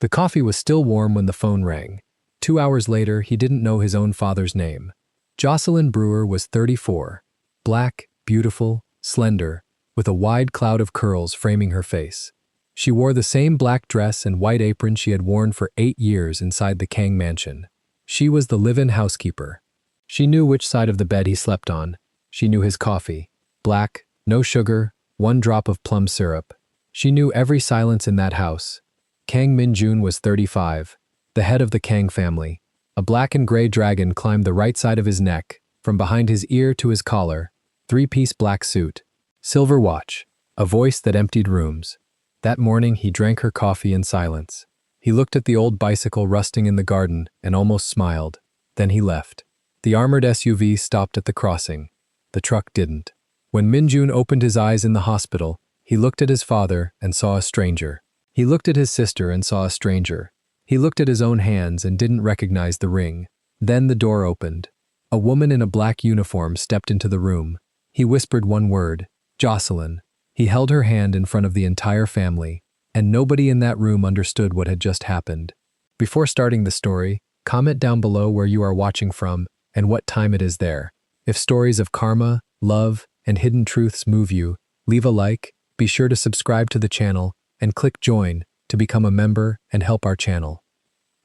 The coffee was still warm when the phone rang. 2 hours later, he didn't know his own father's name. Jocelyn Brewer was 34. Black, beautiful, slender, with a wide cloud of curls framing her face. She wore the same black dress and white apron she had worn for 8 years inside the Kang mansion. She was the live-in housekeeper. She knew which side of the bed he slept on. She knew his coffee. Black, no sugar, 1 drop of plum syrup. She knew every silence in that house. Kang Min-jun was 35, the head of the Kang family. A black and gray dragon climbed the right side of his neck, from behind his ear to his collar, 3-piece black suit, silver watch, a voice that emptied rooms. That morning he drank her coffee in silence. He looked at the old bicycle rusting in the garden and almost smiled. Then he left. The armored SUV stopped at the crossing. The truck didn't. When Min-jun opened his eyes in the hospital, he looked at his father and saw a stranger. He looked at his sister and saw a stranger. He looked at his own hands and didn't recognize the ring. Then the door opened. A woman in a black uniform stepped into the room. He whispered one word, Jocelyn. He held her hand in front of the entire family, and nobody in that room understood what had just happened. Before starting the story, comment down below where you are watching from and what time it is there. If stories of karma, love, and hidden truths move you, leave a like, be sure to subscribe to the channel, and click join to become a member and help our channel.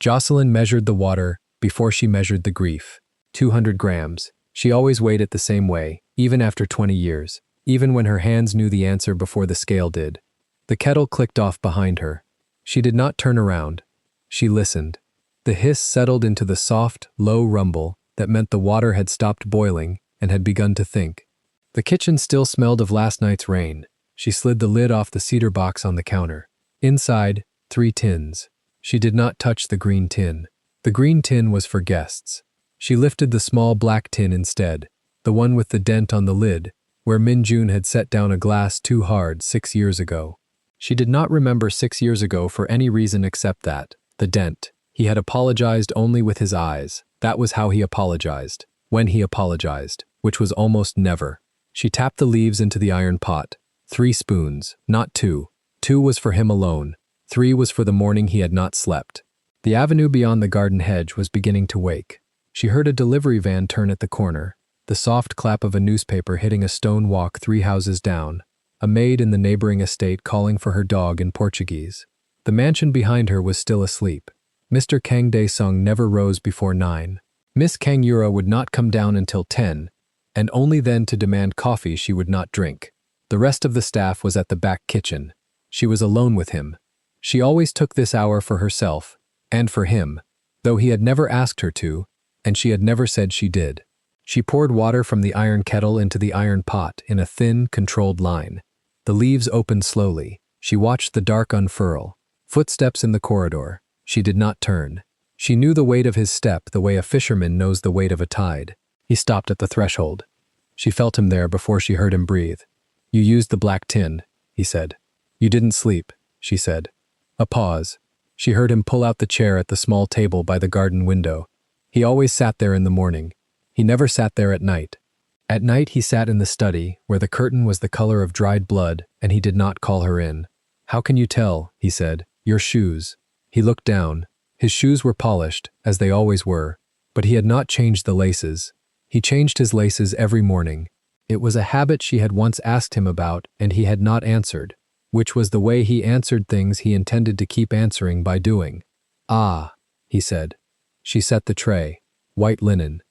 Jocelyn measured the water before she measured the grief. 200 grams. She always weighed it the same way, even after 20 years, even when her hands knew the answer before the scale did. The kettle clicked off behind her. She did not turn around. She listened. The hiss settled into the soft, low rumble that meant the water had stopped boiling and had begun to think. The kitchen still smelled of last night's rain. She slid the lid off the cedar box on the counter. Inside, 3 tins. She did not touch the green tin. The green tin was for guests. She lifted the small black tin instead, the one with the dent on the lid, where Min-jun had set down a glass too hard 6 years ago. She did not remember 6 years ago for any reason except that, the dent. He had apologized only with his eyes. That was how he apologized. When he apologized, which was almost never. She tapped the leaves into the iron pot. 3 spoons, not 2. 2 was for him alone. 3 was for the morning he had not slept. The avenue beyond the garden hedge was beginning to wake. She heard a delivery van turn at the corner, the soft clap of a newspaper hitting a stone walk 3 houses down, a maid in the neighboring estate calling for her dog in Portuguese. The mansion behind her was still asleep. Mr. Kang Dae-sung never rose before 9. Miss Kang Yura would not come down until 10, and only then to demand coffee she would not drink. The rest of the staff was at the back kitchen. She was alone with him. She always took this hour for herself, and for him, though he had never asked her to, and she had never said she did. She poured water from the iron kettle into the iron pot in a thin, controlled line. The leaves opened slowly. She watched the dark unfurl. Footsteps in the corridor. She did not turn. She knew the weight of his step the way a fisherman knows the weight of a tide. He stopped at the threshold. She felt him there before she heard him breathe. You used the black tin, he said. You didn't sleep, she said. A pause. She heard him pull out the chair at the small table by the garden window. He always sat there in the morning. He never sat there at night. At night he sat in the study, where the curtain was the color of dried blood, and he did not call her in. How can you tell, he said, your shoes. He looked down. His shoes were polished, as they always were, but he had not changed the laces. He changed his laces every morning. It was a habit she had once asked him about, and he had not answered, which was the way he answered things he intended to keep answering by doing. Ah, he said. She set the tray. White linen.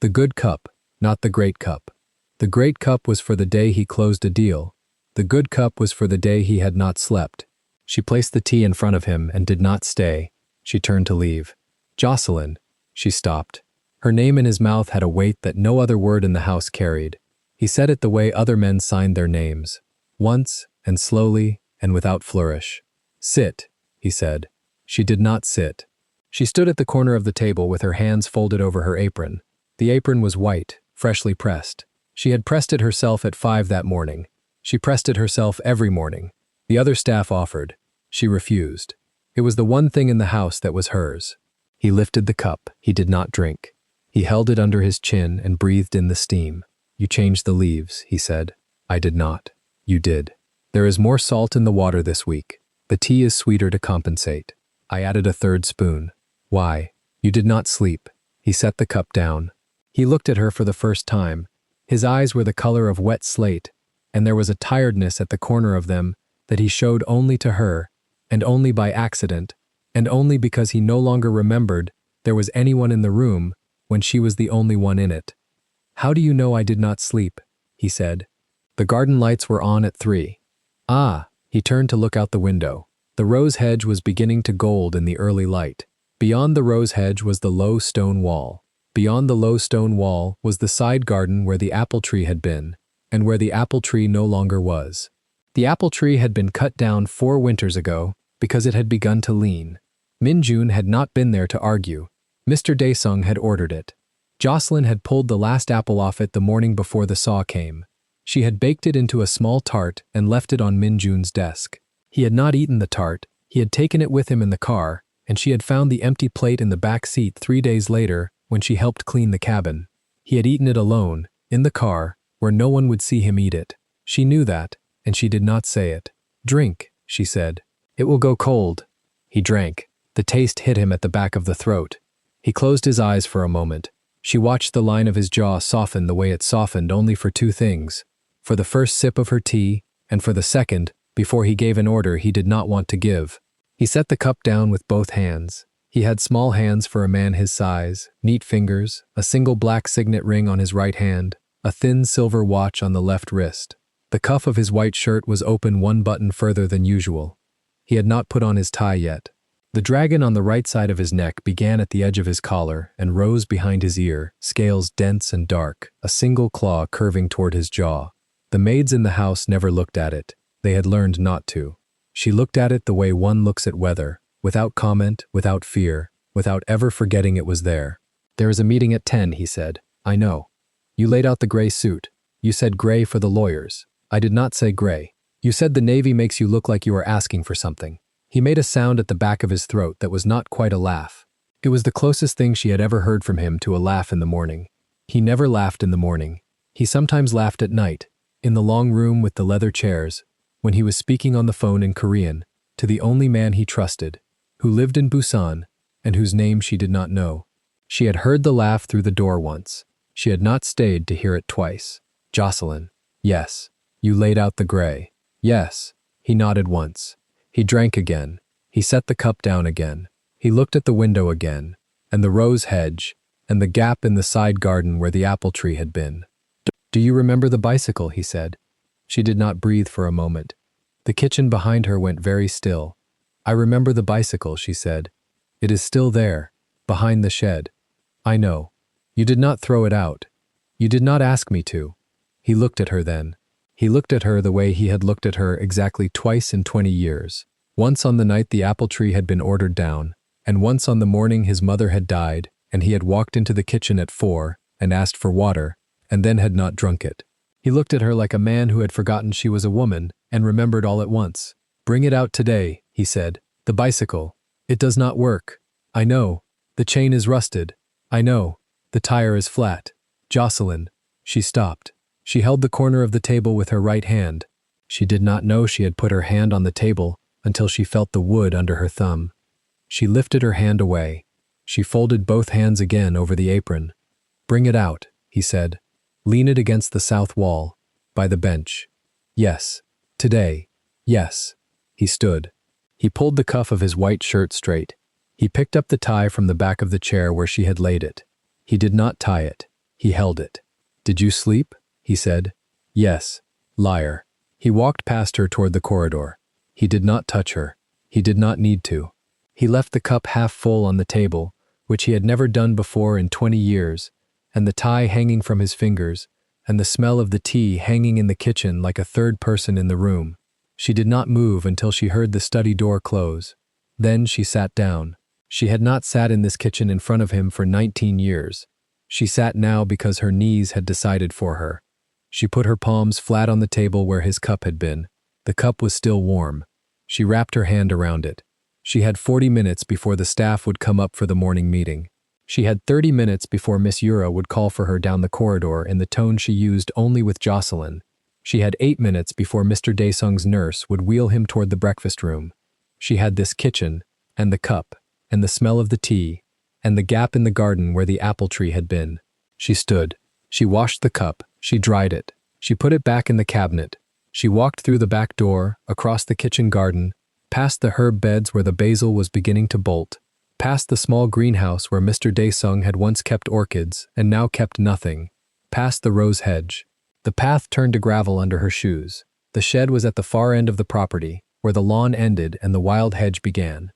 The good cup, not the great cup. The great cup was for the day he closed a deal. The good cup was for the day he had not slept. She placed the tea in front of him and did not stay. She turned to leave. Jocelyn. She stopped. Her name in his mouth had a weight that no other word in the house carried. He said it the way other men signed their names. Once, and slowly, and without flourish. Sit, he said. She did not sit. She stood at the corner of the table with her hands folded over her apron. The apron was white, freshly pressed. She had pressed it herself at 5 that morning. She pressed it herself every morning. The other staff offered. She refused. It was the one thing in the house that was hers. He lifted the cup. He did not drink. He held it under his chin and breathed in the steam. You changed the leaves, he said. I did not. You did. There is more salt in the water this week. The tea is sweeter to compensate. I added a third spoon. Why? You did not sleep. He set the cup down. He looked at her for the first time. His eyes were the color of wet slate, and there was a tiredness at the corner of them that he showed only to her, and only by accident, and only because he no longer remembered there was anyone in the room when she was the only one in it. How do you know I did not sleep? He said. The garden lights were on at 3. Ah, he turned to look out the window. The rose hedge was beginning to gold in the early light. Beyond the rose hedge was the low stone wall. Beyond the low stone wall was the side garden where the apple tree had been, and where the apple tree no longer was. The apple tree had been cut down 4 winters ago because it had begun to lean. Min-jun had not been there to argue. Mr. Daesung had ordered it. Jocelyn had pulled the last apple off it the morning before the saw came. She had baked it into a small tart and left it on Min-jun's desk. He had not eaten the tart. He had taken it with him in the car, and she had found the empty plate in the back seat 3 days later when she helped clean the cabin. He had eaten it alone, in the car, where no one would see him eat it. She knew that, and she did not say it. Drink, she said. It will go cold. He drank. The taste hit him at the back of the throat. He closed his eyes for a moment. She watched the line of his jaw soften the way it softened only for 2 things. For the first sip of her tea, and for the second, before he gave an order he did not want to give. He set the cup down with both hands. He had small hands for a man his size, neat fingers, a single black signet ring on his right hand, a thin silver watch on the left wrist. The cuff of his white shirt was open 1 button further than usual. He had not put on his tie yet. The dragon on the right side of his neck began at the edge of his collar and rose behind his ear, scales dense and dark, a single claw curving toward his jaw. The maids in the house never looked at it. They had learned not to. She looked at it the way one looks at weather, without comment, without fear, without ever forgetting it was there. There is a meeting at 10, he said. I know. You laid out the gray suit. You said gray for the lawyers. I did not say gray. You said the Navy makes you look like you are asking for something. He made a sound at the back of his throat that was not quite a laugh. It was the closest thing she had ever heard from him to a laugh in the morning. He never laughed in the morning. He sometimes laughed at night, in the long room with the leather chairs, when he was speaking on the phone in Korean to the only man he trusted, who lived in Busan and whose name she did not know. She had heard the laugh through the door once. She had not stayed to hear it twice. Jocelyn. Yes. You laid out the gray. Yes. He nodded once. He drank again. He set the cup down again. He looked at the window again, and the rose hedge, and the gap in the side garden where the apple tree had been. Do you remember the bicycle? He said. She did not breathe for a moment. The kitchen behind her went very still. I remember the bicycle, she said. It is still there, behind the shed. I know. You did not throw it out. You did not ask me to. He looked at her then. He looked at her the way he had looked at her exactly twice in 20 years. Once on the night the apple tree had been ordered down, and once on the morning his mother had died, and he had walked into the kitchen at 4 and asked for water, and then had not drunk it. He looked at her like a man who had forgotten she was a woman and remembered all at once. Bring it out today, he said. The bicycle. It does not work. I know. The chain is rusted. I know. The tire is flat. Jocelyn. She stopped. She held the corner of the table with her right hand. She did not know she had put her hand on the table until she felt the wood under her thumb. She lifted her hand away. She folded both hands again over the apron. Bring it out, he said. Lean it against the south wall, by the bench. Yes. Today. Yes. He stood. He pulled the cuff of his white shirt straight. He picked up the tie from the back of the chair where she had laid it. He did not tie it. He held it. Did you sleep? He said. Yes. Liar. He walked past her toward the corridor. He did not touch her. He did not need to. He left the cup half full on the table, which he had never done before in 20 years, and the tie hanging from his fingers, and the smell of the tea hanging in the kitchen like a third person in the room. She did not move until she heard the study door close. Then she sat down. She had not sat in this kitchen in front of him for 19 years. She sat now because her knees had decided for her. She put her palms flat on the table where his cup had been. The cup was still warm. She wrapped her hand around it. She had 40 minutes before the staff would come up for the morning meeting. She had 30 minutes before Miss Yura would call for her down the corridor in the tone she used only with Jocelyn. She had 8 minutes before Mr. Daesung's nurse would wheel him toward the breakfast room. She had this kitchen, and the cup, and the smell of the tea, and the gap in the garden where the apple tree had been. She stood. She washed the cup. She dried it. She put it back in the cabinet. She walked through the back door, across the kitchen garden, past the herb beds where the basil was beginning to bolt, past the small greenhouse where Mr. Daesung had once kept orchids and now kept nothing, past the rose hedge. The path turned to gravel under her shoes. The shed was at the far end of the property, where the lawn ended and the wild hedge began.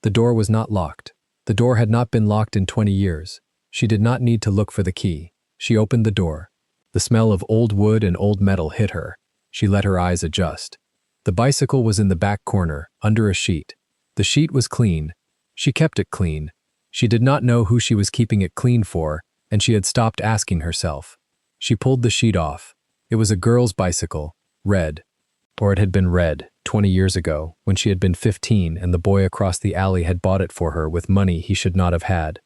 The door was not locked. The door had not been locked in 20 years. She did not need to look for the key. She opened the door. The smell of old wood and old metal hit her. She let her eyes adjust. The bicycle was in the back corner, under a sheet. The sheet was clean. She kept it clean. She did not know who she was keeping it clean for, and she had stopped asking herself. She pulled the sheet off. It was a girl's bicycle, red. Or it had been red, 20 years ago, when she had been 15 and the boy across the alley had bought it for her with money he should not have had.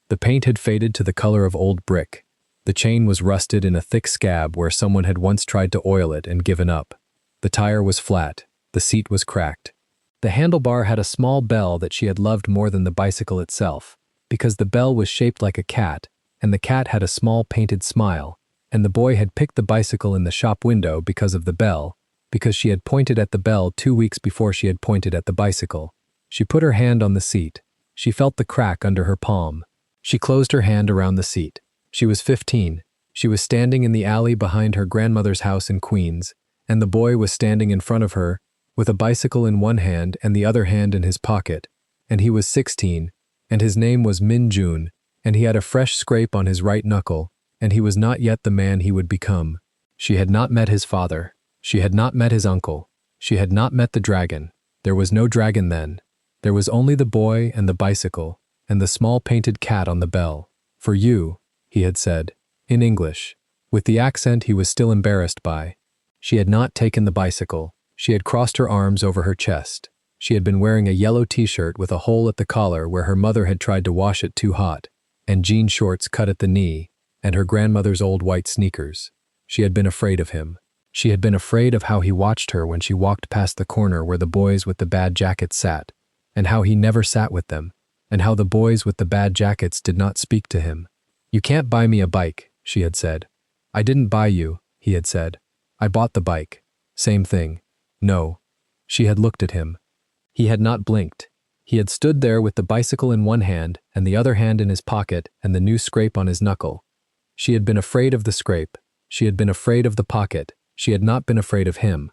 The paint had faded to the color of old brick. The chain was rusted in a thick scab where someone had once tried to oil it and given up. The tire was flat. The seat was cracked. The handlebar had a small bell that she had loved more than the bicycle itself, because the bell was shaped like a cat, and the cat had a small painted smile, and the boy had picked the bicycle in the shop window because of the bell, because she had pointed at the bell 2 weeks before she had pointed at the bicycle. She put her hand on the seat. She felt the crack under her palm. She closed her hand around the seat. She was 15. She was standing in the alley behind her grandmother's house in Queens, and the boy was standing in front of her, with a bicycle in one hand and the other hand in his pocket, and he was 16, and his name was Min Jun, and he had a fresh scrape on his right knuckle, and he was not yet the man he would become. She had not met his father. She had not met his uncle. She had not met the dragon. There was no dragon then. There was only the boy and the bicycle, and the small painted cat on the bell. For you, he had said, in English, with the accent he was still embarrassed by. She had not taken the bicycle. She had crossed her arms over her chest. She had been wearing a yellow t-shirt with a hole at the collar where her mother had tried to wash it too hot, and jean shorts cut at the knee, and her grandmother's old white sneakers. She had been afraid of him. She had been afraid of how he watched her when she walked past the corner where the boys with the bad jackets sat, and how he never sat with them, and how the boys with the bad jackets did not speak to him. "You can't buy me a bike," she had said. "I didn't buy you," he had said. "I bought the bike." Same thing. No. She had looked at him. He had not blinked. He had stood there with the bicycle in one hand and the other hand in his pocket and the new scrape on his knuckle. She had been afraid of the scrape. She had been afraid of the pocket. She had not been afraid of him.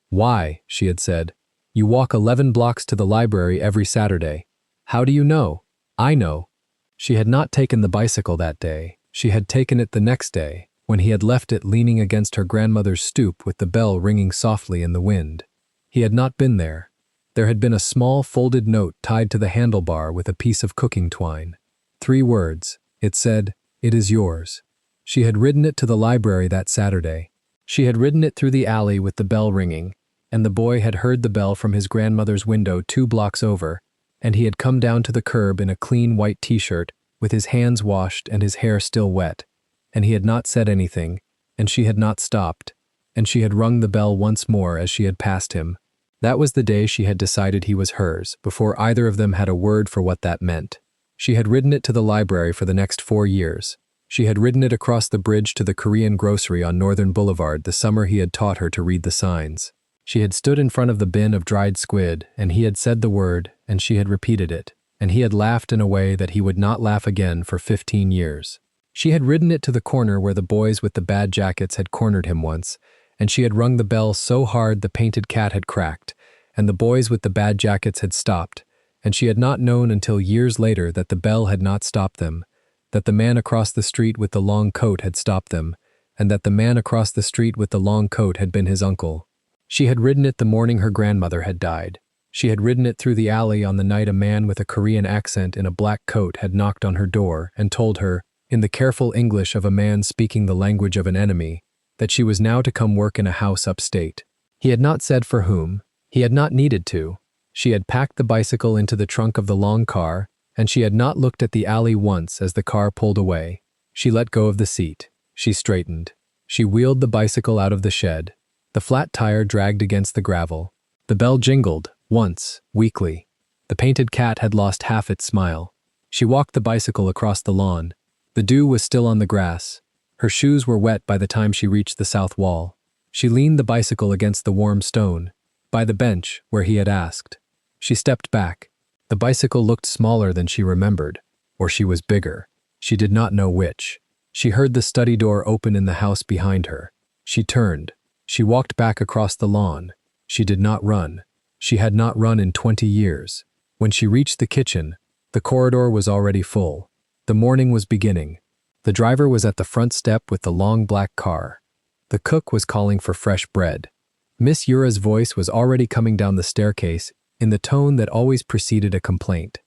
"Why?" she had said. "You walk 11 blocks to the library every Saturday." "How do you know?" "I know." She had not taken the bicycle that day. She had taken it the next day, when he had left it leaning against her grandmother's stoop with the bell ringing softly in the wind. He had not been there. There had been a small folded note tied to the handlebar with a piece of cooking twine. 3 words. It said, "It is yours." She had ridden it to the library that Saturday. She had ridden it through the alley with the bell ringing, and the boy had heard the bell from his grandmother's window 2 blocks over, and he had come down to the curb in a clean white t-shirt, with his hands washed and his hair still wet, and he had not said anything, and she had not stopped, and she had rung the bell once more as she had passed him. That was the day she had decided he was hers, before either of them had a word for what that meant. She had ridden it to the library for the next 4 years. She had ridden it across the bridge to the Korean grocery on Northern Boulevard the summer he had taught her to read the signs. She had stood in front of the bin of dried squid, and he had said the word, and she had repeated it, and he had laughed in a way that he would not laugh again for 15 years. She had ridden it to the corner where the boys with the bad jackets had cornered him once, and she had rung the bell so hard the painted cat had cracked, and the boys with the bad jackets had stopped, and she had not known until years later that the bell had not stopped them, that the man across the street with the long coat had stopped them, and that the man across the street with the long coat had been his uncle. She had ridden it the morning her grandmother had died. She had ridden it through the alley on the night a man with a Korean accent in a black coat had knocked on her door and told her, in the careful English of a man speaking the language of an enemy, that she was now to come work in a house upstate. He had not said for whom. He had not needed to. She had packed the bicycle into the trunk of the long car, and she had not looked at the alley once as the car pulled away. She let go of the seat. She straightened. She wheeled the bicycle out of the shed. The flat tire dragged against the gravel. The bell jingled, once, weakly. The painted cat had lost half its smile. She walked the bicycle across the lawn. The dew was still on the grass. Her shoes were wet by the time she reached the south wall. She leaned the bicycle against the warm stone, by the bench where he had asked. She stepped back. The bicycle looked smaller than she remembered, or she was bigger. She did not know which. She heard the study door open in the house behind her. She turned. She walked back across the lawn. She did not run. She had not run in 20 years. When she reached the kitchen, the corridor was already full. The morning was beginning. The driver was at the front step with the long black car. The cook was calling for fresh bread. Miss Ura's voice was already coming down the staircase in the tone that always preceded a complaint.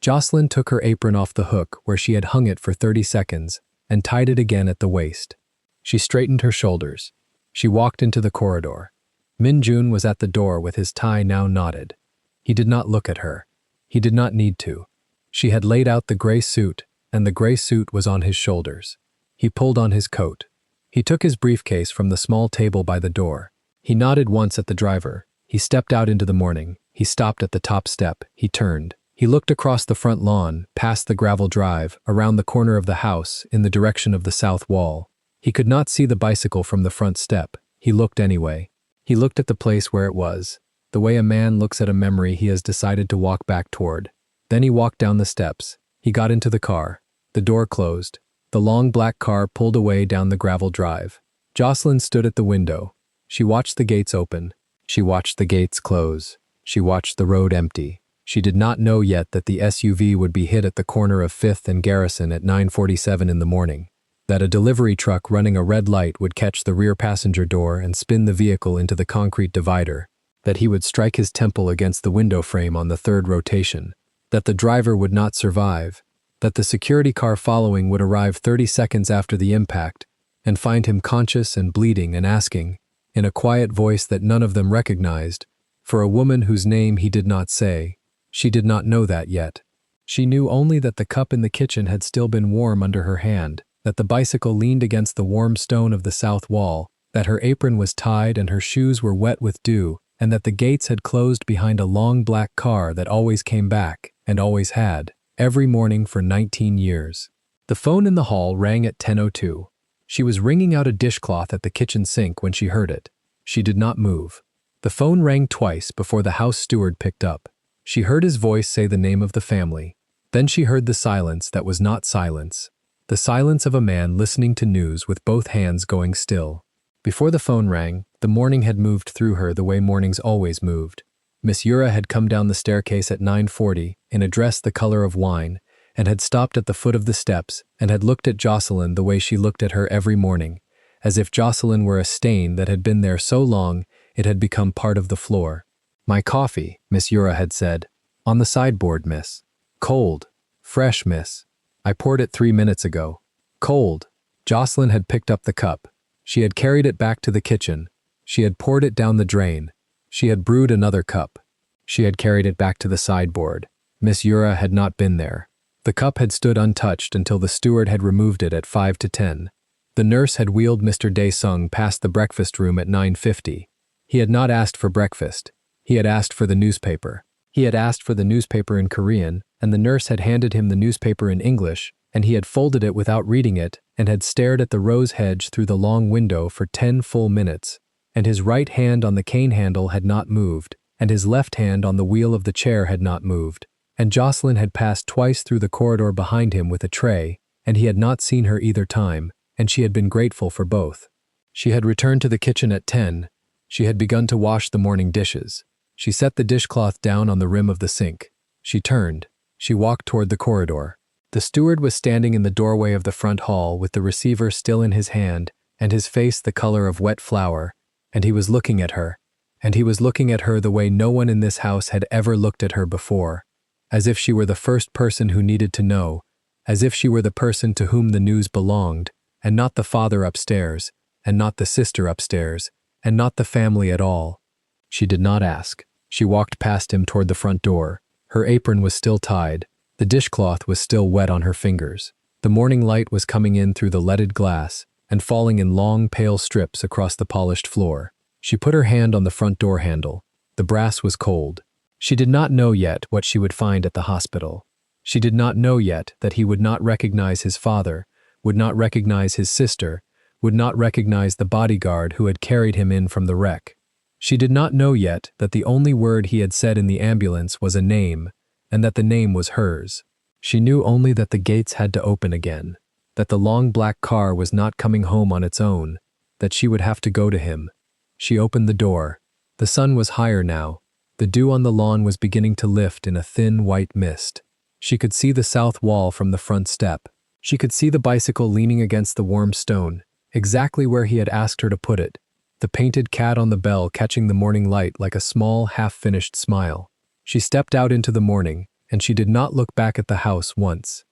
Jocelyn took her apron off the hook where she had hung it for 30 seconds and tied it again at the waist. She straightened her shoulders. She walked into the corridor. Min Jun was at the door with his tie now knotted. He did not look at her. He did not need to. She had laid out the gray suit, and the gray suit was on his shoulders. He pulled on his coat. He took his briefcase from the small table by the door. He nodded once at the driver. He stepped out into the morning. He stopped at the top step. He turned. He looked across the front lawn, past the gravel drive, around the corner of the house, in the direction of the south wall. He could not see the bicycle from the front step. He looked anyway. He looked at the place where it was, the way a man looks at a memory he has decided to walk back toward. Then he walked down the steps. He got into the car. The door closed. The long black car pulled away down the gravel drive. Jocelyn stood at the window. She watched the gates open. She watched the gates close. She watched the road empty. She did not know yet that the SUV would be hit at the corner of 5th and Garrison at 9:47 in the morning, that a delivery truck running a red light would catch the rear passenger door and spin the vehicle into the concrete divider, that he would strike his temple against the window frame on the third rotation, that the driver would not survive, that the security car following would arrive 30 seconds after the impact and find him conscious and bleeding and asking, in a quiet voice that none of them recognized, for a woman whose name he did not say. She did not know that yet. She knew only that the cup in the kitchen had still been warm under her hand, that the bicycle leaned against the warm stone of the south wall, that her apron was tied and her shoes were wet with dew, and that the gates had closed behind a long black car that always came back, and always had, every morning for 19 years. The phone in the hall rang at 10:02. She was wringing out a dishcloth at the kitchen sink when she heard it. She did not move. The phone rang twice before the house steward picked up. She heard his voice say the name of the family. Then she heard the silence that was not silence. The silence of a man listening to news with both hands going still. Before the phone rang, the morning had moved through her the way mornings always moved. Miss Ura had come down the staircase at 9:40 in a dress the color of wine, and had stopped at the foot of the steps and had looked at Jocelyn the way she looked at her every morning, as if Jocelyn were a stain that had been there so long it had become part of the floor. "My coffee," Miss Ura had said. "On the sideboard, miss." "Cold." "Fresh, miss. I poured it 3 minutes ago." "Cold." Jocelyn had picked up the cup. She had carried it back to the kitchen. She had poured it down the drain. She had brewed another cup. She had carried it back to the sideboard. Miss Ura had not been there. The cup had stood untouched until the steward had removed it at 5 to 10. The nurse had wheeled Mr. Dae-sung past the breakfast room at 9:50. He had not asked for breakfast. He had asked for the newspaper. He had asked for the newspaper in Korean, and the nurse had handed him the newspaper in English, and he had folded it without reading it and had stared at the rose hedge through the long window for 10 full minutes, and his right hand on the cane handle had not moved, and his left hand on the wheel of the chair had not moved, and Jocelyn had passed twice through the corridor behind him with a tray, and he had not seen her either time, and she had been grateful for both. She had returned to the kitchen at 10. She had begun to wash the morning dishes. She set the dishcloth down on the rim of the sink. She turned. She walked toward the corridor. The steward was standing in the doorway of the front hall with the receiver still in his hand and his face the color of wet flour, and he was looking at her. And he was looking at her the way no one in this house had ever looked at her before, as if she were the first person who needed to know, as if she were the person to whom the news belonged, and not the father upstairs, and not the sister upstairs, and not the family at all. She did not ask. She walked past him toward the front door. Her apron was still tied. The dishcloth was still wet on her fingers. The morning light was coming in through the leaded glass and falling in long, pale strips across the polished floor. She put her hand on the front door handle. The brass was cold. She did not know yet what she would find at the hospital. She did not know yet that he would not recognize his father, would not recognize his sister, would not recognize the bodyguard who had carried him in from the wreck. She did not know yet that the only word he had said in the ambulance was a name, and that the name was hers. She knew only that the gates had to open again, that the long black car was not coming home on its own, that she would have to go to him. She opened the door. The sun was higher now. The dew on the lawn was beginning to lift in a thin white mist. She could see the south wall from the front step. She could see the bicycle leaning against the warm stone, exactly where he had asked her to put it, the painted cat on the bell catching the morning light like a small, half-finished smile. She stepped out into the morning, and she did not look back at the house once.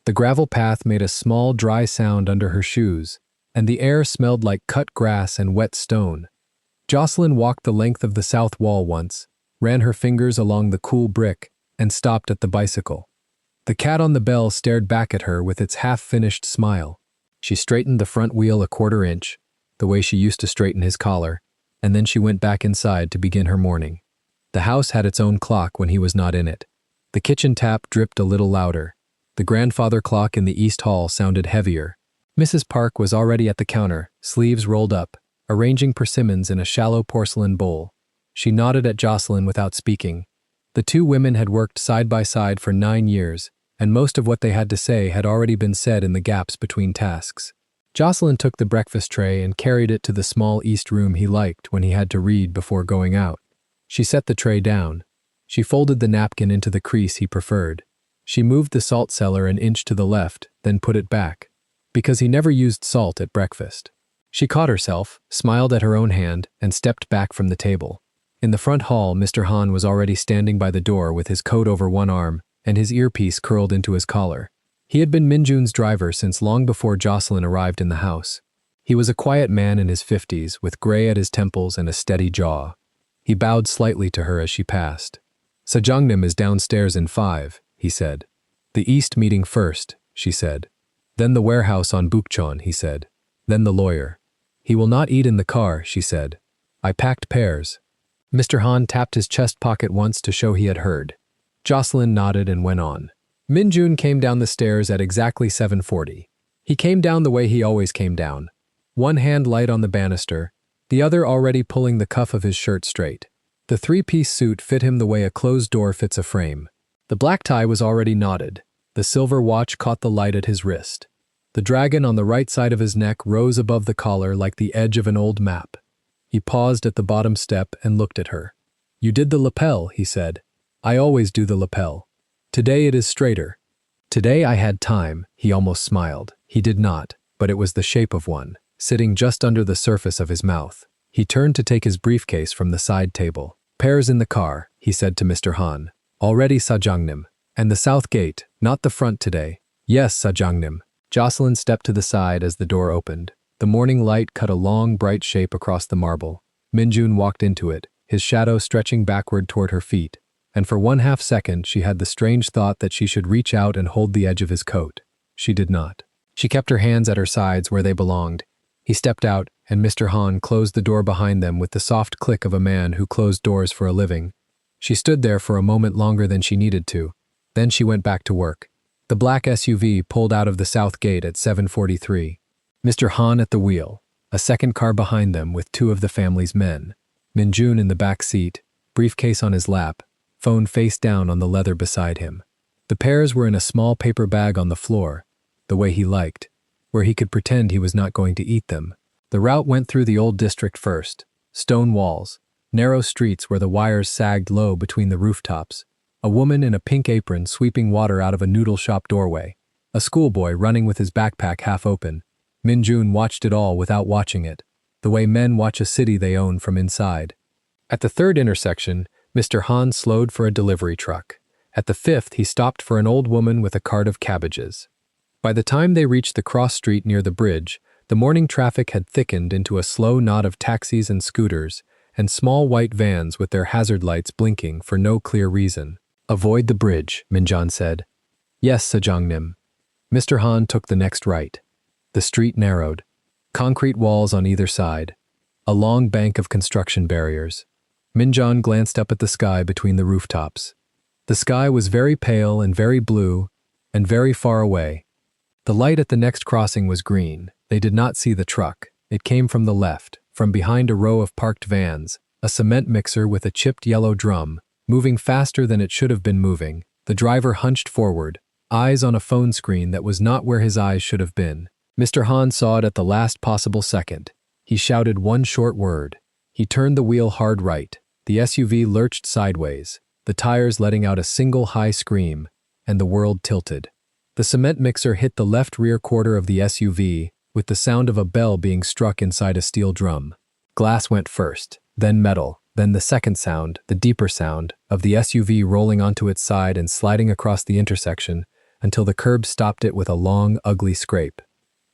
The gravel path made a small, dry sound under her shoes, and the air smelled like cut grass and wet stone. Jocelyn walked the length of the south wall once, ran her fingers along the cool brick, and stopped at the bicycle. The cat on the bell stared back at her with its half-finished smile. She straightened the front wheel a quarter inch, the way she used to straighten his collar, and then she went back inside to begin her morning. The house had its own clock when he was not in it. The kitchen tap dripped a little louder. The grandfather clock in the east hall sounded heavier. Mrs. Park was already at the counter, sleeves rolled up, arranging persimmons in a shallow porcelain bowl. She nodded at Jocelyn without speaking. The two women had worked side by side for 9 years, and most of what they had to say had already been said in the gaps between tasks. Jocelyn took the breakfast tray and carried it to the small east room he liked when he had to read before going out. She set the tray down. She folded the napkin into the crease he preferred. She moved the salt cellar an inch to the left, then put it back, because he never used salt at breakfast. She caught herself, smiled at her own hand, and stepped back from the table. In the front hall, Mr. Han was already standing by the door with his coat over one arm and his earpiece curled into his collar. He had been Minjun's driver since long before Jocelyn arrived in the house. He was a quiet man in his 50s, with gray at his temples and a steady jaw. He bowed slightly to her as she passed. "Sajangnim is downstairs in 5, he said. "The East meeting first," she said. "Then the warehouse on Bukchon," he said. "Then the lawyer. He will not eat in the car," she said. "I packed pears." Mr. Han tapped his chest pocket once to show he had heard. Jocelyn nodded and went on. Minjun came down the stairs at exactly 7:40. He came down the way he always came down, one hand light on the banister, the other already pulling the cuff of his shirt straight. The three-piece suit fit him the way a closed door fits a frame. The black tie was already knotted. The silver watch caught the light at his wrist. The dragon on the right side of his neck rose above the collar like the edge of an old map. He paused at the bottom step and looked at her. "You did the lapel," he said. "I always do the lapel. Today it is straighter." "Today I had time," he almost smiled. He did not, but it was the shape of one, sitting just under the surface of his mouth. He turned to take his briefcase from the side table. "Pears in the car," he said to Mr. Han. "Already Sajangnim. And the south gate, not the front today." "Yes, Sajangnim." Jocelyn stepped to the side as the door opened. The morning light cut a long, bright shape across the marble. Minjun walked into it, his shadow stretching backward toward her feet, and for 1/2 second she had the strange thought that she should reach out and hold the edge of his coat. She did not. She kept her hands at her sides where they belonged. He stepped out, and Mr. Han closed the door behind them with the soft click of a man who closed doors for a living. She stood there for a moment longer than she needed to. Then she went back to work. The black SUV pulled out of the south gate at 7:43. Mr. Han at the wheel, a second car behind them with 2 of the family's men. Minjun in the back seat, briefcase on his lap, phone face down on the leather beside him. The pears were in a small paper bag on the floor, the way he liked, where he could pretend he was not going to eat them. The route went through the old district first. Stone walls, narrow streets where the wires sagged low between the rooftops, a woman in a pink apron sweeping water out of a noodle shop doorway, a schoolboy running with his backpack half open. Minjun watched it all without watching it, the way men watch a city they own from inside. At the 3rd intersection, Mr. Han slowed for a delivery truck. At the 5th, he stopped for an old woman with a cart of cabbages. By the time they reached the cross street near the bridge, the morning traffic had thickened into a slow knot of taxis and scooters, and small white vans with their hazard lights blinking for no clear reason. "Avoid the bridge," Minjan said. "Yes, Sajangnim." Mr. Han took the next right. The street narrowed. Concrete walls on either side. A long bank of construction barriers. Minjun glanced up at the sky between the rooftops. The sky was very pale and very blue and very far away. The light at the next crossing was green. They did not see the truck. It came from the left, from behind a row of parked vans, a cement mixer with a chipped yellow drum, moving faster than it should have been moving. The driver hunched forward, eyes on a phone screen that was not where his eyes should have been. Mr. Han saw it at the last possible second. He shouted one short word. He turned the wheel hard right. The SUV lurched sideways, the tires letting out a single high scream, and the world tilted. The cement mixer hit the left rear quarter of the SUV, with the sound of a bell being struck inside a steel drum. Glass went first, then metal, then the second sound, the deeper sound, of the SUV rolling onto its side and sliding across the intersection until the curb stopped it with a long, ugly scrape.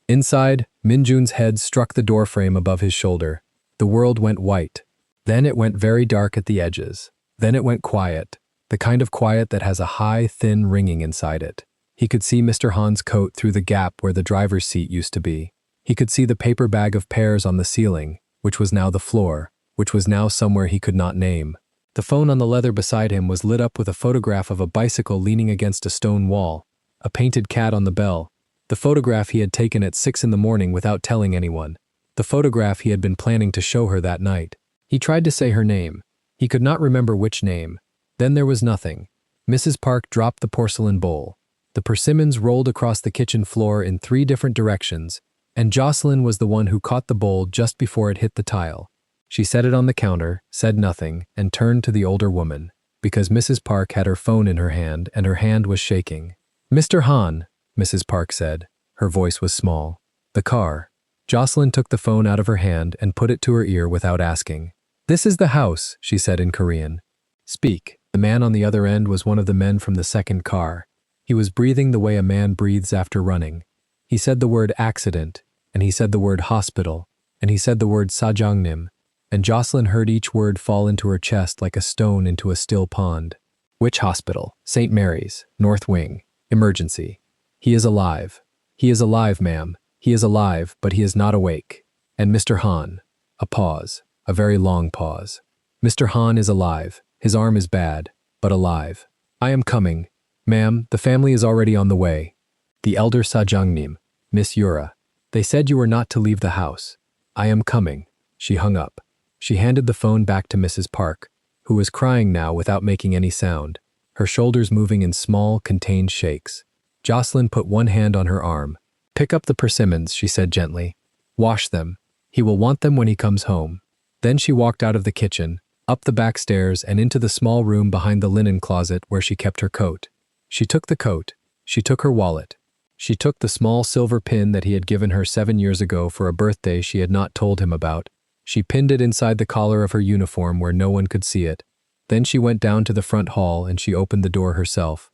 Inside, Minjun's head struck the doorframe above his shoulder. The world went white. Then it went very dark at the edges. Then it went quiet, the kind of quiet that has a high, thin ringing inside it. He could see Mr. Han's coat through the gap where the driver's seat used to be. He could see the paper bag of pears on the ceiling, which was now the floor, which was now somewhere he could not name. The phone on the leather beside him was lit up with a photograph of a bicycle leaning against a stone wall, a painted cat on the bell. The photograph he had taken at 6 in the morning without telling anyone. The photograph he had been planning to show her that night. He tried to say her name. He could not remember which name. Then there was nothing. Mrs. Park dropped the porcelain bowl. The persimmons rolled across the kitchen floor in 3 different directions, and Jocelyn was the one who caught the bowl just before it hit the tile. She set it on the counter, said nothing, and turned to the older woman, because Mrs. Park had her phone in her hand and her hand was shaking. "Mr. Han," Mrs. Park said. Her voice was small. "The car." Jocelyn took the phone out of her hand and put it to her ear without asking. "This is the house," she said in Korean. "Speak." The man on the other end was one of the men from the second car. He was breathing the way a man breathes after running. He said the word accident, and he said the word hospital, and he said the word sajangnim, and Jocelyn heard each word fall into her chest like a stone into a still pond. "Which hospital?" "St. Mary's, North Wing. Emergency." "He is alive." "He is alive, ma'am. He is alive, but he is not awake." "And Mr. Han." A pause, a very long pause. "Mr. Han is alive. His arm is bad, but alive." "I am coming. Ma'am, the family is already on the way." "The elder Sajangnim, Miss Yura. They said you were not to leave the house." "I am coming." She hung up. She handed the phone back to Mrs. Park, who was crying now without making any sound, her shoulders moving in small, contained shakes. Jocelyn put one hand on her arm. "Pick up the persimmons," she said gently. "Wash them. He will want them when he comes home." Then she walked out of the kitchen, up the back stairs and into the small room behind the linen closet where she kept her coat. She took the coat. She took her wallet. She took the small silver pin that he had given her 7 years ago for a birthday she had not told him about. She pinned it inside the collar of her uniform where no one could see it. Then she went down to the front hall and she opened the door herself.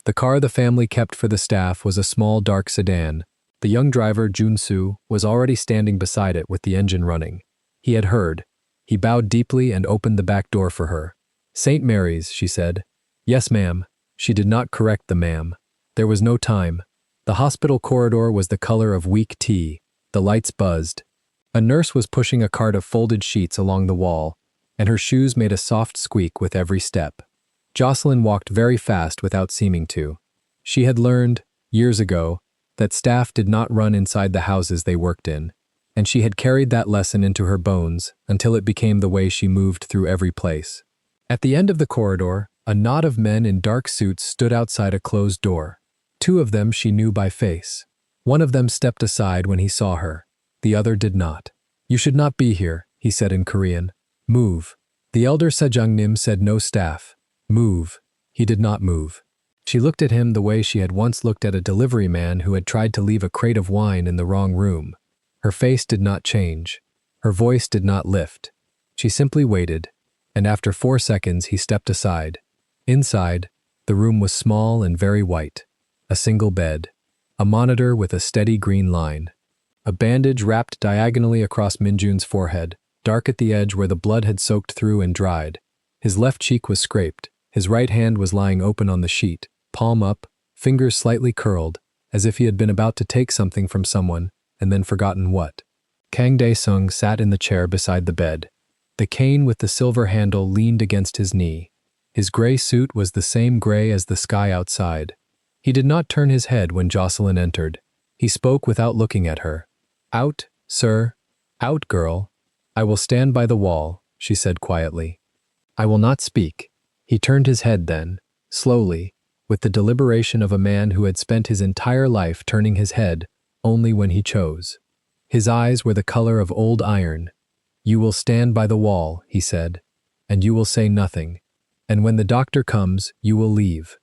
The car the family kept for the staff was a small dark sedan. The young driver, Jun-soo, was already standing beside it with the engine running. He had heard. He bowed deeply and opened the back door for her. "St. Mary's," she said. "Yes, ma'am." She did not correct the ma'am. There was no time. The hospital corridor was the color of weak tea. The lights buzzed. A nurse was pushing a cart of folded sheets along the wall, and her shoes made a soft squeak with every step. Jocelyn walked very fast without seeming to. She had learned, years ago, that staff did not run inside the houses they worked in, and she had carried that lesson into her bones until it became the way she moved through every place. At the end of the corridor, a knot of men in dark suits stood outside a closed door. 2 of them she knew by face. One of them stepped aside when he saw her. The other did not. "You should not be here," he said in Korean. "Move." The elder Sejongnim said no staff. "Move." He did not move. She looked at him the way she had once looked at a delivery man who had tried to leave a crate of wine in the wrong room. Her face did not change. Her voice did not lift. She simply waited, and after 4 seconds he stepped aside. Inside, the room was small and very white. A single bed. A monitor with a steady green line. A bandage wrapped diagonally across Minjun's forehead, dark at the edge where the blood had soaked through and dried. His left cheek was scraped. His right hand was lying open on the sheet, palm up, fingers slightly curled, as if he had been about to take something from someone and then forgotten what. Kang Dae-sung sat in the chair beside the bed. The cane with the silver handle leaned against his knee. His gray suit was the same gray as the sky outside. He did not turn his head when Jocelyn entered. He spoke without looking at her. "Out, sir. Out, girl. I will stand by the wall," she said quietly. "I will not speak." He turned his head then, slowly, with the deliberation of a man who had spent his entire life turning his head only when he chose. His eyes were the color of old iron. "You will stand by the wall," he said, "and you will say nothing. And when the doctor comes, you will leave."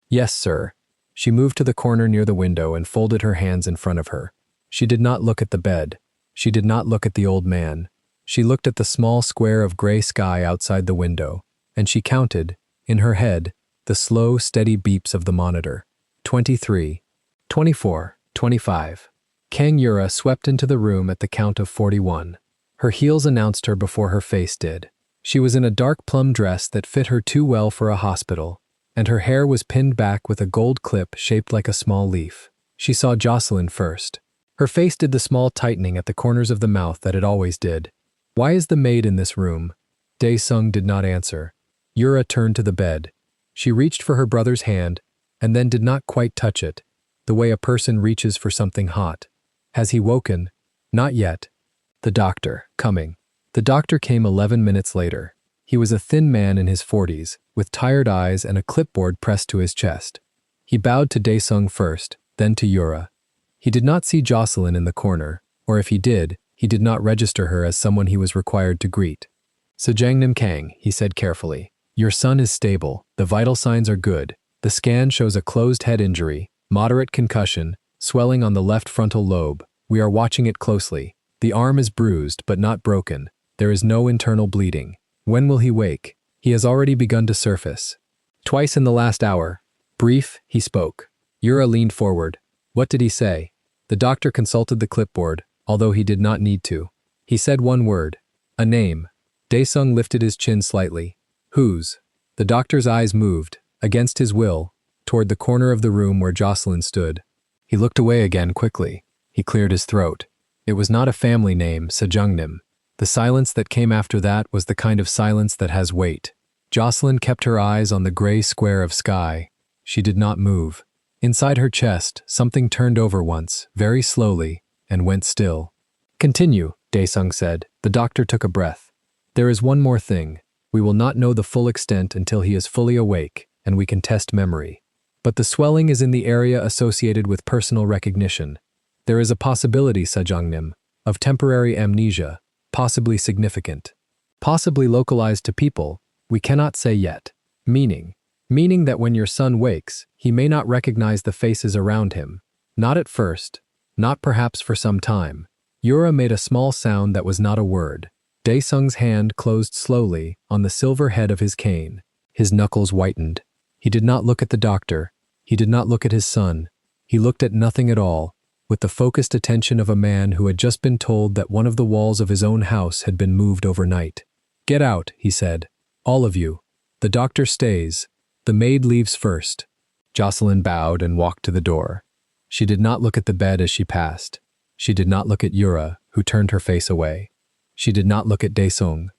"Yes, sir." She moved to the corner near the window and folded her hands in front of her. She did not look at the bed. She did not look at the old man. She looked at the small square of gray sky outside the window, and she counted, in her head, the slow, steady beeps of the monitor. 23, 24, 25. Kang Yura swept into the room at the count of 41. Her heels announced her before her face did. She was in a dark plum dress that fit her too well for a hospital, and her hair was pinned back with a gold clip shaped like a small leaf. She saw Jocelyn first. Her face did the small tightening at the corners of the mouth that it always did. "Why is the maid in this room?" Dae-sung did not answer. Yura turned to the bed. She reached for her brother's hand, and then did not quite touch it, the way a person reaches for something hot. "Has he woken?" "Not yet." "The doctor, coming." The doctor came 11 minutes later. He was a thin man in his 40s, with tired eyes and a clipboard pressed to his chest. He bowed to Dae-sung first, then to Yura. He did not see Jocelyn in the corner, or if he did not register her as someone he was required to greet. "Sejangnim Kang," he said carefully. "Your son is stable, the vital signs are good. The scan shows a closed head injury, moderate concussion, swelling on the left frontal lobe. We are watching it closely. The arm is bruised but not broken. There is no internal bleeding. When will he wake?" "He has already begun to surface. Twice in the last hour." Brief, he spoke. Yura leaned forward. "What did he say?" The doctor consulted the clipboard, although he did not need to. He said one word. "A name." Dae-sung lifted his chin slightly. "Whose?" The doctor's eyes moved, against his will, toward the corner of the room where Jocelyn stood. He looked away again quickly. He cleared his throat. It was not a family name, Sejangnim. The silence that came after that was the kind of silence that has weight. Jocelyn kept her eyes on the gray square of sky. She did not move. Inside her chest, something turned over once, very slowly, and went still. "Continue," Dae-sung said. The doctor took a breath. "There is one more thing. We will not know the full extent until he is fully awake, and we can test memory. But the swelling is in the area associated with personal recognition. There is a possibility, Sejangnim, of temporary amnesia, possibly significant. Possibly localized to people, we cannot say yet. Meaning that when your son wakes, he may not recognize the faces around him. Not at first, not perhaps for some time." Yura made a small sound that was not a word. Dae-sung's hand closed slowly on the silver head of his cane. His knuckles whitened. He did not look at the doctor. He did not look at his son. He looked at nothing at all, with the focused attention of a man who had just been told that one of the walls of his own house had been moved overnight. "Get out," he said. "All of you. The doctor stays. The maid leaves first." Jocelyn bowed and walked to the door. She did not look at the bed as she passed. She did not look at Yura, who turned her face away. She did not look at Dae-sung.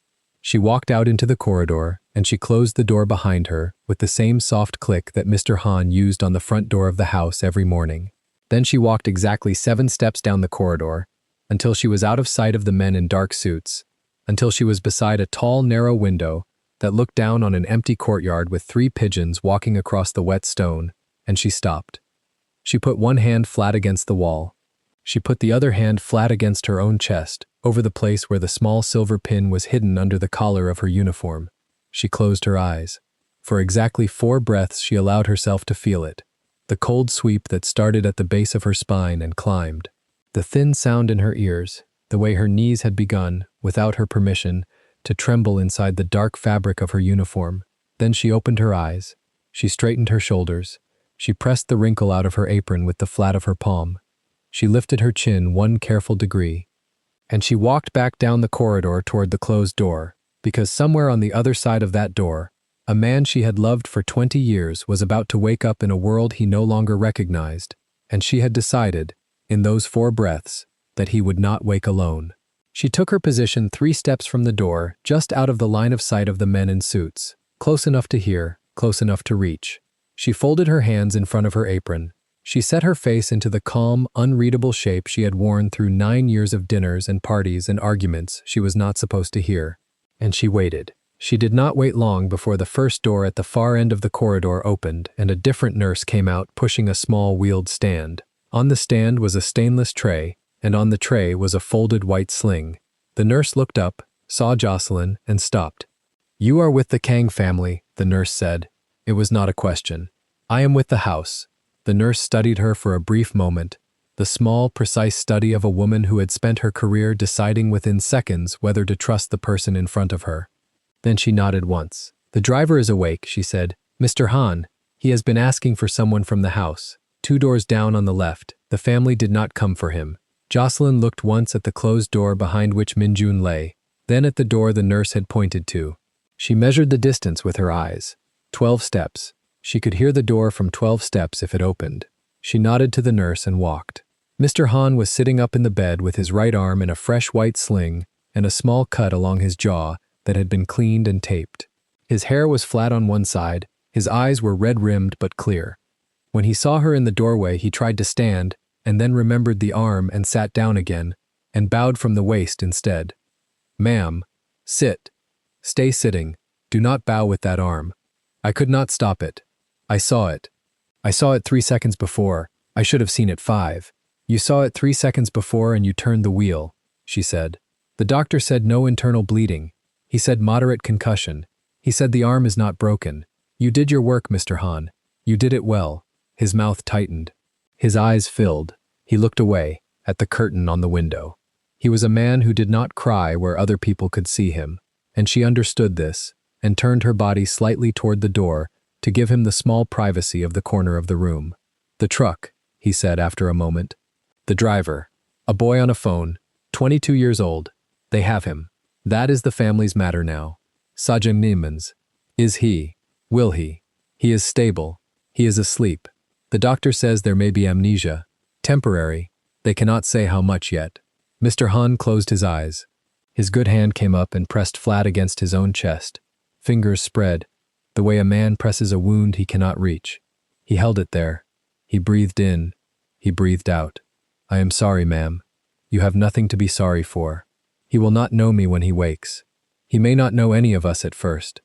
She walked out into the corridor, and she closed the door behind her with the same soft click that Mr. Han used on the front door of the house every morning. Then she walked exactly 7 steps down the corridor, until she was out of sight of the men in dark suits, until she was beside a tall, narrow window that looked down on an empty courtyard with 3 pigeons walking across the wet stone, and she stopped. She put one hand flat against the wall. She put the other hand flat against her own chest, over the place where the small silver pin was hidden under the collar of her uniform. She closed her eyes. For exactly 4 breaths she allowed herself to feel it, the cold sweep that started at the base of her spine and climbed. The thin sound in her ears, the way her knees had begun, without her permission, to tremble inside the dark fabric of her uniform. Then she opened her eyes. She straightened her shoulders. She pressed the wrinkle out of her apron with the flat of her palm. She lifted her chin 1 careful degree. And she walked back down the corridor toward the closed door, because somewhere on the other side of that door, a man she had loved for 20 years was about to wake up in a world he no longer recognized, and she had decided, in those 4 breaths, that he would not wake alone. She took her position 3 steps from the door, just out of the line of sight of the men in suits, close enough to hear, close enough to reach. She folded her hands in front of her apron. She set her face into the calm, unreadable shape she had worn through 9 years of dinners and parties and arguments she was not supposed to hear. And she waited. She did not wait long before the first door at the far end of the corridor opened and a different nurse came out pushing a small wheeled stand. On the stand was a stainless tray, and on the tray was a folded white sling. The nurse looked up, saw Jocelyn, and stopped. "You are with the Kang family," the nurse said. It was not a question. "I am with the house." The nurse studied her for a brief moment, the small, precise study of a woman who had spent her career deciding within seconds whether to trust the person in front of her. Then she nodded once. "The driver is awake," she said. "Mr. Han, he has been asking for someone from the house. 2 doors down on the left. The family did not come for him." Jocelyn looked once at the closed door behind which Minjun lay, then at the door the nurse had pointed to. She measured the distance with her eyes. 12 steps. She could hear the door from 12 steps if it opened. She nodded to the nurse and walked. Mr. Han was sitting up in the bed with his right arm in a fresh white sling and a small cut along his jaw that had been cleaned and taped. His hair was flat on one side, his eyes were red-rimmed but clear. When he saw her in the doorway, he tried to stand, and then remembered the arm and sat down again, and bowed from the waist instead. "Ma'am, sit. Stay sitting. Do not bow with that arm. I could not stop it. I saw it. I saw it 3 seconds before. I should have seen it 5. You saw it 3 seconds before and you turned the wheel," she said. "The doctor said no internal bleeding. He said moderate concussion. He said the arm is not broken. You did your work, Mr. Han. You did it well." His mouth tightened. His eyes filled. He looked away, at the curtain on the window. He was a man who did not cry where other people could see him, and she understood this, and turned her body slightly toward the door to give him the small privacy of the corner of the room. "The truck," he said after a moment. "The driver. A boy on a phone, 22 years old. They have him. That is the family's matter now. Sajang Nimans. Is he? Will he? He is stable. He is asleep. The doctor says there may be amnesia. Temporary. They cannot say how much yet." Mr. Han closed his eyes. His good hand came up and pressed flat against his own chest. Fingers spread, the way a man presses a wound he cannot reach. He held it there. He breathed in. He breathed out. "I am sorry, ma'am. You have nothing to be sorry for. He will not know me when he wakes. He may not know any of us at first.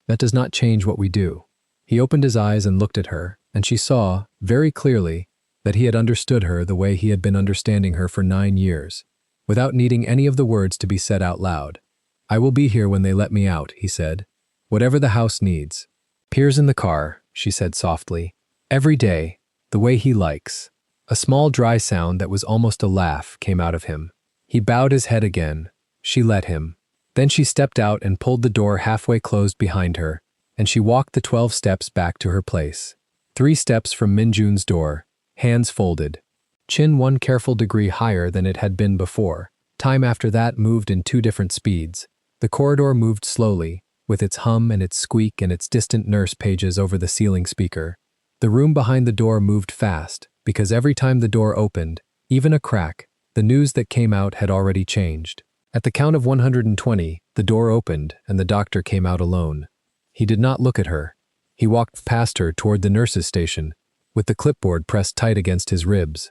That does not change what we do." He opened his eyes and looked at her, and she saw, very clearly, that he had understood her the way he had been understanding her for 9 years, without needing any of the words to be said out loud. "I will be here when they let me out," he said. "Whatever the house needs. Pierre's in the car," she said softly. "Every day, the way he likes." A small dry sound that was almost a laugh came out of him. He bowed his head again. She let him. Then she stepped out and pulled the door halfway closed behind her, and she walked the 12 steps back to her place. 3 steps from Minjun's door, hands folded. Chin 1 careful degree higher than it had been before. Time after that moved in 2 different speeds. The corridor moved slowly, with its hum and its squeak and its distant nurse pages over the ceiling speaker. The room behind the door moved fast, because every time the door opened, even a crack, the news that came out had already changed. At the count of 120, the door opened and the doctor came out alone. He did not look at her. He walked past her toward the nurse's station, with the clipboard pressed tight against his ribs.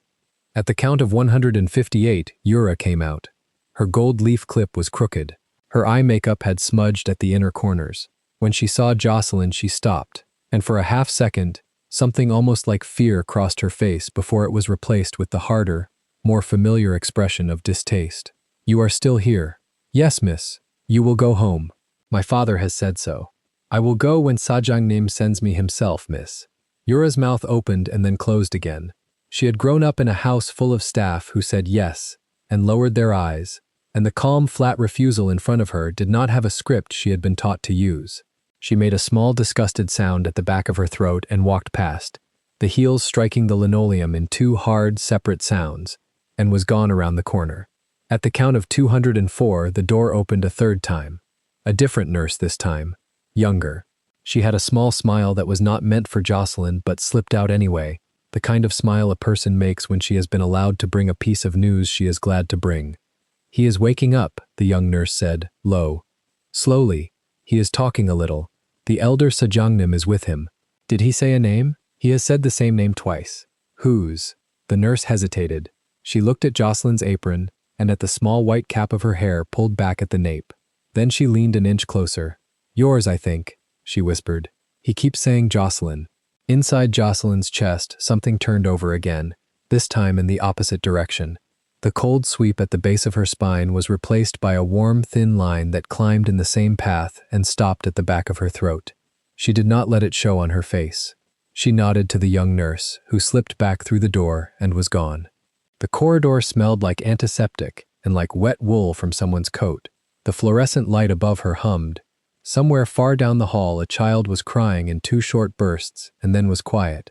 At the count of 158, Yura came out. Her gold leaf clip was crooked. Her eye makeup had smudged at the inner corners. When she saw Jocelyn, she stopped, and for a half second, something almost like fear crossed her face before it was replaced with the harder, more familiar expression of distaste. "You are still here." "Yes, miss. You will go home. My father has said so." "I will go when Sajang Nim sends me himself, miss." Yura's mouth opened and then closed again. She had grown up in a house full of staff who said yes and lowered their eyes, and the calm, flat refusal in front of her did not have a script she had been taught to use. She made a small, disgusted sound at the back of her throat and walked past, the heels striking the linoleum in 2 hard, separate sounds, and was gone around the corner. At the count of 204, the door opened a 3rd time. A different nurse this time, younger. She had a small smile that was not meant for Jocelyn but slipped out anyway, the kind of smile a person makes when she has been allowed to bring a piece of news she is glad to bring. "He is waking up," the young nurse said, low. "Slowly. He is talking a little. The elder Sajangnim is with him." "Did he say a name?" "He has said the same name twice." "Whose?" The nurse hesitated. She looked at Jocelyn's apron and at the small white cap of her hair pulled back at the nape. Then she leaned an inch closer. "Yours, I think," she whispered. "He keeps saying Jocelyn." Inside Jocelyn's chest, something turned over again, this time in the opposite direction. The cold sweep at the base of her spine was replaced by a warm, thin line that climbed in the same path and stopped at the back of her throat. She did not let it show on her face. She nodded to the young nurse, who slipped back through the door and was gone. The corridor smelled like antiseptic and like wet wool from someone's coat. The fluorescent light above her hummed. Somewhere far down the hall, a child was crying in 2 short bursts and then was quiet.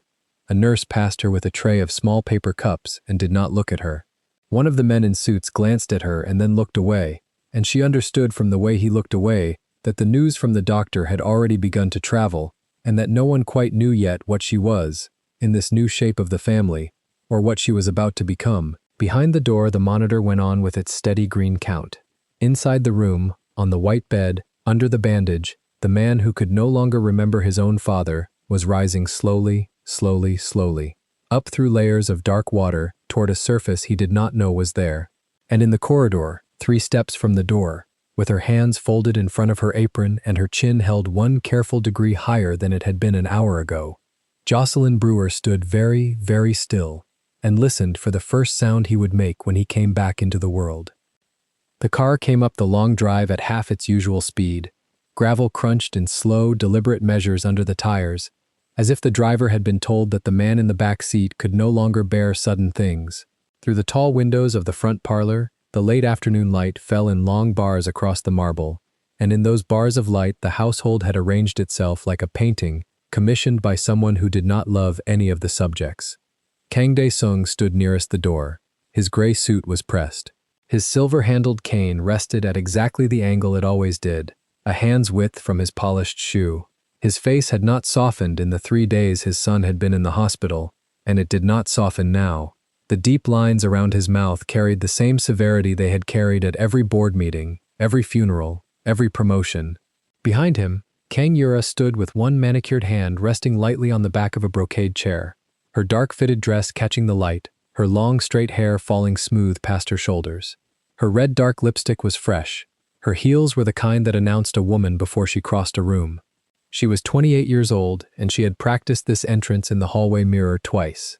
A nurse passed her with a tray of small paper cups and did not look at her. One of the men in suits glanced at her and then looked away, and she understood from the way he looked away that the news from the doctor had already begun to travel, and that no one quite knew yet what she was, in this new shape of the family, or what she was about to become. Behind the door, the monitor went on with its steady green count. Inside the room, on the white bed, under the bandage, the man who could no longer remember his own father was rising slowly, slowly, slowly, up through layers of dark water toward a surface he did not know was there. And in the corridor, 3 steps from the door, with her hands folded in front of her apron and her chin held 1 careful degree higher than it had been an hour ago, Jocelyn Brewer stood very, very still and listened for the first sound he would make when he came back into the world. The car came up the long drive at half its usual speed. Gravel crunched in slow, deliberate measures under the tires, as if the driver had been told that the man in the back seat could no longer bear sudden things. Through the tall windows of the front parlor, the late afternoon light fell in long bars across the marble, and in those bars of light the household had arranged itself like a painting commissioned by someone who did not love any of the subjects. Kang Dae-sung stood nearest the door. His gray suit was pressed. His silver-handled cane rested at exactly the angle it always did, a hand's width from his polished shoe. His face had not softened in the 3 days his son had been in the hospital, and it did not soften now. The deep lines around his mouth carried the same severity they had carried at every board meeting, every funeral, every promotion. Behind him, Kang Yura stood with 1 manicured hand resting lightly on the back of a brocade chair, her dark-fitted dress catching the light, her long straight hair falling smooth past her shoulders. Her red dark lipstick was fresh. Her heels were the kind that announced a woman before she crossed a room. She was 28 years old, and she had practiced this entrance in the hallway mirror twice.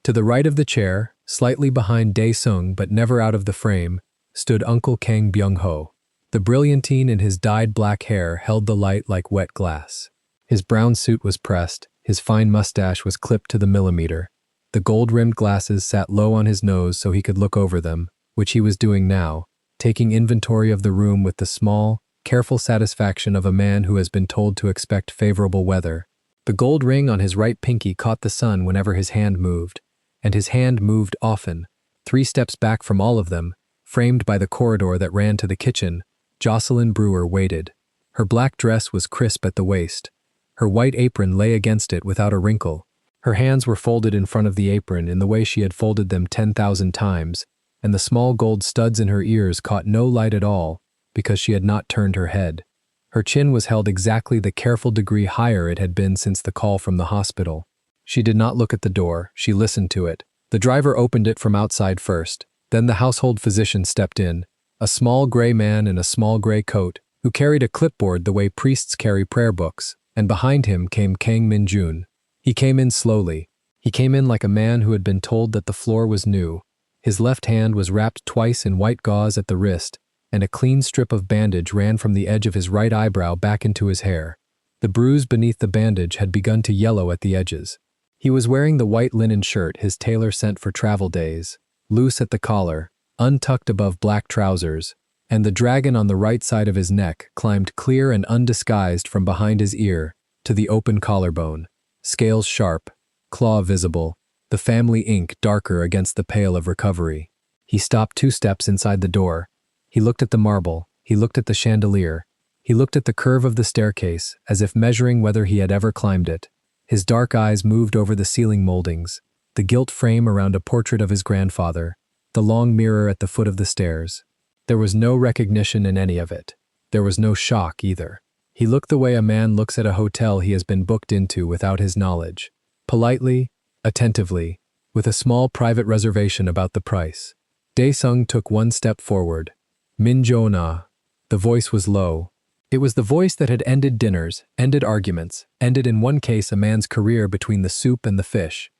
To the right of the chair, slightly behind Dae-sung but never out of the frame, stood Uncle Kang Byung-ho. The brilliantine in his dyed black hair held the light like wet glass. His brown suit was pressed, his fine mustache was clipped to the millimeter. The gold-rimmed glasses sat low on his nose so he could look over them, which he was doing now, taking inventory of the room with the small, careful satisfaction of a man who has been told to expect favorable weather. The gold ring on his right pinky caught the sun whenever his hand moved, and his hand moved often. 3 steps back from all of them, framed by the corridor that ran to the kitchen, Jocelyn Brewer waited. Her black dress was crisp at the waist. Her white apron lay against it without a wrinkle. Her hands were folded in front of the apron in the way she had folded them 10,000 times, and the small gold studs in her ears caught no light at all because she had not turned her head. Her chin was held exactly the careful degree higher it had been since the call from the hospital. She did not look at the door, she listened to it. The driver opened it from outside first. Then the household physician stepped in, a small gray man in a small gray coat, who carried a clipboard the way priests carry prayer books, and behind him came Kang Min-jun. He came in slowly. He came in like a man who had been told that the floor was new. His left hand was wrapped twice in white gauze at the wrist, and a clean strip of bandage ran from the edge of his right eyebrow back into his hair. The bruise beneath the bandage had begun to yellow at the edges. He was wearing the white linen shirt his tailor sent for travel days, loose at the collar, untucked above black trousers, and the dragon on the right side of his neck climbed clear and undisguised from behind his ear to the open collarbone, scales sharp, claw visible, the family ink darker against the pale of recovery. He stopped 2 steps inside the door. He looked at the marble, he looked at the chandelier, he looked at the curve of the staircase, as if measuring whether he had ever climbed it. His dark eyes moved over the ceiling moldings, the gilt frame around a portrait of his grandfather, the long mirror at the foot of the stairs. There was no recognition in any of it. There was no shock either. He looked the way a man looks at a hotel he has been booked into without his knowledge. Politely, attentively, with a small private reservation about the price. Dae-sung took one step forward. Min-jo-na. The voice was low. It was the voice that had ended dinners, ended arguments, ended in one case a man's career between the soup and the fish.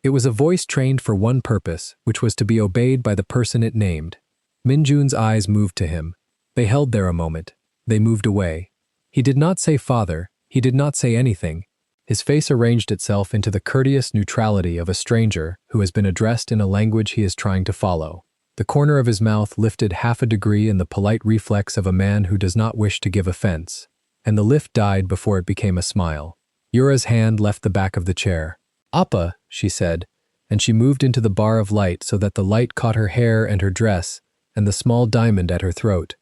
It was a voice trained for one purpose, which was to be obeyed by the person it named. Min-jun's eyes moved to him. They held there a moment. They moved away. He did not say father. He did not say anything. His face arranged itself into the courteous neutrality of a stranger who has been addressed in a language he is trying to follow. The corner of his mouth lifted half a degree in the polite reflex of a man who does not wish to give offense, and the lift died before it became a smile. Yura's hand left the back of the chair. "Appa," she said, and she moved into the bar of light so that the light caught her hair and her dress and the small diamond at her throat.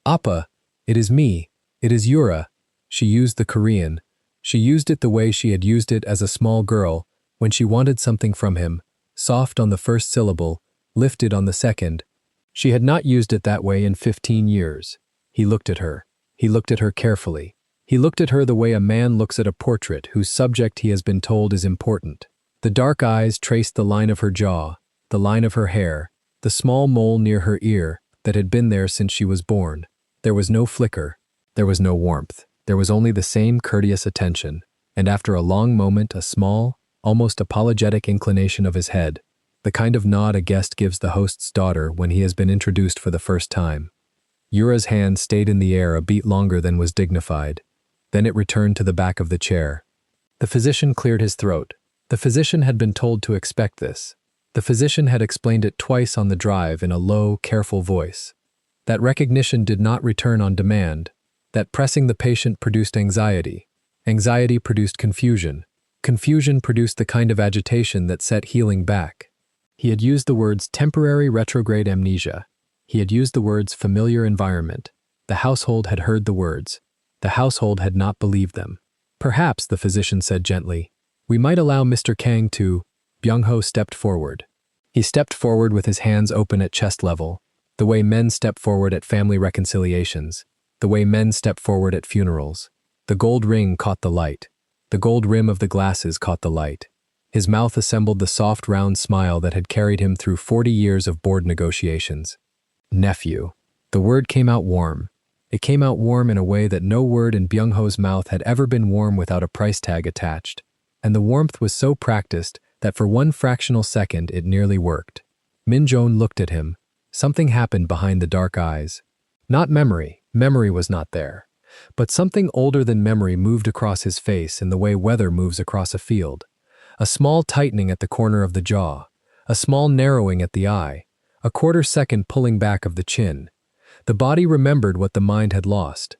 "Appa, it is me. It is Yura." She used the Korean. She used it the way she had used it as a small girl when she wanted something from him, soft on the first syllable, lifted on the second. She had not used it that way in 15 years. He looked at her. He looked at her carefully. He looked at her the way a man looks at a portrait whose subject he has been told is important. The dark eyes traced the line of her jaw, the line of her hair, the small mole near her ear that had been there since she was born. There was no flicker. There was no warmth. There was only the same courteous attention, and after a long moment a small, almost apologetic inclination of his head, the kind of nod a guest gives the host's daughter when he has been introduced for the first time. Yura's hand stayed in the air a beat longer than was dignified. Then it returned to the back of the chair. The physician cleared his throat. The physician had been told to expect this. The physician had explained it twice on the drive in a low, careful voice. That recognition did not return on demand. That pressing the patient produced anxiety. Anxiety produced confusion. Confusion produced the kind of agitation that set healing back. He had used the words temporary retrograde amnesia. He had used the words familiar environment. The household had heard the words. The household had not believed them. "Perhaps," the physician said gently, "we might allow Mr. Kang to—" Byung-ho stepped forward. He stepped forward with his hands open at chest level, the way men step forward at family reconciliations, the way men step forward at funerals. The gold ring caught the light. The gold rim of the glasses caught the light. His mouth assembled the soft round smile that had carried him through 40 years of board negotiations. "Nephew." The word came out warm. It came out warm in a way that no word in Byung-ho's mouth had ever been warm without a price tag attached. And the warmth was so practiced that for one fractional second it nearly worked. Min-jong looked at him. Something happened behind the dark eyes. Not memory. Memory was not there. But something older than memory moved across his face in the way weather moves across a field. A small tightening at the corner of the jaw. A small narrowing at the eye. A quarter-second pulling back of the chin. The body remembered what the mind had lost.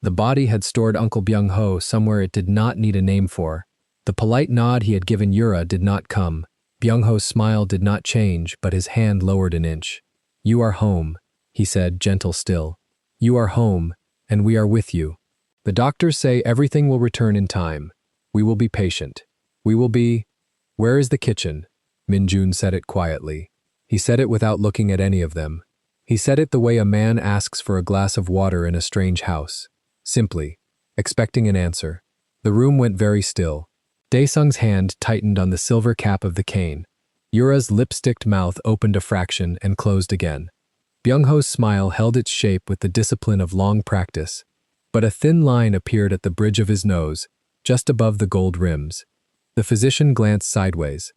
The body had stored Uncle Byung-ho somewhere it did not need a name for. The polite nod he had given Yura did not come. Byung-ho's smile did not change, but his hand lowered an inch. "You are home," he said, gentle still. "You are home, and we are with you. The doctors say everything will return in time. We will be patient. We will be—" "Where is the kitchen?" Min-jun said it quietly. He said it without looking at any of them. He said it the way a man asks for a glass of water in a strange house. Simply, expecting an answer. The room went very still. Dae-sung's hand tightened on the silver cap of the cane. Yura's lipsticked mouth opened a fraction and closed again. Byung-ho's smile held its shape with the discipline of long practice, but a thin line appeared at the bridge of his nose, just above the gold rims. The physician glanced sideways.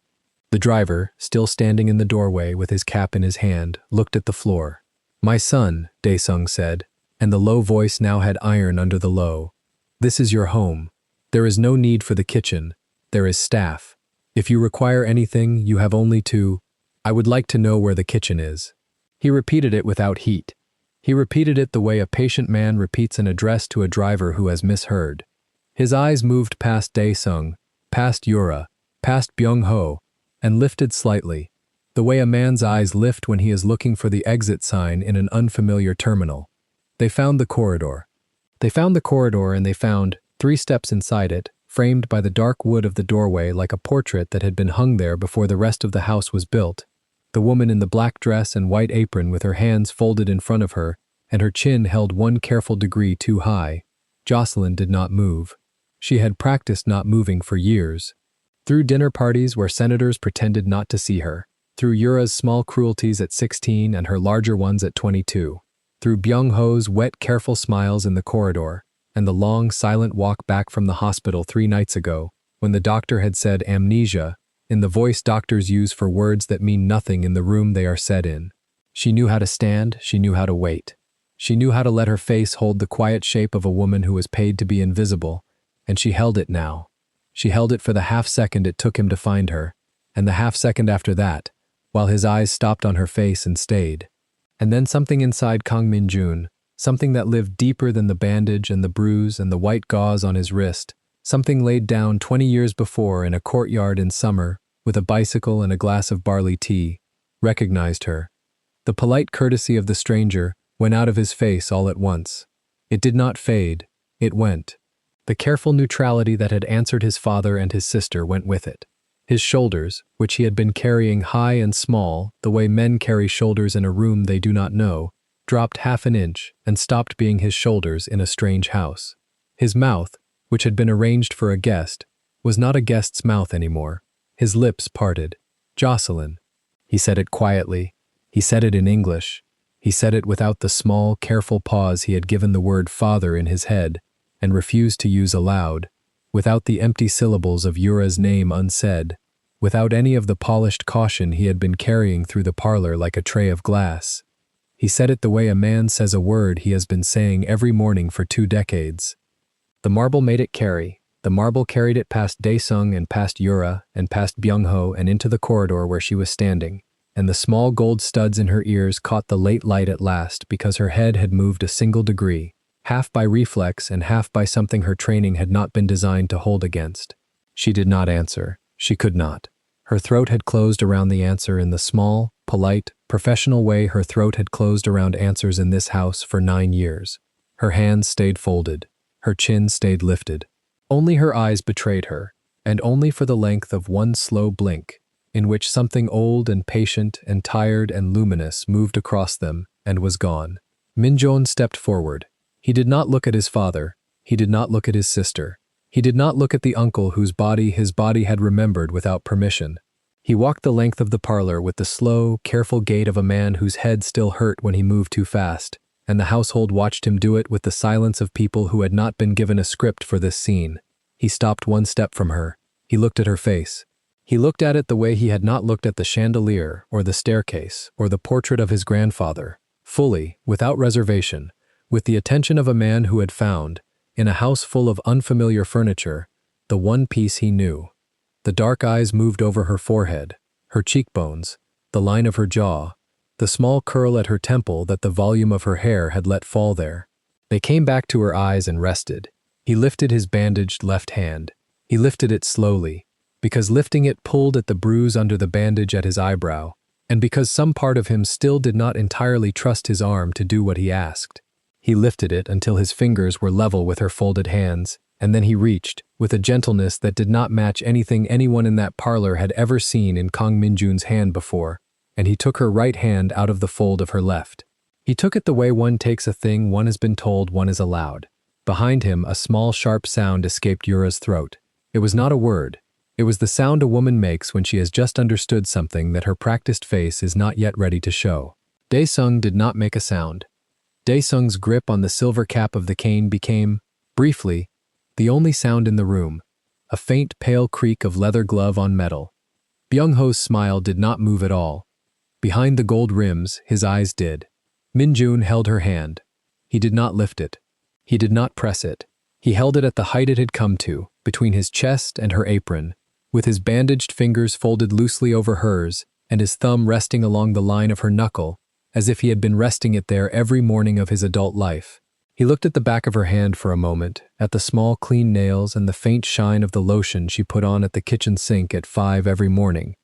The driver, still standing in the doorway with his cap in his hand, looked at the floor. "My son," Dae-sung said, and the low voice now had iron under the low. "This is your home. There is no need for the kitchen. There is staff. If you require anything, you have only to— I would like to know where the kitchen is." He repeated it without heat. He repeated it the way a patient man repeats an address to a driver who has misheard. His eyes moved past Dae-sung, past Yura, past Byung-ho, and lifted slightly, the way a man's eyes lift when he is looking for the exit sign in an unfamiliar terminal. They found the corridor. They found the corridor and they found, 3 steps inside it, framed by the dark wood of the doorway like a portrait that had been hung there before the rest of the house was built, The woman in the black dress and white apron with her hands folded in front of her and her chin held 1 careful degree too high. Jocelyn did not move. She had practiced not moving for years. Through dinner parties where senators pretended not to see her, through Yura's small cruelties at 16 and her larger ones at 22, through Byung-ho's wet, careful smiles in the corridor, and the long, silent walk back from the hospital 3 nights ago, when the doctor had said amnesia, in the voice doctors use for words that mean nothing in the room they are said in. She knew how to stand, she knew how to wait. She knew how to let her face hold the quiet shape of a woman who was paid to be invisible, and she held it now. She held it for the half-second it took him to find her, and the half-second after that, while his eyes stopped on her face and stayed. And then something inside Kang Min-jun, something that lived deeper than the bandage and the bruise and the white gauze on his wrist, something laid down 20 years before in a courtyard in summer, with a bicycle and a glass of barley tea, recognized her. The polite courtesy of the stranger went out of his face all at once. It did not fade, it went. The careful neutrality that had answered his father and his sister went with it. His shoulders, which he had been carrying high and small, the way men carry shoulders in a room they do not know, dropped half an inch and stopped being his shoulders in a strange house. His mouth, which had been arranged for a guest, was not a guest's mouth anymore. His lips parted. Jocelyn. He said it quietly. He said it in English. He said it without the small, careful pause he had given the word father in his head and refused to use aloud, without the empty syllables of Yura's name unsaid, without any of the polished caution he had been carrying through the parlor like a tray of glass. He said it the way a man says a word he has been saying every morning for 2 decades. The marble made it carry. The marble carried it past Daesung and past Yura and past Byung-ho and into the corridor where she was standing, and the small gold studs in her ears caught the late light at last because her head had moved a single degree, half by reflex and half by something her training had not been designed to hold against. She did not answer. She could not. Her throat had closed around the answer in the small, polite, professional way her throat had closed around answers in this house for 9 years. Her hands stayed folded. Her chin stayed lifted. Only her eyes betrayed her, and only for the length of one slow blink, in which something old and patient and tired and luminous moved across them and was gone. Min-jun stepped forward. He did not look at his father. He did not look at his sister. He did not look at the uncle whose body his body had remembered without permission. He walked the length of the parlor with the slow, careful gait of a man whose head still hurt when he moved too fast, and the household watched him do it with the silence of people who had not been given a script for this scene. He stopped 1 step from her. He looked at her face. He looked at it the way he had not looked at the chandelier or the staircase or the portrait of his grandfather, fully, without reservation, with the attention of a man who had found, in a house full of unfamiliar furniture, the one piece he knew. The dark eyes moved over her forehead, her cheekbones, the line of her jaw, the small curl at her temple that the volume of her hair had let fall there. They came back to her eyes and rested. He lifted his bandaged left hand. He lifted it slowly, because lifting it pulled at the bruise under the bandage at his eyebrow, and because some part of him still did not entirely trust his arm to do what he asked. He lifted it until his fingers were level with her folded hands, and then he reached, with a gentleness that did not match anything anyone in that parlor had ever seen in Kang Min-jun's hand before, and he took her right hand out of the fold of her left. He took it the way one takes a thing one has been told one is allowed. Behind him, a small sharp sound escaped Yura's throat. It was not a word. It was the sound a woman makes when she has just understood something that her practiced face is not yet ready to show. Daesung did not make a sound. Daesung's grip on the silver cap of the cane became, briefly, the only sound in the room, a faint pale creak of leather glove on metal. Byung-ho's smile did not move at all. Behind the gold rims, his eyes did. Min-jun held her hand. He did not lift it. He did not press it. He held it at the height it had come to, between his chest and her apron, with his bandaged fingers folded loosely over hers and his thumb resting along the line of her knuckle, as if he had been resting it there every morning of his adult life. He looked at the back of her hand for a moment, at the small clean nails and the faint shine of the lotion she put on at the kitchen sink at 5 every morning,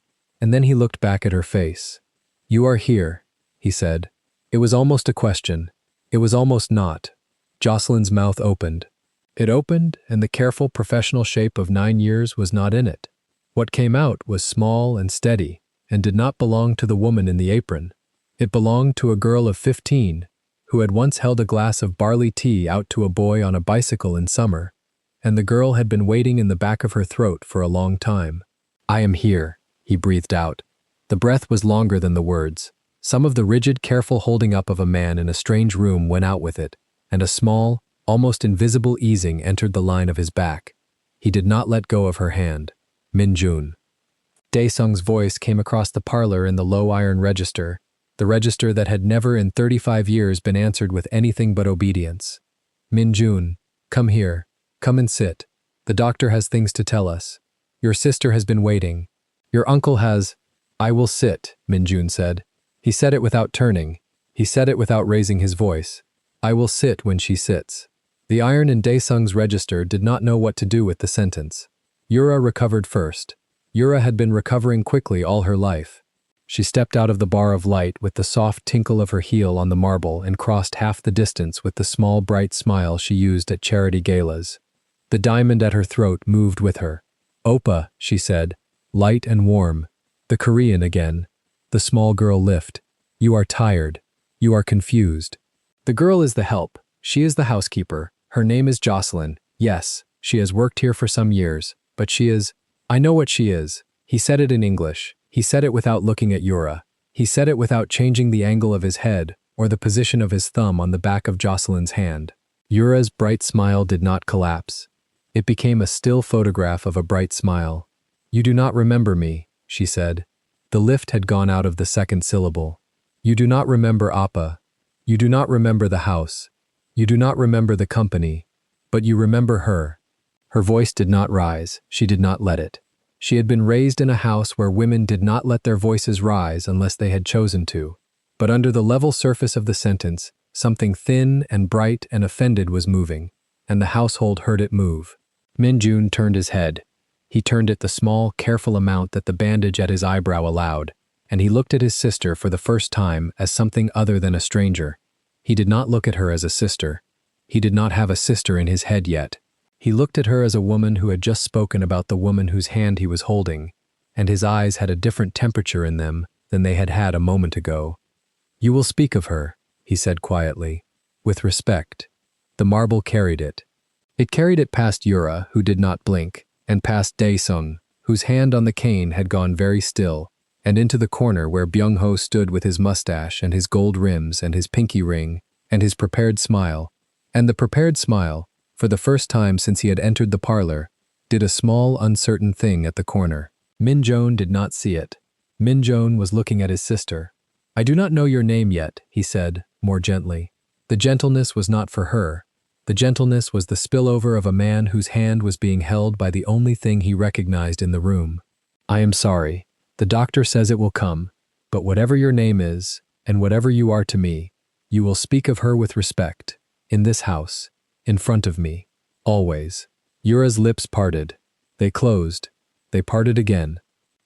and then he looked back at her face. "You are here," he said. It was almost a question. It was almost not. Jocelyn's mouth opened. It opened, and the careful professional shape of 9 years was not in it. What came out was small and steady and did not belong to the woman in the apron. It belonged to a girl of 15, who had once held a glass of barley tea out to a boy on a bicycle in summer, and the girl had been waiting in the back of her throat for a long time. "I am here," he breathed out. The breath was longer than the words. Some of the rigid, careful holding up of a man in a strange room went out with it, and a small, almost invisible easing entered the line of his back. He did not let go of her hand. "Min-jun." Dae-sung's voice came across the parlor in the low iron register, the register that had never in 35 years been answered with anything but obedience. "Min-jun, come here. Come and sit. The doctor has things to tell us. Your sister has been waiting. Your uncle has—" "I will sit," Min-jun said. He said it without turning. He said it without raising his voice. "I will sit when she sits." The iron in Dae-sung's register did not know what to do with the sentence. Yura recovered first. Yura had been recovering quickly all her life. She stepped out of the bar of light with the soft tinkle of her heel on the marble and crossed half the distance with the small bright smile she used at charity galas. The diamond at her throat moved with her. "Oppa," she said, light and warm. The Korean again. The small girl lift. "You are tired. You are confused." "The girl is the help. She is the housekeeper. Her name is Jocelyn. Yes, she has worked here for some years, but she is— I know what she is." He said it in English. He said it without looking at Yura. He said it without changing the angle of his head or the position of his thumb on the back of Jocelyn's hand. Yura's bright smile did not collapse. It became a still photograph of a bright smile. "You do not remember me," she said. The lift had gone out of the second syllable. "You do not remember Appa. You do not remember the house. You do not remember the company. But you remember her." Her voice did not rise. She did not let it. She had been raised in a house where women did not let their voices rise unless they had chosen to. But under the level surface of the sentence, something thin and bright and offended was moving, and the household heard it move. Min-jun turned his head. He turned it the small, careful amount that the bandage at his eyebrow allowed, and he looked at his sister for the first time as something other than a stranger. He did not look at her as a sister. He did not have a sister in his head yet. He looked at her as a woman who had just spoken about the woman whose hand he was holding, and his eyes had a different temperature in them than they had had a moment ago. "You will speak of her," he said quietly, "with respect." The marble carried it. It carried it past Yura, who did not blink, and past Dae-sung, whose hand on the cane had gone very still, and into the corner where Byung-ho stood with his mustache and his gold rims and his pinky ring and his prepared smile. And the prepared smile, for the first time since he had entered the parlor, did a small, uncertain thing at the corner. Min-jun did not see it. Min-jun was looking at his sister. "I do not know your name yet," he said, more gently. The gentleness was not for her. The gentleness was the spillover of a man whose hand was being held by the only thing he recognized in the room. "I am sorry. The doctor says it will come. But whatever your name is, and whatever you are to me, you will speak of her with respect. In this house. In front of me. Always." Yura's lips parted. They closed. They parted again.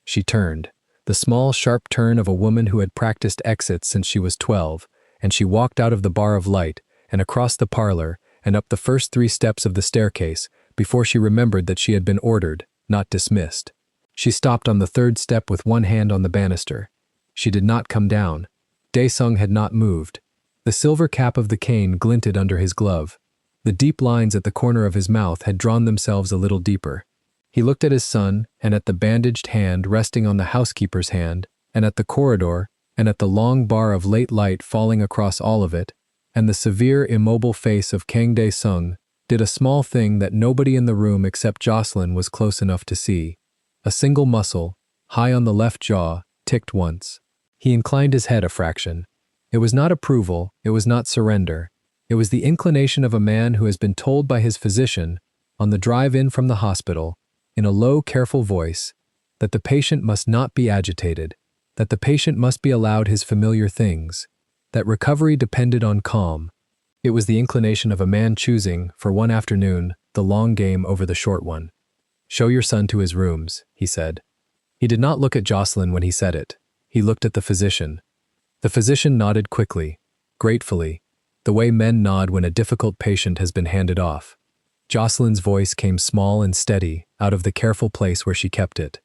She turned. The small, sharp turn of a woman who had practiced exits since she was 12, and she walked out of the bar of light and across the parlor and up the first 3 steps of the staircase before she remembered that she had been ordered, not dismissed. She stopped on the 3rd step with one hand on the banister. She did not come down. Dae-sung had not moved. The silver cap of the cane glinted under his glove. The deep lines at the corner of his mouth had drawn themselves a little deeper. He looked at his son and at the bandaged hand resting on the housekeeper's hand, and at the corridor, and at the long bar of late light falling across all of it, and the severe, immobile face of Kang Dae-sung did a small thing that nobody in the room except Jocelyn was close enough to see. A single muscle, high on the left jaw, ticked once. He inclined his head a fraction. It was not approval, it was not surrender. It was the inclination of a man who has been told by his physician, on the drive in from the hospital, in a low, careful voice, that the patient must not be agitated, that the patient must be allowed his familiar things, that recovery depended on calm. It was the inclination of a man choosing, for one afternoon, the long game over the short one. "Show your son to his rooms," he said. He did not look at Jocelyn when he said it. He looked at the physician. The physician nodded quickly, gratefully, the way men nod when a difficult patient has been handed off. Jocelyn's voice came small and steady out of the careful place where she kept it.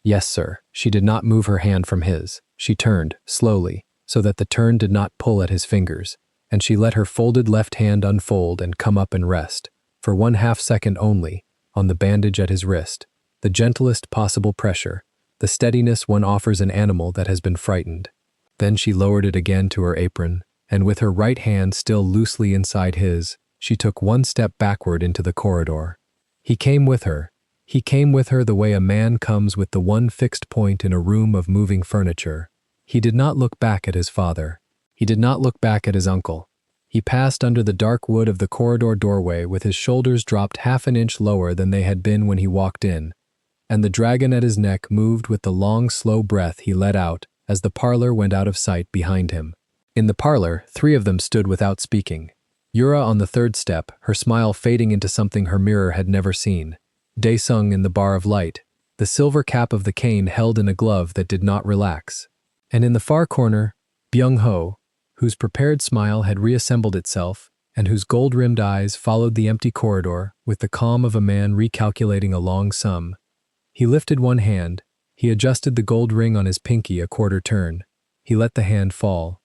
Yes, sir. She did not move her hand from his. She turned, slowly, so that the turn did not pull at his fingers, and she let her folded left hand unfold and come up and rest, for 1/2 second only, on the bandage at his wrist, the gentlest possible pressure, the steadiness one offers an animal that has been frightened. Then she lowered it again to her apron, and with her right hand still loosely inside his, she took 1 step backward into the corridor. He came with her. He came with her the way a man comes with the one fixed point in a room of moving furniture. He did not look back at his father. He did not look back at his uncle. He passed under the dark wood of the corridor doorway with his shoulders dropped 1/2 inch lower than they had been when he walked in, and the dragon at his neck moved with the long, slow breath he let out as the parlor went out of sight behind him. In the parlor, 3 of them stood without speaking. Yura on the 3rd step, her smile fading into something her mirror had never seen. Daesung in the bar of light, the silver cap of the cane held in a glove that did not relax. And in the far corner, Byung-ho, whose prepared smile had reassembled itself, and whose gold-rimmed eyes followed the empty corridor with the calm of a man recalculating a long sum. He lifted one hand, he adjusted the gold ring on his pinky a quarter turn. He let the hand fall.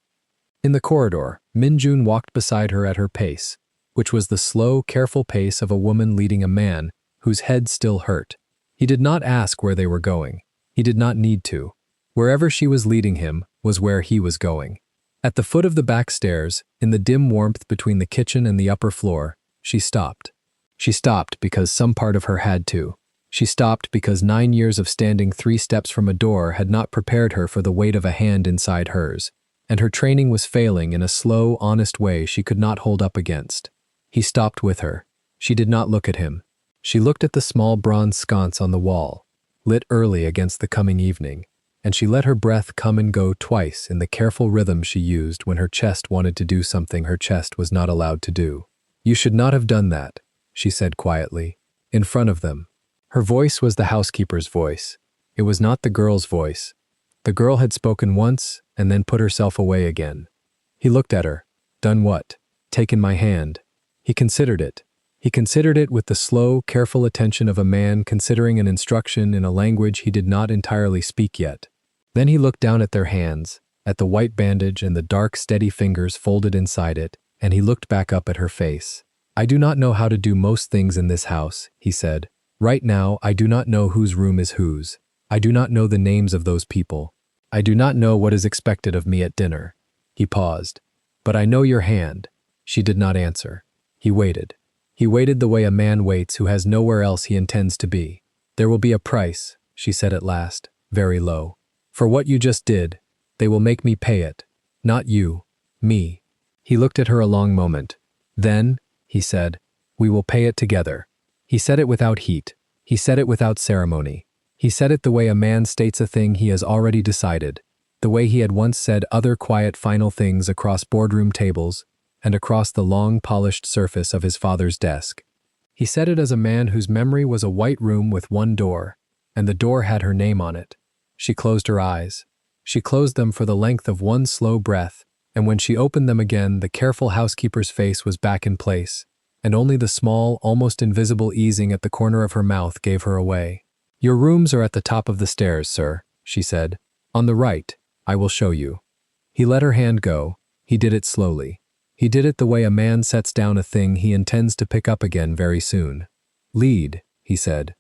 In the corridor, Minjun walked beside her at her pace, which was the slow, careful pace of a woman leading a man whose head still hurt. He did not ask where they were going. He did not need to. Wherever she was leading him was where he was going. At the foot of the back stairs, in the dim warmth between the kitchen and the upper floor, she stopped. She stopped because some part of her had to. She stopped because 9 years of standing 3 steps from a door had not prepared her for the weight of a hand inside hers, and her training was failing in a slow, honest way she could not hold up against. He stopped with her. She did not look at him. She looked at the small bronze sconce on the wall, lit early against the coming evening, and she let her breath come and go twice in the careful rhythm she used when her chest wanted to do something her chest was not allowed to do. "You should not have done that," she said quietly, in front of them. Her voice was the housekeeper's voice. It was not the girl's voice. The girl had spoken once and then put herself away again. He looked at her. Done what? Taken my hand. He considered it. He considered it with the slow, careful attention of a man considering an instruction in a language he did not entirely speak yet. Then he looked down at their hands, at the white bandage and the dark, steady fingers folded inside it, and he looked back up at her face. "I do not know how to do most things in this house," he said. "Right now, I do not know whose room is whose. I do not know the names of those people. I do not know what is expected of me at dinner." He paused. "But I know your hand." She did not answer. He waited. He waited the way a man waits who has nowhere else he intends to be. "There will be a price," she said at last, very low. "For what you just did, they will make me pay it. Not you, me." He looked at her a long moment. "Then," he said, "we will pay it together." He said it without heat. He said it without ceremony. He said it the way a man states a thing he has already decided, the way he had once said other quiet final things across boardroom tables and across the long polished surface of his father's desk. He said it as a man whose memory was a white room with one door, and the door had her name on it. She closed her eyes. She closed them for the length of one slow breath, and when she opened them again, the careful housekeeper's face was back in place, and only the small, almost invisible easing at the corner of her mouth gave her away. "Your rooms are at the top of the stairs, sir," she said. "On the right. I will show you." He let her hand go. He did it slowly. He did it the way a man sets down a thing he intends to pick up again very soon. "Lead," he said.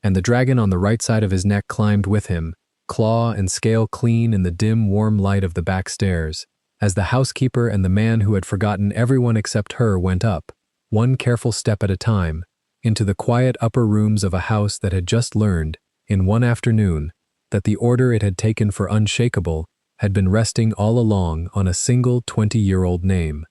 And the dragon on the right side of his neck climbed with him, claw and scale clean in the dim, warm light of the back stairs, as the housekeeper and the man who had forgotten everyone except her went up, one careful step at a time, into the quiet upper rooms of a house that had just learned, in one afternoon, that the order it had taken for unshakable had been resting all along on a single 20-year-old name.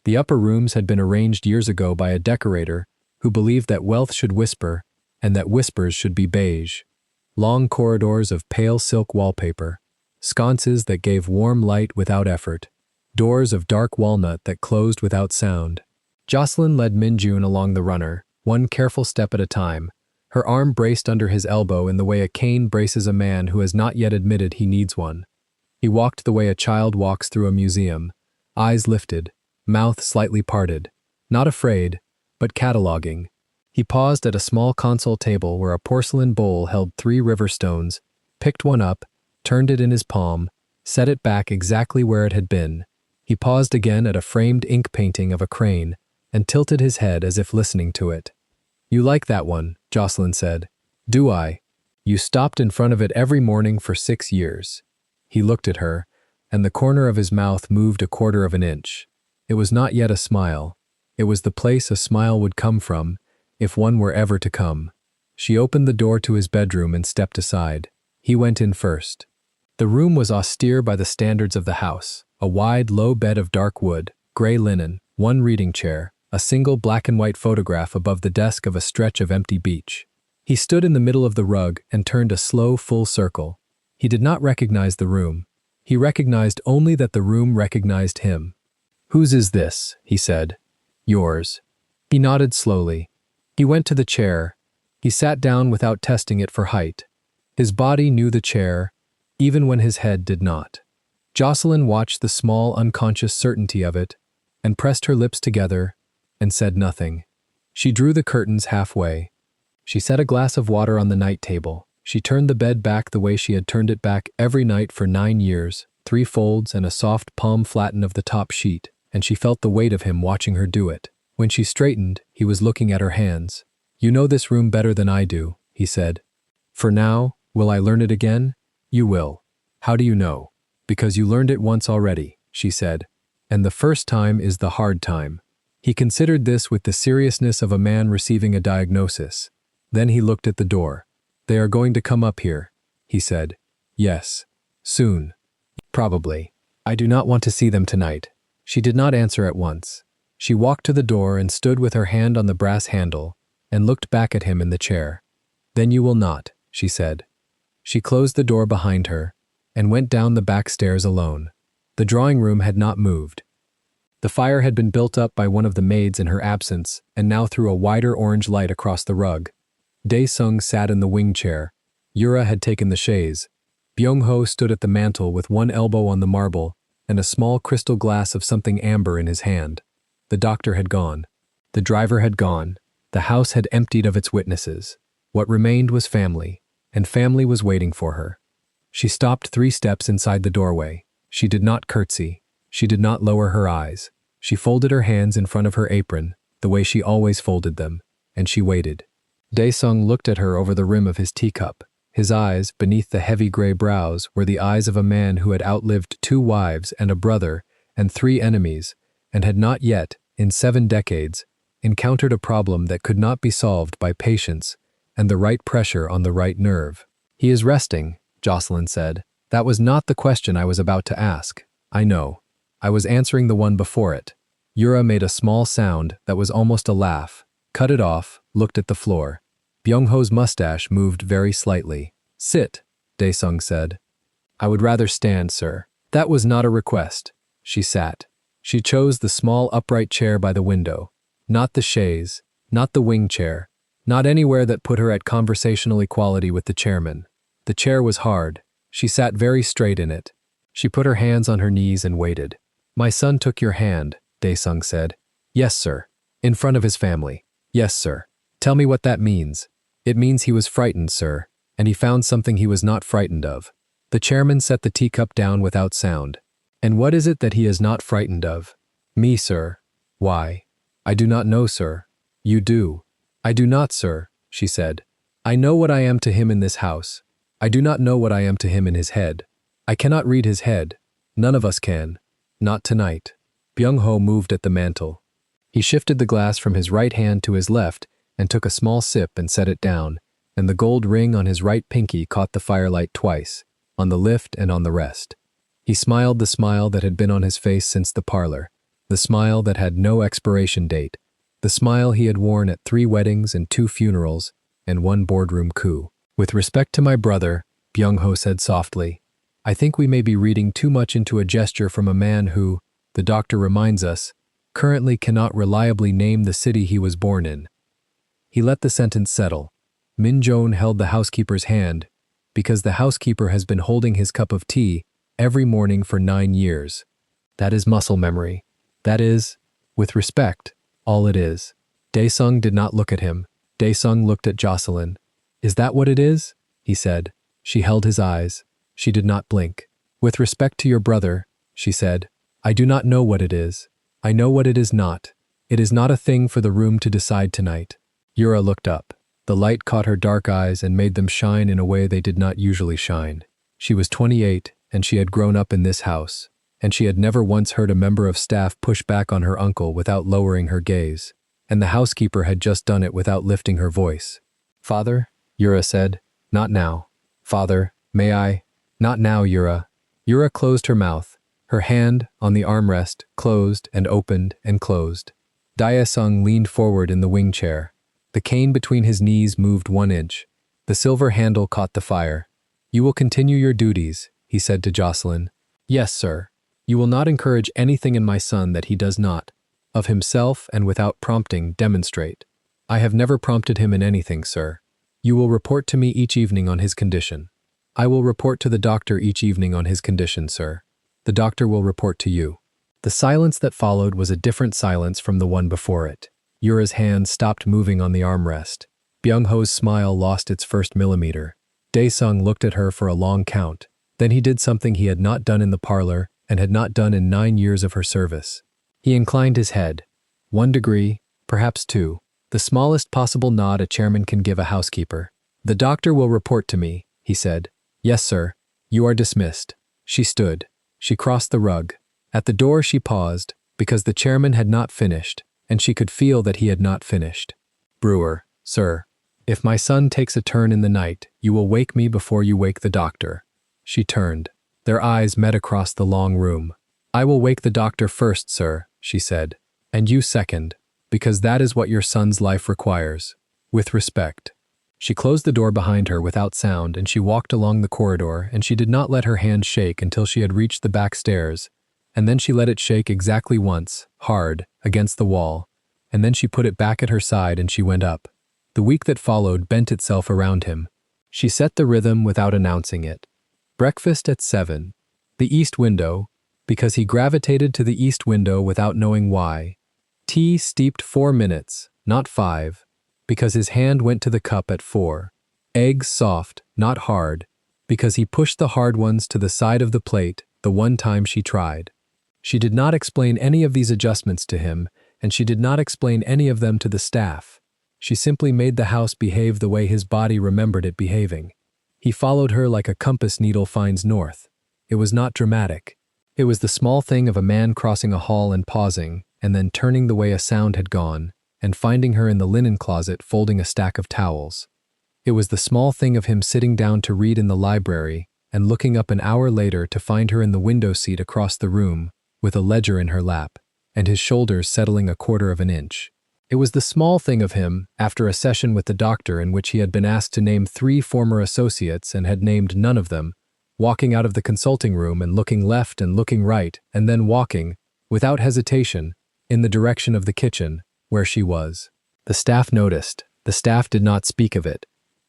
The upper rooms had been arranged years ago by a decorator who believed that wealth should whisper and that whispers should be beige. Long corridors of pale silk wallpaper, sconces that gave warm light without effort, doors of dark walnut that closed without sound. Jocelyn led Minjun along the runner, one careful step at a time, her arm braced under his elbow in the way a cane braces a man who has not yet admitted he needs one. He walked the way a child walks through a museum, eyes lifted, mouth slightly parted, not afraid, but cataloging. He paused at a small console table where a porcelain bowl held 3 river stones, picked one up, turned it in his palm, set it back exactly where it had been. He paused again at a framed ink painting of a crane and tilted his head as if listening to it. "You like that one," Jocelyn said. "Do I? You stopped in front of it every morning for 6 years." He looked at her, and the corner of his mouth moved 1/4 of an inch. It was not yet a smile. It was the place a smile would come from, if one were ever to come. She opened the door to his bedroom and stepped aside. He went in first. The room was austere by the standards of the house. A wide, low bed of dark wood, gray linen, 1 reading chair, a single black-and-white photograph above the desk of a stretch of empty beach. He stood in the middle of the rug and turned a slow, full circle. He did not recognize the room. He recognized only that the room recognized him. "Whose is this?" he said. "Yours." He nodded slowly. He went to the chair. He sat down without testing it for height. His body knew the chair, even when his head did not. Jocelyn watched the small, unconscious certainty of it, and pressed her lips together, and said nothing. She drew the curtains halfway. She set a glass of water on the night table. She turned the bed back the way she had turned it back every night for 9 years, 3 folds and a soft palm flatten of the top sheet, and she felt the weight of him watching her do it. When she straightened, he was looking at her hands. "You know this room better than I do," he said. "For now, will I learn it again?" "You will." "How do you know?" "Because you learned it once already," she said. "And the first time is the hard time." He considered this with the seriousness of a man receiving a diagnosis. Then he looked at the door. "They are going to come up here," he said. "Yes. Soon. Probably. I do not want to see them tonight." She did not answer at once. She walked to the door and stood with her hand on the brass handle and looked back at him in the chair. "Then you will not," she said. She closed the door behind her and went down the back stairs alone. The drawing room had not moved. The fire had been built up by one of the maids in her absence and now threw a wider orange light across the rug. Dae-sung sat in the wing chair. Yura had taken the chaise. Byung-ho stood at the mantel with one elbow on the marble and a small crystal glass of something amber in his hand. The doctor had gone. The driver had gone. The house had emptied of its witnesses. What remained was family, and family was waiting for her. She stopped 3 steps inside the doorway. She did not curtsy. She did not lower her eyes. She folded her hands in front of her apron, the way she always folded them, and she waited. Dae-sung looked at her over the rim of his teacup. His eyes, beneath the heavy gray brows, were the eyes of a man who had outlived 2 wives and a brother and 3 enemies, and had not yet, in 7 decades, encountered a problem that could not be solved by patience and the right pressure on the right nerve. "He is resting," Jocelyn said. "That was not the question I was about to ask." "I know. I was answering the one before it." Yura made a small sound that was almost a laugh, cut it off, looked at the floor. Byung-ho's mustache moved very slightly. "Sit," Dae-sung said. "I would rather stand, sir." That was not a request. She sat. She chose the small upright chair by the window. Not the chaise, not the wing chair, not anywhere that put her at conversational equality with the chairman. The chair was hard. She sat very straight in it. She put her hands on her knees and waited. "My son took your hand," Dae-sung said. "Yes, sir." "In front of his family." "Yes, sir." "Tell me what that means." "It means he was frightened, sir, and he found something he was not frightened of." The chairman set the teacup down without sound. "And what is it that he is not frightened of?" "Me, sir." "Why?" "I do not know, sir." "You do." "I do not, sir," she said. "I know what I am to him in this house. I do not know what I am to him in his head. I cannot read his head. None of us can. Not tonight." Byung-ho moved at the mantel. He shifted the glass from his right hand to his left and took a small sip and set it down, and the gold ring on his right pinky caught the firelight twice, on the lift and on the rest. He smiled the smile that had been on his face since the parlor, the smile that had no expiration date, the smile he had worn at 3 weddings and 2 funerals and 1 boardroom coup. "With respect to my brother," Byung-ho said softly, "I think we may be reading too much into a gesture from a man who, the doctor reminds us, currently cannot reliably name the city he was born in." He let the sentence settle. Min-joon held the housekeeper's hand because the housekeeper has been holding his cup of tea every morning for 9 years. That is muscle memory. That is, with respect, all it is. Dae-sung did not look at him. Daesung looked at Jocelyn. Is that what it is? He said. She held his eyes. She did not blink. With respect to your brother, she said, I do not know what it is. I know what it is not. It is not a thing for the room to decide tonight. Yura looked up. The light caught her dark eyes and made them shine in a way they did not usually shine. She was 28, and she had grown up in this house, and she had never once heard a member of staff push back on her uncle without lowering her gaze, and the housekeeper had just done it without lifting her voice. Father, Yura said, not now. Father, may I? Not now, Yura. Yura closed her mouth. Her hand, on the armrest, closed and opened and closed. Daesung leaned forward in the wing chair. The cane between his knees moved 1 inch. The silver handle caught the fire. You will continue your duties, he said to Jocelyn. Yes, sir. You will not encourage anything in my son that he does not, of himself and without prompting, demonstrate. I have never prompted him in anything, sir. You will report to me each evening on his condition. I will report to the doctor each evening on his condition, sir. The doctor will report to you. The silence that followed was a different silence from the one before it. Yura's hand stopped moving on the armrest. Byung-ho's smile lost its first millimeter. Daesung looked at her for a long count. Then he did something he had not done in the parlor and had not done in 9 years of her service. He inclined his head. 1 degree, perhaps 2. The smallest possible nod a chairman can give a housekeeper. The doctor will report to me, he said. Yes, sir. You are dismissed. She stood. She crossed the rug. At the door she paused, because the chairman had not finished, and she could feel that he had not finished. Brewer, sir, if my son takes a turn in the night, you will wake me before you wake the doctor. She turned. Their eyes met across the long room. I will wake the doctor first, sir, she said, and you second, because that is what your son's life requires. With respect. She closed the door behind her without sound, and she walked along the corridor, and she did not let her hand shake until she had reached the back stairs, and then she let it shake exactly once, hard, against the wall, and then she put it back at her side and she went up. The week that followed bent itself around him. She set the rhythm without announcing it. Breakfast at 7. The east window, because he gravitated to the east window without knowing why. Tea steeped 4 minutes, not 5, because his hand went to the cup at 4. Eggs soft, not hard, because he pushed the hard ones to the side of the plate the one time she tried. She did not explain any of these adjustments to him, and she did not explain any of them to the staff. She simply made the house behave the way his body remembered it behaving. He followed her like a compass needle finds north. It was not dramatic. It was the small thing of a man crossing a hall and pausing, and then turning the way a sound had gone, and finding her in the linen closet folding a stack of towels. It was the small thing of him sitting down to read in the library, and looking up an hour later to find her in the window seat across the room, with a ledger in her lap, and his shoulders settling 1/4 of an inch. It was the small thing of him, after a session with the doctor in which he had been asked to name 3 former associates and had named none of them, walking out of the consulting room and looking left and looking right, and then walking, without hesitation, in the direction of the kitchen, where she was. The staff noticed. The staff did not speak of it.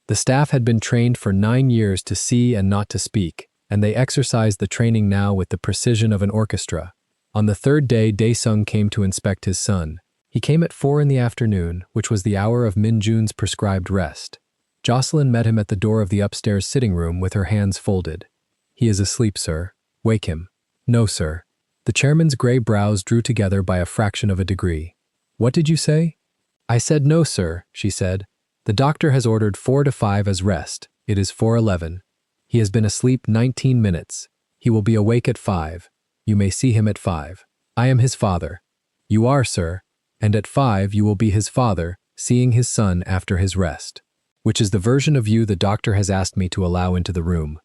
The staff had been trained for 9 years to see and not to speak, and they exercised the training now with the precision of an orchestra. On the 3rd day, Daesung came to inspect his son. He came at 4 in the afternoon, which was the hour of Min-jun's prescribed rest. Jocelyn met him at the door of the upstairs sitting room with her hands folded. He is asleep, sir. Wake him. No, sir. The chairman's gray brows drew together by a fraction of a degree. What did you say? I said no, sir, she said. The doctor has ordered 4 to 5 as rest. It is 4:11. He has been asleep 19 minutes. He will be awake at 5. You may see him at 5. I am his father. You are, sir. And at 5 you will be his father, seeing his son after his rest. Which is the version of you the doctor has asked me to allow into the room.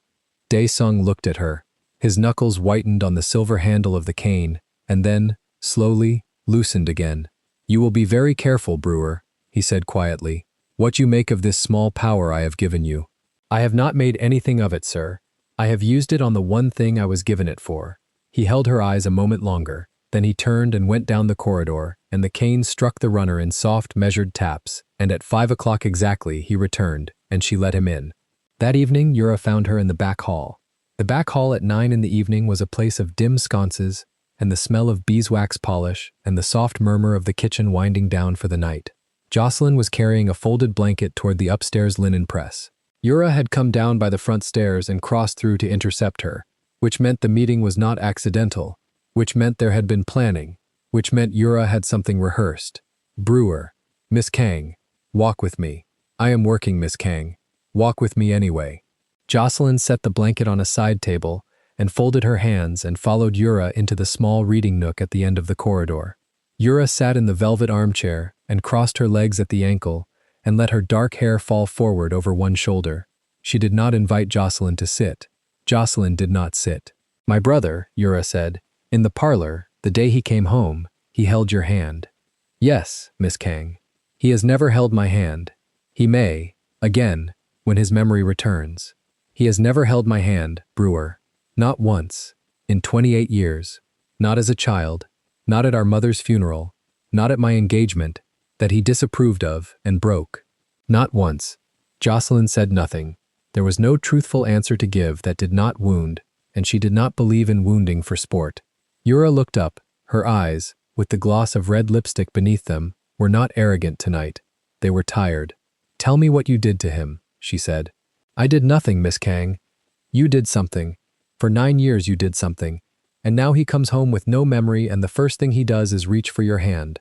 Daesung looked at her. His knuckles whitened on the silver handle of the cane, and then, slowly, loosened again. You will be very careful, Brewer, he said quietly, what you make of this small power I have given you. I have not made anything of it, sir. I have used it on the one thing I was given it for. He held her eyes a moment longer. Then he turned and went down the corridor, and the cane struck the runner in soft, measured taps, and at 5 o'clock exactly he returned, and she let him in. That evening, Yura found her in the back hall. The back hall at 9 in the evening was a place of dim sconces, and the smell of beeswax polish, and the soft murmur of the kitchen winding down for the night. Jocelyn was carrying a folded blanket toward the upstairs linen press. Yura had come down by the front stairs and crossed through to intercept her, which meant the meeting was not accidental, which meant there had been planning, which meant Yura had something rehearsed. Brewer. Miss Kang. Walk with me. I am working, Miss Kang. Walk with me anyway. Jocelyn set the blanket on a side table and folded her hands and followed Yura into the small reading nook at the end of the corridor. Yura sat in the velvet armchair and crossed her legs at the ankle and let her dark hair fall forward over one shoulder. She did not invite Jocelyn to sit. Jocelyn did not sit. My brother, Yura said, in the parlor, the day he came home, he held your hand. Yes, Miss Kang. He has never held my hand. He may, again, when his memory returns. He has never held my hand, Brewer. Not once. In 28 years. Not as a child. Not at our mother's funeral. Not at my engagement, that he disapproved of and broke. Not once. Jocelyn said nothing. There was no truthful answer to give that did not wound, and she did not believe in wounding for sport. Yura looked up. Her eyes, with the gloss of red lipstick beneath them, were not arrogant tonight. They were tired. Tell me what you did to him, she said. I did nothing, Miss Kang. You did something. For 9 years you did something. And now he comes home with no memory and the first thing he does is reach for your hand.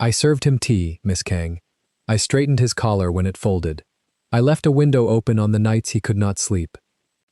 I served him tea, Miss Kang. I straightened his collar when it folded. I left a window open on the nights he could not sleep.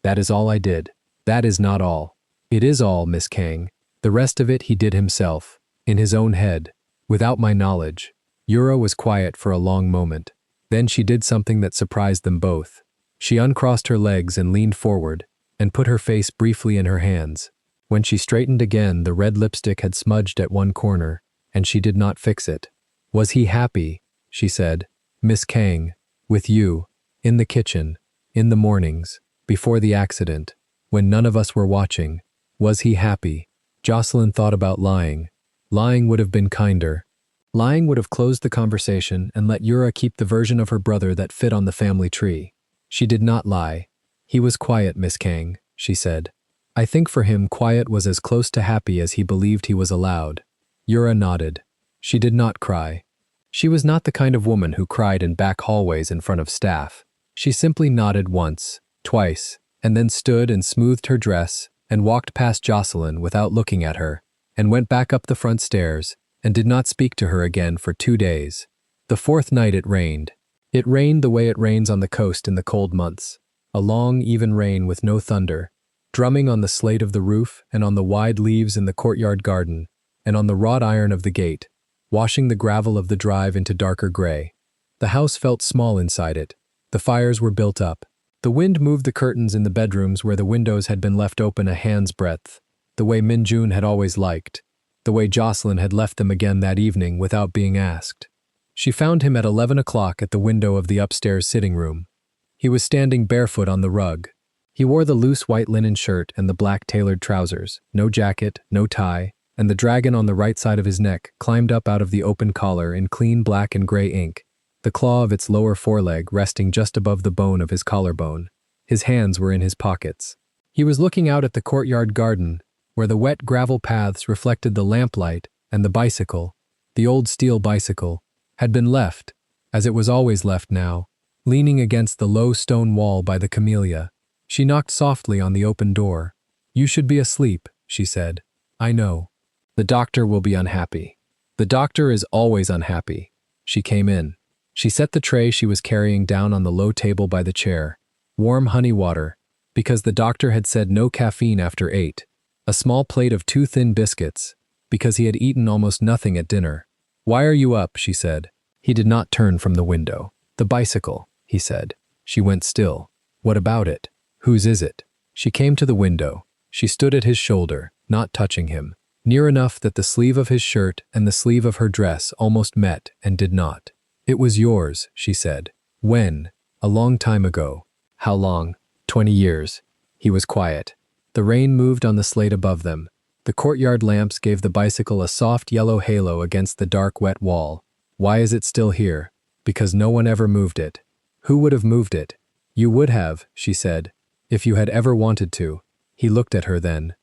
That is all I did. That is not all. It is all, Miss Kang. The rest of it he did himself, in his own head, without my knowledge. Yura was quiet for a long moment. Then she did something that surprised them both. She uncrossed her legs and leaned forward, and put her face briefly in her hands. When she straightened again, the red lipstick had smudged at one corner, and she did not fix it. Was he happy, she said, Miss Kang, with you, in the kitchen, in the mornings, before the accident, when none of us were watching? Was he happy? Jocelyn thought about lying. Lying would have been kinder. Lying would have closed the conversation and let Yura keep the version of her brother that fit on the family tree. She did not lie. He was quiet, Miss Kang, she said. I think for him quiet was as close to happy as he believed he was allowed. Yura nodded. She did not cry. She was not the kind of woman who cried in back hallways in front of staff. She simply nodded once, twice, and then stood and smoothed her dress and walked past Jocelyn without looking at her, and went back up the front stairs and did not speak to her again for 2 days. The 4th night it rained. It rained the way it rains on the coast in the cold months. A long, even rain with no thunder, drumming on the slate of the roof and on the wide leaves in the courtyard garden and on the wrought iron of the gate, washing the gravel of the drive into darker gray. The house felt small inside it. The fires were built up. The wind moved the curtains in the bedrooms where the windows had been left open a hand's breadth, the way Minjun had always liked, the way Jocelyn had left them again that evening without being asked. She found him at 11 o'clock at the window of the upstairs sitting room. He was standing barefoot on the rug. He wore the loose white linen shirt and the black tailored trousers, no jacket, no tie, and the dragon on the right side of his neck climbed up out of the open collar in clean black and gray ink, the claw of its lower foreleg resting just above the bone of his collarbone. His hands were in his pockets. He was looking out at the courtyard garden, where the wet gravel paths reflected the lamplight and the bicycle, the old steel bicycle, had been left, as it was always left now, leaning against the low stone wall by the camellia. She knocked softly on the open door. You should be asleep, she said. I know. The doctor will be unhappy. The doctor is always unhappy. She came in. She set the tray she was carrying down on the low table by the chair. Warm honey water, because the doctor had said no caffeine after 8. A small plate of 2 thin biscuits, because he had eaten almost nothing at dinner. Why are you up, she said. He did not turn from the window. The bicycle, he said. She went still. What about it? Whose is it? She came to the window. She stood at his shoulder, not touching him, near enough that the sleeve of his shirt and the sleeve of her dress almost met and did not. It was yours, she said. When? A long time ago. How long? 20 years. He was quiet. The rain moved on the slate above them. The courtyard lamps gave the bicycle a soft yellow halo against the dark wet wall. Why is it still here? Because no one ever moved it. Who would have moved it? You would have, she said, if you had ever wanted to. He looked at her then.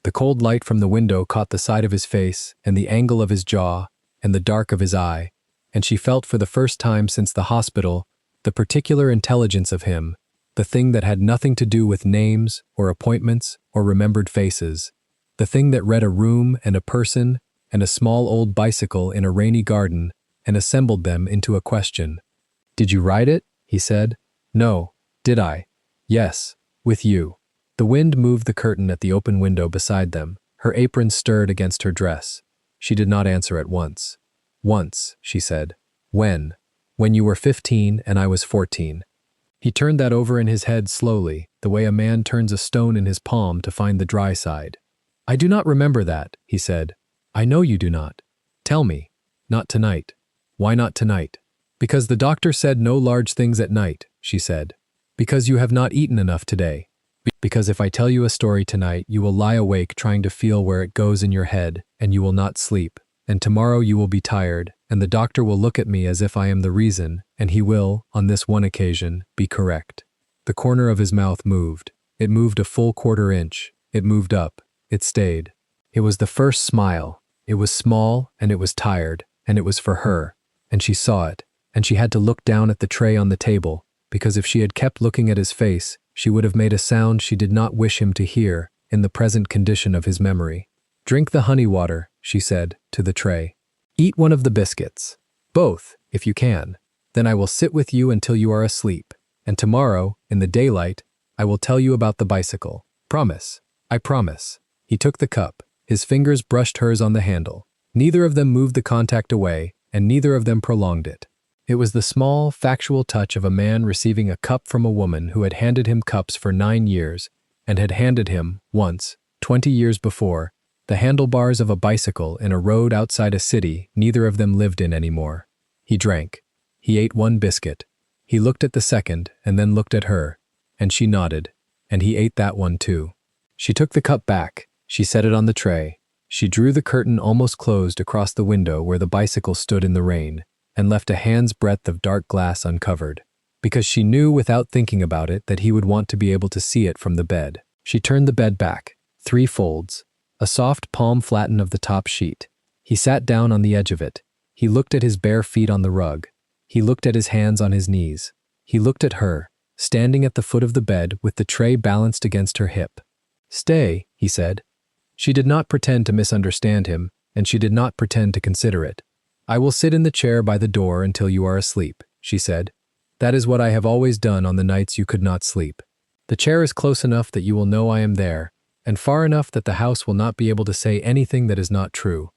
The cold light from the window caught the side of his face and the angle of his jaw and the dark of his eye, and she felt for the first time since the hospital the particular intelligence of him, the thing that had nothing to do with names or appointments or remembered faces, the thing that read a room and a person and a small old bicycle in a rainy garden and assembled them into a question. "Did you ride it?" he said. "No. Did I?" "Yes, with you." The wind moved the curtain at the open window beside them. Her apron stirred against her dress. She did not answer at once. "Once," she said. "When?" "When you were 15 and I was 14. He turned that over in his head slowly, the way a man turns a stone in his palm to find the dry side. "I do not remember that," he said. "I know you do not. Tell me." "Not tonight." "Why not tonight?" "Because the doctor said no large things at night," she said. "Because you have not eaten enough today. Because if I tell you a story tonight, you will lie awake trying to feel where it goes in your head, and you will not sleep. And tomorrow you will be tired, and the doctor will look at me as if I am the reason, and he will, on this one occasion, be correct." The corner of his mouth moved. It moved a full quarter inch. It moved up. It stayed. It was the first smile. It was small, and it was tired, and it was for her, and she saw it, and she had to look down at the tray on the table, because if she had kept looking at his face, she would have made a sound she did not wish him to hear in the present condition of his memory. "Drink the honey water," she said, to the tray. "Eat one of the biscuits. Both, if you can. Then I will sit with you until you are asleep, and tomorrow, in the daylight, I will tell you about the bicycle. Promise." "I promise." He took the cup. His fingers brushed hers on the handle. Neither of them moved the contact away, and neither of them prolonged it. It was the small, factual touch of a man receiving a cup from a woman who had handed him cups for 9 years, and had handed him, once, 20 years before, the handlebars of a bicycle in a road outside a city neither of them lived in anymore. He drank. He ate one biscuit. He looked at the second, and then looked at her, and she nodded, and he ate that one too. She took the cup back. She set it on the tray. She drew the curtain almost closed across the window where the bicycle stood in the rain, and left a hand's breadth of dark glass uncovered, because she knew without thinking about it that he would want to be able to see it from the bed. She turned the bed back, 3 folds, a soft palm flatten of the top sheet. He sat down on the edge of it. He looked at his bare feet on the rug. He looked at his hands on his knees. He looked at her, standing at the foot of the bed with the tray balanced against her hip. "Stay," he said. She did not pretend to misunderstand him, and she did not pretend to consider it. "I will sit in the chair by the door until you are asleep," she said. "That is what I have always done on the nights you could not sleep. The chair is close enough that you will know I am there, and far enough that the house will not be able to say anything that is not true.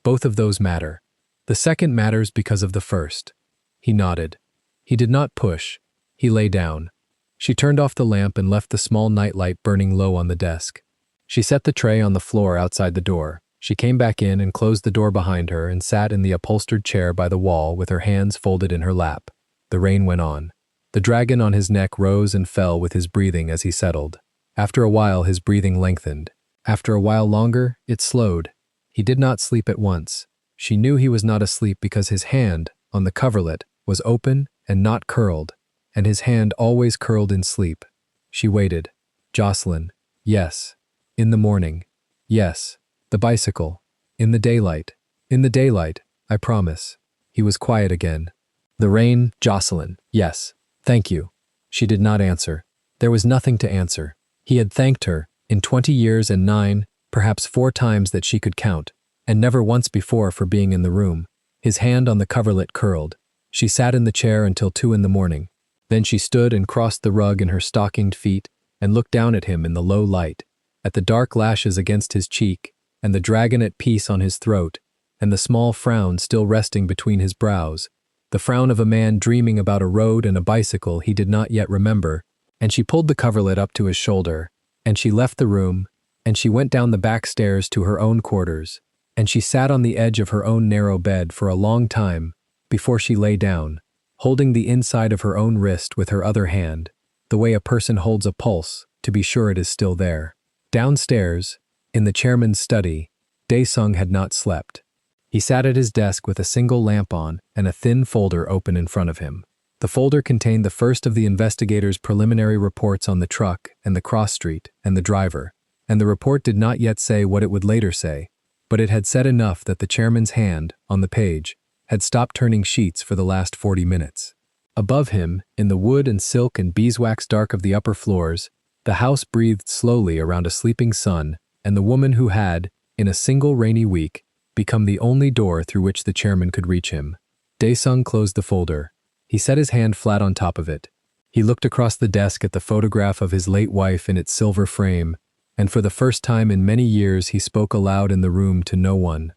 Both of those matter. The second matters because of the first." He nodded. He did not push. He lay down. She turned off the lamp and left the small nightlight burning low on the desk. She set the tray on the floor outside the door. She came back in and closed the door behind her and sat in the upholstered chair by the wall with her hands folded in her lap. The rain went on. The dragon on his neck rose and fell with his breathing as he settled. After a while, his breathing lengthened. After a while longer, it slowed. He did not sleep at once. She knew he was not asleep because his hand, on the coverlet, was open and not curled, and his hand always curled in sleep. She waited. "Jocelyn." "Yes." "In the morning." "Yes." "The bicycle." "In the daylight." "In the daylight, I promise." He was quiet again. "The rain." "Jocelyn." "Yes." "Thank you." She did not answer. There was nothing to answer. He had thanked her, in 20 years and 9, perhaps 4 times that she could count, and never once before for being in the room. His hand on the coverlet curled. She sat in the chair until 2 in the morning. Then she stood and crossed the rug in her stockinged feet and looked down at him in the low light, at the dark lashes against his cheek, and the dragon at peace on his throat, and the small frown still resting between his brows, the frown of a man dreaming about a road and a bicycle he did not yet remember, and she pulled the coverlet up to his shoulder, and she left the room, and she went down the back stairs to her own quarters, and she sat on the edge of her own narrow bed for a long time before she lay down, holding the inside of her own wrist with her other hand, the way a person holds a pulse to be sure it is still there. Downstairs, in the chairman's study, Daesung had not slept. He sat at his desk with a single lamp on and a thin folder open in front of him. The folder contained the first of the investigators' preliminary reports on the truck and the cross street and the driver, and the report did not yet say what it would later say, but it had said enough that the chairman's hand, on the page, had stopped turning sheets for the last 40 minutes. Above him, in the wood and silk and beeswax dark of the upper floors, the house breathed slowly around a sleeping sun and the woman who had, in a single rainy week, become the only door through which the chairman could reach him. Daesung closed the folder. He set his hand flat on top of it. He looked across the desk at the photograph of his late wife in its silver frame, and for the first time in many years he spoke aloud in the room to no one.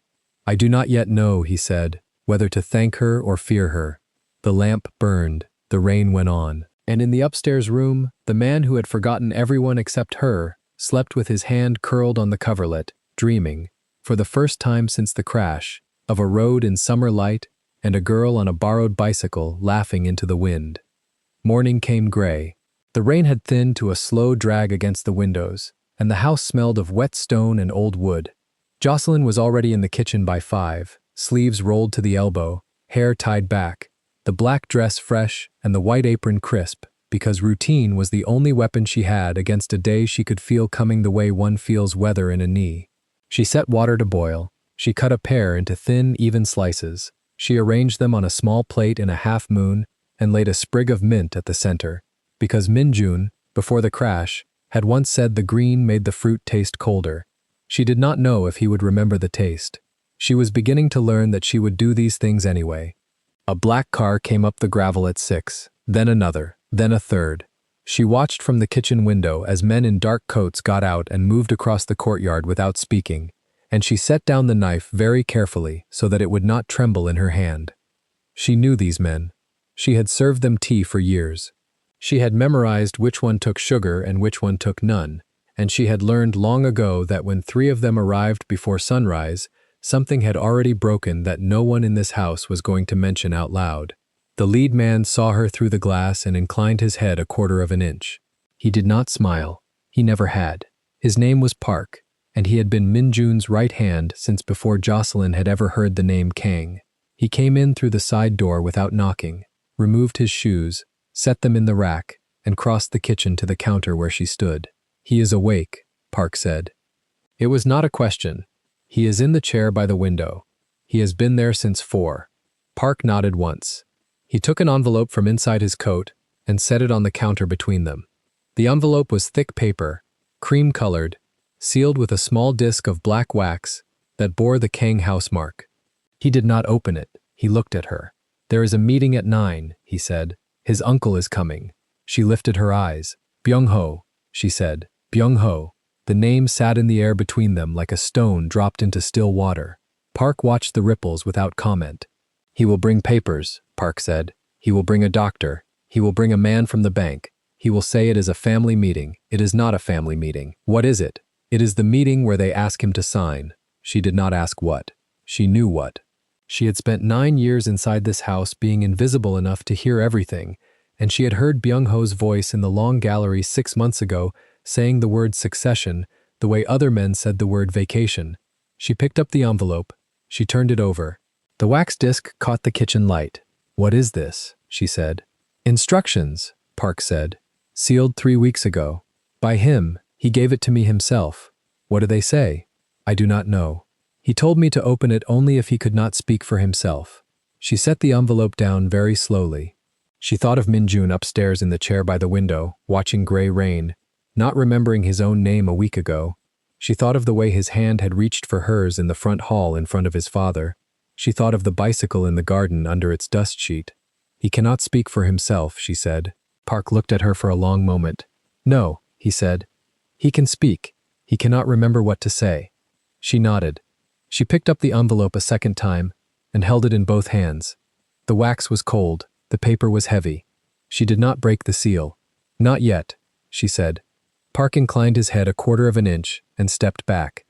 "I do not yet know," he said, "whether to thank her or fear her." The lamp burned, the rain went on, and in the upstairs room, the man who had forgotten everyone except her slept with his hand curled on the coverlet, dreaming, for the first time since the crash, of a road in summer light and a girl on a borrowed bicycle laughing into the wind. Morning came gray. The rain had thinned to a slow drag against the windows, and the house smelled of wet stone and old wood. Jocelyn was already in the kitchen by 5, sleeves rolled to the elbow, hair tied back, the black dress fresh and the white apron crisp, because routine was the only weapon she had against a day she could feel coming the way one feels weather in a knee. She set water to boil. She cut a pear into thin, even slices. She arranged them on a small plate in a half-moon and laid a sprig of mint at the center, because Minjun, before the crash, had once said the green made the fruit taste colder. She did not know if he would remember the taste. She was beginning to learn that she would do these things anyway. A black car came up the gravel at 6, then another, then a third. She watched from the kitchen window as men in dark coats got out and moved across the courtyard without speaking, and she set down the knife very carefully so that it would not tremble in her hand. She knew these men. She had served them tea for years. She had memorized which one took sugar and which one took none, and she had learned long ago that when 3 of them arrived before sunrise, something had already broken that no one in this house was going to mention out loud. The lead man saw her through the glass and inclined his head a quarter of an inch. He did not smile. He never had. His name was Park, and he had been Minjun's right hand since before Jocelyn had ever heard the name Kang. He came in through the side door without knocking, removed his shoes, set them in the rack, and crossed the kitchen to the counter where she stood. "He is awake," Park said. It was not a question. "He is in the chair by the window. He has been there since 4. Park nodded once. He took an envelope from inside his coat and set it on the counter between them. The envelope was thick paper, cream-colored, sealed with a small disc of black wax that bore the Kang house mark. He did not open it. He looked at her. "There is a meeting at 9, he said. "His uncle is coming." She lifted her eyes. "Byung-ho," she said. "Byung-ho." The name sat in the air between them like a stone dropped into still water. Park watched the ripples without comment. "He will bring papers," Park said. "He will bring a doctor. He will bring a man from the bank. He will say it is a family meeting. It is not a family meeting. What is it? It is the meeting where they ask him to sign." She did not ask what. She knew what. She had spent 9 years inside this house being invisible enough to hear everything, and she had heard Byung-ho's voice in the long gallery 6 months ago saying the word succession the way other men said the word vacation. She picked up the envelope. She turned it over. The wax disc caught the kitchen light. "What is this?" she said. "Instructions," Park said. "Sealed 3 weeks ago. By him. He gave it to me himself." "What do they say?" "I do not know. He told me to open it only if he could not speak for himself." She set the envelope down very slowly. She thought of Minjun upstairs in the chair by the window, watching gray rain, not remembering his own name a week ago. She thought of the way his hand had reached for hers in the front hall in front of his father. She thought of the bicycle in the garden under its dust sheet. "He cannot speak for himself," she said. Park looked at her for a long moment. "No," he said. "He can speak. He cannot remember what to say." She nodded. She picked up the envelope a second time and held it in both hands. The wax was cold. The paper was heavy. She did not break the seal. "Not yet," she said. Park inclined his head a quarter of an inch and stepped back.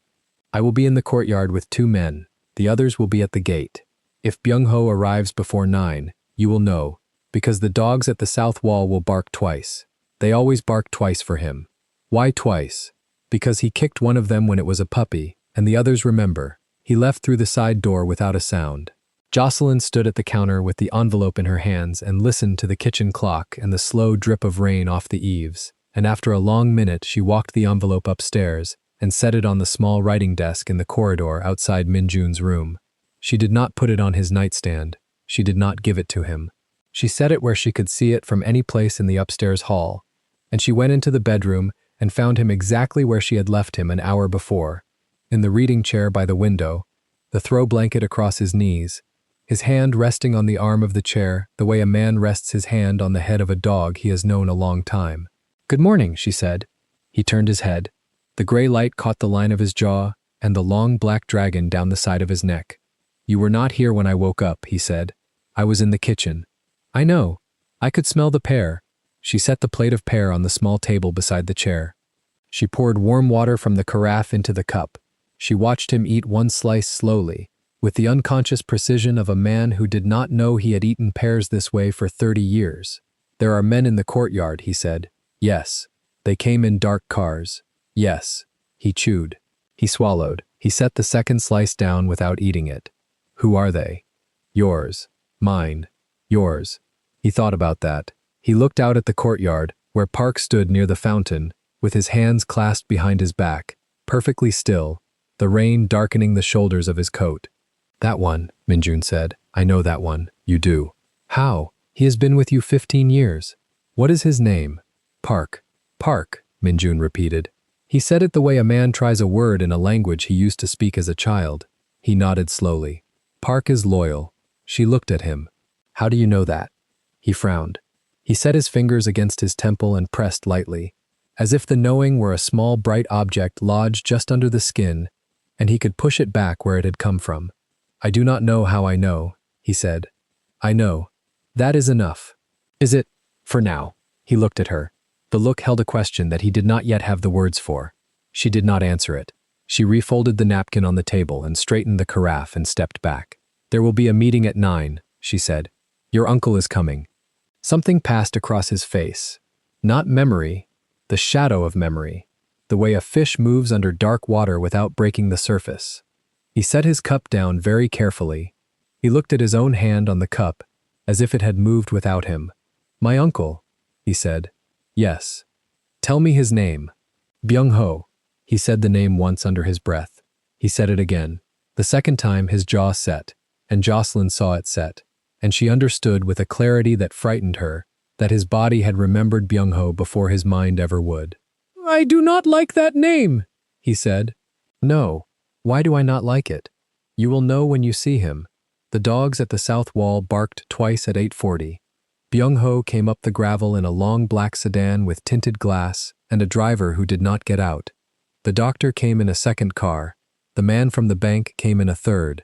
"I will be in the courtyard with 2 men. The others will be at the gate. If Byung-ho arrives before 9, you will know, because the dogs at the south wall will bark twice. They always bark twice for him." "Why twice?" "Because he kicked one of them when it was a puppy, and the others remember. He left through the side door without a sound." Jocelyn stood at the counter with the envelope in her hands and listened to the kitchen clock and the slow drip of rain off the eaves, and after a long minute she walked the envelope upstairs and set it on the small writing desk in the corridor outside Minjun's room. She did not put it on his nightstand. She did not give it to him. She set it where she could see it from any place in the upstairs hall, and she went into the bedroom and found him exactly where she had left him an hour before, in the reading chair by the window, the throw blanket across his knees, his hand resting on the arm of the chair the way a man rests his hand on the head of a dog he has known a long time. "Good morning," she said. He turned his head. The gray light caught the line of his jaw and the long black dragon down the side of his neck. "You were not here when I woke up," he said. "I was in the kitchen." "I know. I could smell the pear." She set the plate of pear on the small table beside the chair. She poured warm water from the carafe into the cup. She watched him eat one slice slowly, with the unconscious precision of a man who did not know he had eaten pears this way for 30 years. "There are men in the courtyard," he said. "Yes. They came in dark cars." "Yes." He chewed. He swallowed. He set the second slice down without eating it. "Who are they?" "Yours. Mine. Yours." He thought about that. He looked out at the courtyard, where Park stood near the fountain, with his hands clasped behind his back, perfectly still, the rain darkening the shoulders of his coat. "That one," Minjun said. "I know that one. You do." "How? He has been with you 15 years. What is his name?" "Park." "Park," Minjun repeated. He said it the way a man tries a word in a language he used to speak as a child. He nodded slowly. "Park is loyal." She looked at him. "How do you know that?" He frowned. He set his fingers against his temple and pressed lightly, as if the knowing were a small bright object lodged just under the skin, and he could push it back where it had come from. "I do not know how I know," he said. "I know. That is enough." "Is it, for now?" He looked at her. The look held a question that he did not yet have the words for. She did not answer it. She refolded the napkin on the table and straightened the carafe and stepped back. "There will be a meeting at 9, she said. "Your uncle is coming." Something passed across his face. Not memory, the shadow of memory, the way a fish moves under dark water without breaking the surface. He set his cup down very carefully. He looked at his own hand on the cup, as if it had moved without him. "My uncle," he said. "Yes." "Tell me his name." "Byung-ho." He said the name once under his breath. He said it again. The second time his jaw set, and Jocelyn saw it set, and she understood with a clarity that frightened her that his body had remembered Byung-ho before his mind ever would. "I do not like that name," he said. "No. Why do I not like it? You will know when you see him." The dogs at the south wall barked twice at 8:40. Byung-ho came up the gravel in a long black sedan with tinted glass and a driver who did not get out. The doctor came in a second car. The man from the bank came in a third.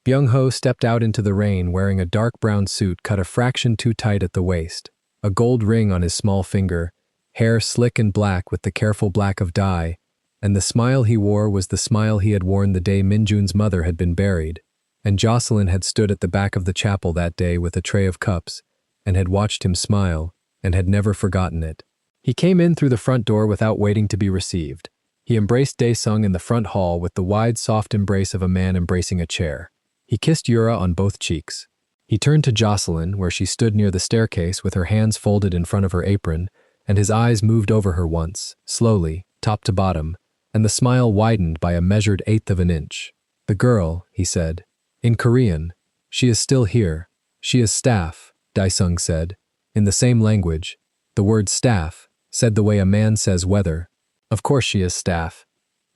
Byung-ho stepped out into the rain wearing a dark brown suit cut a fraction too tight at the waist, a gold ring on his small finger, hair slick and black with the careful black of dye, and the smile he wore was the smile he had worn the day Minjun's mother had been buried, and Jocelyn had stood at the back of the chapel that day with a tray of cups, and had watched him smile, and had never forgotten it. He came in through the front door without waiting to be received. He embraced Dae-sung in the front hall with the wide, soft embrace of a man embracing a chair. He kissed Yura on both cheeks. He turned to Jocelyn, where she stood near the staircase with her hands folded in front of her apron, and his eyes moved over her once, slowly, top to bottom, and the smile widened by a measured eighth of an inch. "The girl," he said. "In Korean, she is still here. She is staff," Dae-sung said. In the same language, the word staff, said the way a man says weather. "Of course she is staff."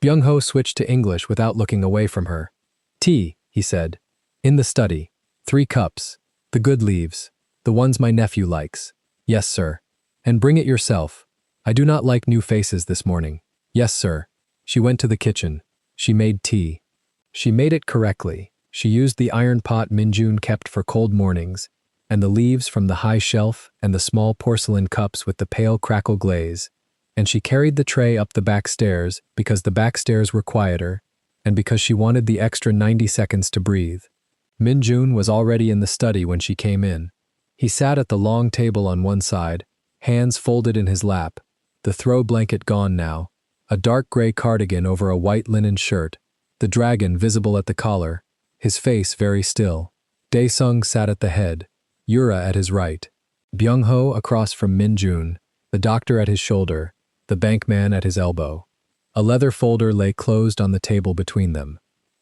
Byung-ho switched to English without looking away from her. "Tea," he said. "In the study. 3 cups. The good leaves. The ones my nephew likes." "Yes, sir." "And bring it yourself. I do not like new faces this morning." "Yes, sir." She went to the kitchen. She made tea. She made it correctly. She used the iron pot Minjun kept for cold mornings, and the leaves from the high shelf and the small porcelain cups with the pale crackle glaze, and she carried the tray up the back stairs because the back stairs were quieter, and because she wanted the extra 90 seconds to breathe. Minjun was already in the study when she came in. He sat at the long table on one side, hands folded in his lap, the throw blanket gone now, a dark gray cardigan over a white linen shirt, the dragon visible at the collar, his face very still. Dae-sung sat at the head, Yura at his right, Byung-ho across from Minjun, the doctor at his shoulder, the bankman at his elbow. A leather folder lay closed on the table between them.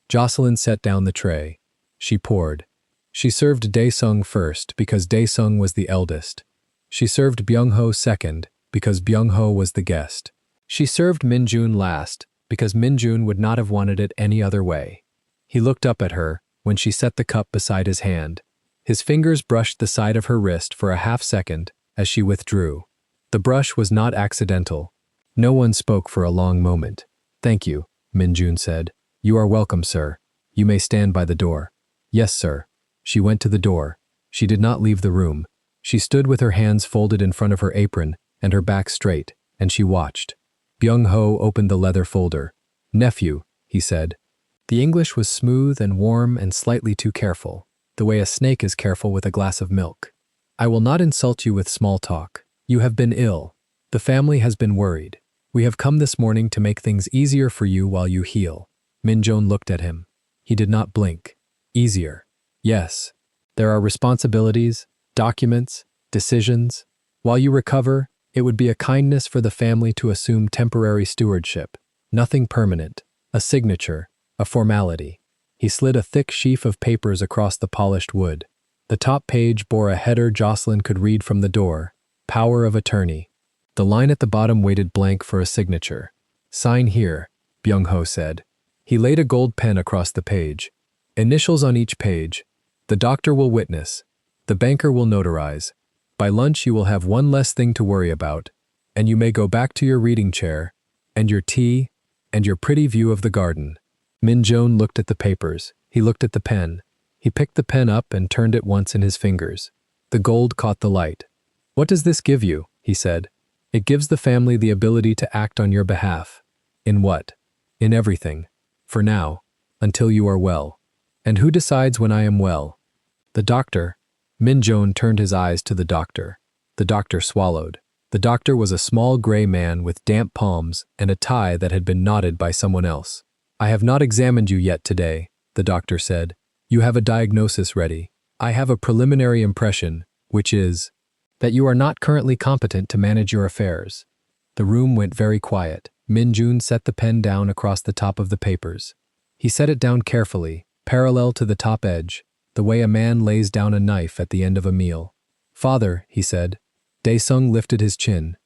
Jocelyn set down the tray. she poured. She served Dae-sung first because Dae-sung was the eldest. She served Byung-ho second because Byung-ho was the guest. She served Min-jun last because Min-jun would not have wanted it any other way. He looked up at her when she set the cup beside his hand. His fingers brushed the side of her wrist for a half-second as she withdrew. The brush was not accidental. No one spoke for a long moment. "Thank you," Min-jun said. "You are welcome, sir. You may stand by the door." "Yes, sir." She went to the door. She did not leave the room. She stood with her hands folded in front of her apron and her back straight, and she watched. Byung-ho opened the leather folder. "Nephew," he said. The English was smooth and warm and slightly too careful, the way a snake is careful with a glass of milk. "I will not insult you with small talk. You have been ill. The family has been worried. We have come this morning to make things easier for you while you heal." Min-jun looked at him. He did not blink. "Easier. Yes. There are responsibilities, documents, decisions. While you recover, it would be a kindness for the family to assume temporary stewardship. Nothing permanent. A signature. A formality." He slid a thick sheaf of papers across the polished wood. The top page bore a header Jocelyn could read from the door. "Power of attorney." The line at the bottom waited blank for a signature. "Sign here," Byung-ho said. He laid a gold pen across the page. "Initials on each page. The doctor will witness. The banker will notarize. By lunch you will have one less thing to worry about, and you may go back to your reading chair, and your tea, and your pretty view of the garden." Min-jun looked at the papers. He looked at the pen. He picked the pen up and turned it once in his fingers. The gold caught the light. "What does this give you?" he said. "It gives the family the ability to act on your behalf." "In what?" "In everything. For now. Until you are well." "And who decides when I am well?" "The doctor." Min-jun turned his eyes to the doctor. The doctor swallowed. The doctor was a small gray man with damp palms and a tie that had been knotted by someone else. "I have not examined you yet today," the doctor said. "You have a diagnosis ready. I have a preliminary impression, which is that you are not currently competent to manage your affairs." The room went very quiet. Min-jun set the pen down across the top of the papers. He set it down carefully, parallel to the top edge, the way a man lays down a knife at the end of a meal. "Father," he said. Dae-sung lifted his chin.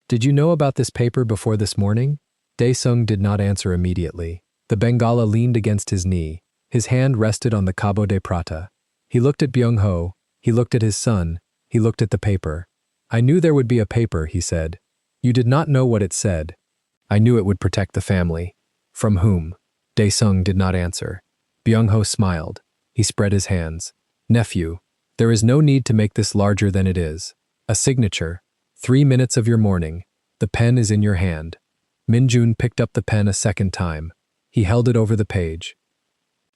"Did you know about this paper before this morning?" Dae-sung did not answer immediately. The Bengala leaned against his knee. His hand rested on the Cabo de Prata. He looked at Byung-ho. He looked at his son. He looked at the paper. "I knew there would be a paper," he said. "You did not know what it said." "I knew it would protect the family." "From whom?" Dae-sung did not answer. Byung-ho smiled. He spread his hands. "Nephew, there is no need to make this larger than it is. A signature. 3 minutes of your morning. The pen is in your hand." Min-jun picked up the pen a second time. He held it over the page.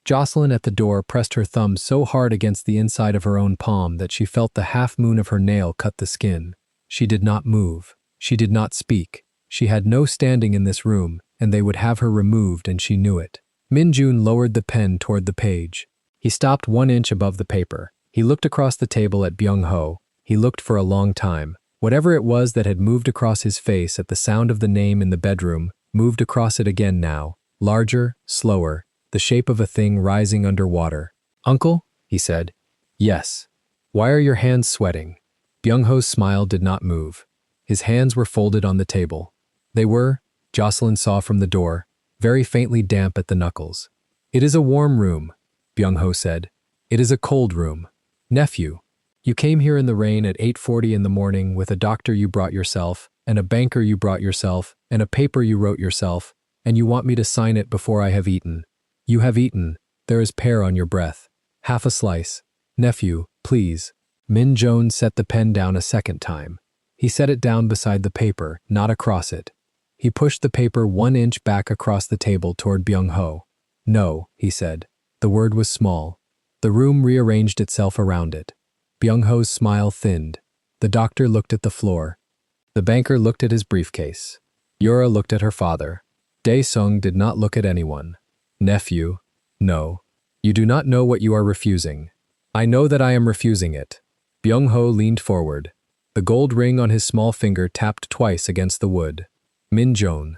Jocelyn at the door pressed her thumb so hard against the inside of her own palm that she felt the half-moon of her nail cut the skin. She did not move. She did not speak. She had no standing in this room, and they would have her removed, and she knew it. Min-jun lowered the pen toward the page. He stopped 1 inch above the paper. He looked across the table at Byung-ho. He looked for a long time. Whatever it was that had moved across his face at the sound of the name in the bedroom, moved across it again now, larger, slower, the shape of a thing rising under water. "Uncle?" he said. "Yes." "Why are your hands sweating?" Byung-ho's smile did not move. His hands were folded on the table. They were, Jocelyn saw from the door, very faintly damp at the knuckles. "It is a warm room," Byung-ho said. "It is a cold room. Nephew, you came here in the rain at 8:40 in the morning with a doctor you brought yourself, and a banker you brought yourself, and a paper you wrote yourself, and you want me to sign it before I have eaten. You have eaten. There is pear on your breath. Half a slice. Nephew, please." Min-jun set the pen down a second time. He set it down beside the paper, not across it. He pushed the paper 1 inch back across the table toward Byung-ho. "No," he said. The word was small. The room rearranged itself around it. Byung-ho's smile thinned. The doctor looked at the floor. The banker looked at his briefcase. Yura looked at her father. Dae-sung did not look at anyone. "Nephew, no. You do not know what you are refusing." "I know that I am refusing it." Byung-ho leaned forward. The gold ring on his small finger tapped twice against the wood. "Min-jun,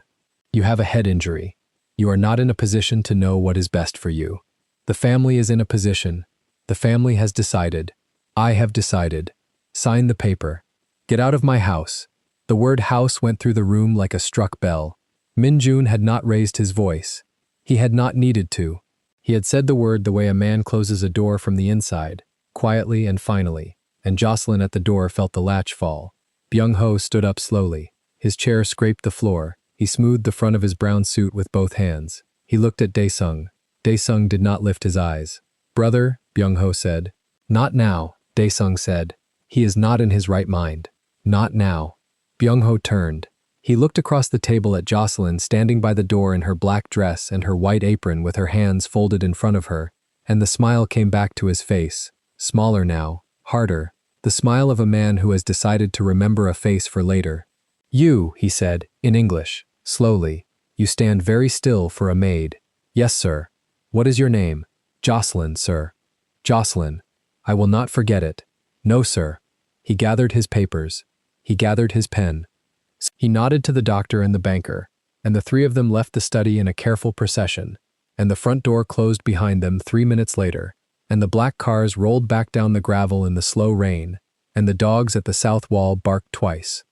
you have a head injury. You are not in a position to know what is best for you. The family is in a position. The family has decided. I have decided. Sign the paper. Get out of my house. The word house went through the room like a struck bell. Min-jun had not raised his voice. He had not needed to. He had said the word the way a man closes a door from the inside, quietly and finally, and Jocelyn at the door felt the latch fall. Byung-ho stood up slowly. His chair scraped the floor. He smoothed the front of his brown suit with both hands. He looked at Dae-sung. Dae-sung did not lift his eyes. "Brother," Byung-ho said. "Not now," Dae-sung said. "He is not in his right mind. Not now." Byung-ho turned. He looked across the table at Jocelyn standing by the door in her black dress and her white apron with her hands folded in front of her, and the smile came back to his face, smaller now, harder, the smile of a man who has decided to remember a face for later. "You," he said, in English, slowly, "you stand very still for a maid." "Yes, sir." "What is your name?" "Jocelyn, sir." "Jocelyn. I will not forget it." "No, sir." He gathered his papers. He gathered his pen. He nodded to the doctor and the banker, and the three of them left the study in a careful procession, and the front door closed behind them 3 minutes later, and the black cars rolled back down the gravel in the slow rain, and the dogs at the south wall barked twice.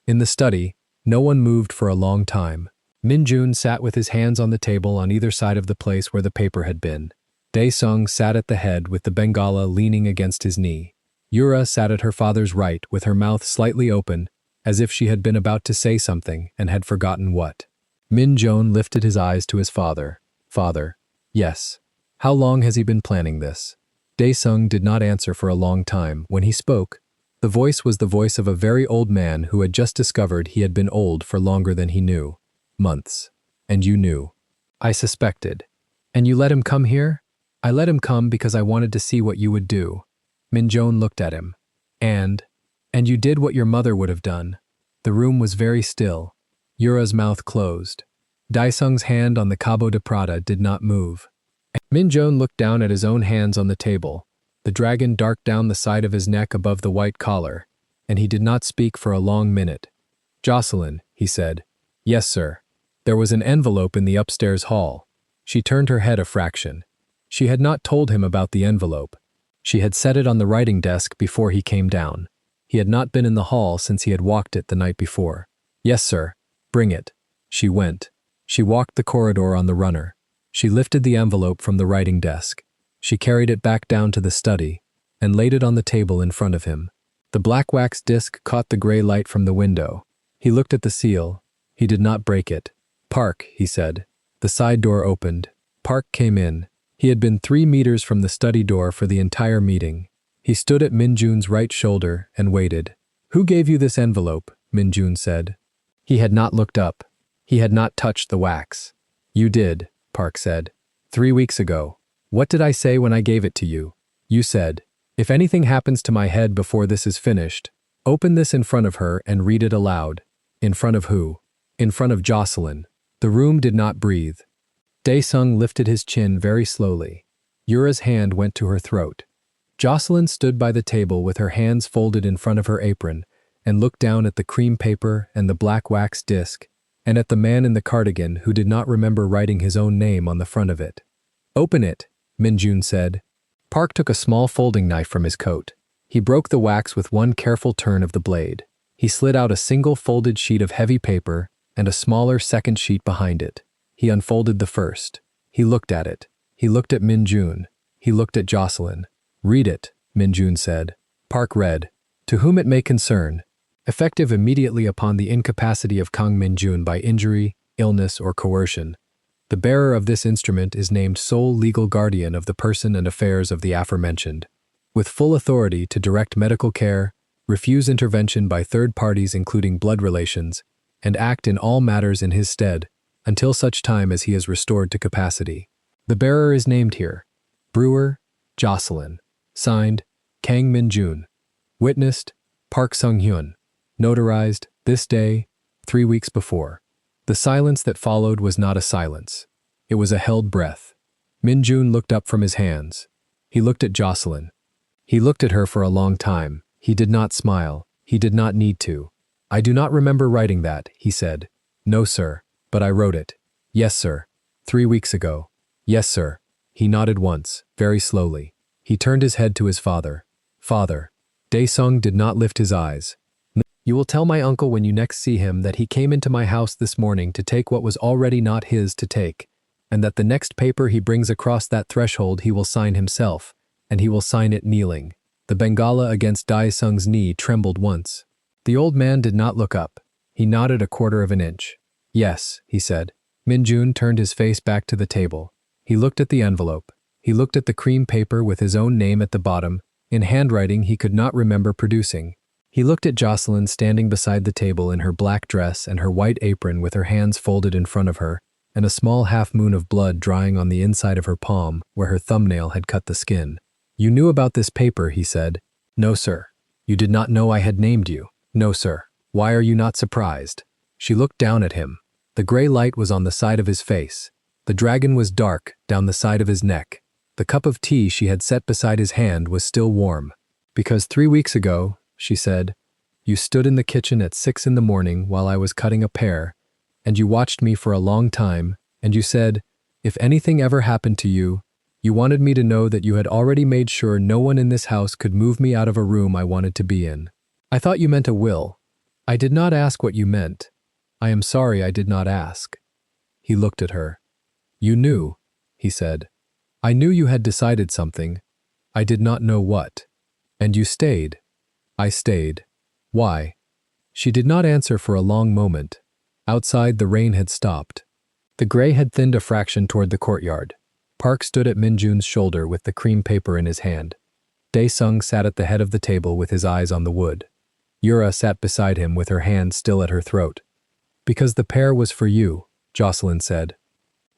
In the study, no one moved for a long time. Min-jun sat with his hands on the table on either side of the place where the paper had been. Dae-sung sat at the head with the Bengala leaning against his knee. Yura sat at her father's right with her mouth slightly open, as if she had been about to say something and had forgotten what. Min-jun lifted his eyes to his father. "Father." "Yes." "How long has he been planning this?" Dae-sung did not answer for a long time. When he spoke, the voice was the voice of a very old man who had just discovered he had been old for longer than he knew. "Months. And you knew." "I suspected." "And you let him come here?" "I let him come because I wanted to see what you would do." Min-jun looked at him. And you did what your mother would have done." The room was very still. Yura's mouth closed. Dae-sung's hand on the Cabo de Prada did not move. Min-jun looked down at his own hands on the table. The dragon darted down the side of his neck above the white collar, and he did not speak for a long minute. "Jocelyn," he said. "Yes, sir." There was an envelope in the upstairs hall. She turned her head a fraction. She had not told him about the envelope. She had set it on the writing desk before he came down. He had not been in the hall since he had walked it the night before. "Yes, sir. Bring it." She went. She walked the corridor on the runner. She lifted the envelope from the writing desk. She carried it back down to the study and laid it on the table in front of him. The black wax disc caught the gray light from the window. He looked at the seal. He did not break it. "Park," he said. The side door opened. Park came in. He had been 3 meters from the study door for the entire meeting. He stood at Min-jun's right shoulder and waited. "Who gave you this envelope?" Min-jun said. He had not looked up. He had not touched the wax. "You did," Park said. 3 weeks ago. What did I say when I gave it to you? You said, if anything happens to my head before this is finished, open this in front of her and read it aloud." In front of who? In front of Jocelyn. The room did not breathe. Dae-sung lifted his chin very slowly. Yura's hand went to her throat. Jocelyn stood by the table with her hands folded in front of her apron and looked down at the cream paper and the black wax disc and at the man in the cardigan who did not remember writing his own name on the front of it. "Open it," Min-jun said. Park took a small folding knife from his coat. He broke the wax with one careful turn of the blade. He slid out a single folded sheet of heavy paper and a smaller second sheet behind it. He unfolded the first. He looked at it. He looked at Min-jun. He looked at Jocelyn. "Read it," Min-jun said. Park read, "To whom it may concern, effective immediately upon the incapacity of Kang Min-jun by injury, illness, or coercion. The bearer of this instrument is named sole legal guardian of the person and affairs of the aforementioned, with full authority to direct medical care, refuse intervention by third parties including blood relations, and act in all matters in his stead until such time as he is restored to capacity. The bearer is named here. Brewer, Jocelyn. Signed, Kang Min-jun. Witnessed, Park Sung-hyun. Notarized, this day, 3 weeks before." The silence that followed was not a silence. It was a held breath. Min-jun looked up from his hands. He looked at Jocelyn. He looked at her for a long time. He did not smile. He did not need to. "I do not remember writing that," he said. "No, sir. But I wrote it." "Yes, sir. 3 weeks ago." "Yes, sir. He nodded once, very slowly. He turned his head to his father. Father. Dae-sung did not lift his eyes. You will tell my uncle when you next see him that he came into my house this morning to take what was already not his to take, and that the next paper he brings across that threshold he will sign himself, and he will sign it kneeling. The Bengala against Dae-sung's knee trembled once. The old man did not look up. He nodded a quarter of an inch. Yes, he said. Min-jun turned his face back to the table. He looked at the envelope. He looked at the cream paper with his own name at the bottom, in handwriting he could not remember producing. He looked at Jocelyn standing beside the table in her black dress and her white apron with her hands folded in front of her, and a small half-moon of blood drying on the inside of her palm where her thumbnail had cut the skin. You knew about this paper, he said. No, sir. You did not know I had named you. No, sir. Why are you not surprised? She looked down at him. The gray light was on the side of his face. The dragon was dark down the side of his neck. The cup of tea she had set beside his hand was still warm. Because 3 weeks ago, she said, you stood in the kitchen at 6 in the morning while I was cutting a pear, and you watched me for a long time, and you said, if anything ever happened to you, you wanted me to know that you had already made sure no one in this house could move me out of a room I wanted to be in. I thought you meant a will. I did not ask what you meant. I am sorry I did not ask. He looked at her. You knew, he said. I knew you had decided something. I did not know what. And you stayed. I stayed. Why? She did not answer for a long moment. Outside, the rain had stopped. The gray had thinned a fraction toward the courtyard. Park stood at Min-jun's shoulder with the cream paper in his hand. Dae-sung sat at the head of the table with his eyes on the wood. Yura sat beside him with her hand still at her throat. Because the pear was for you, Jocelyn said.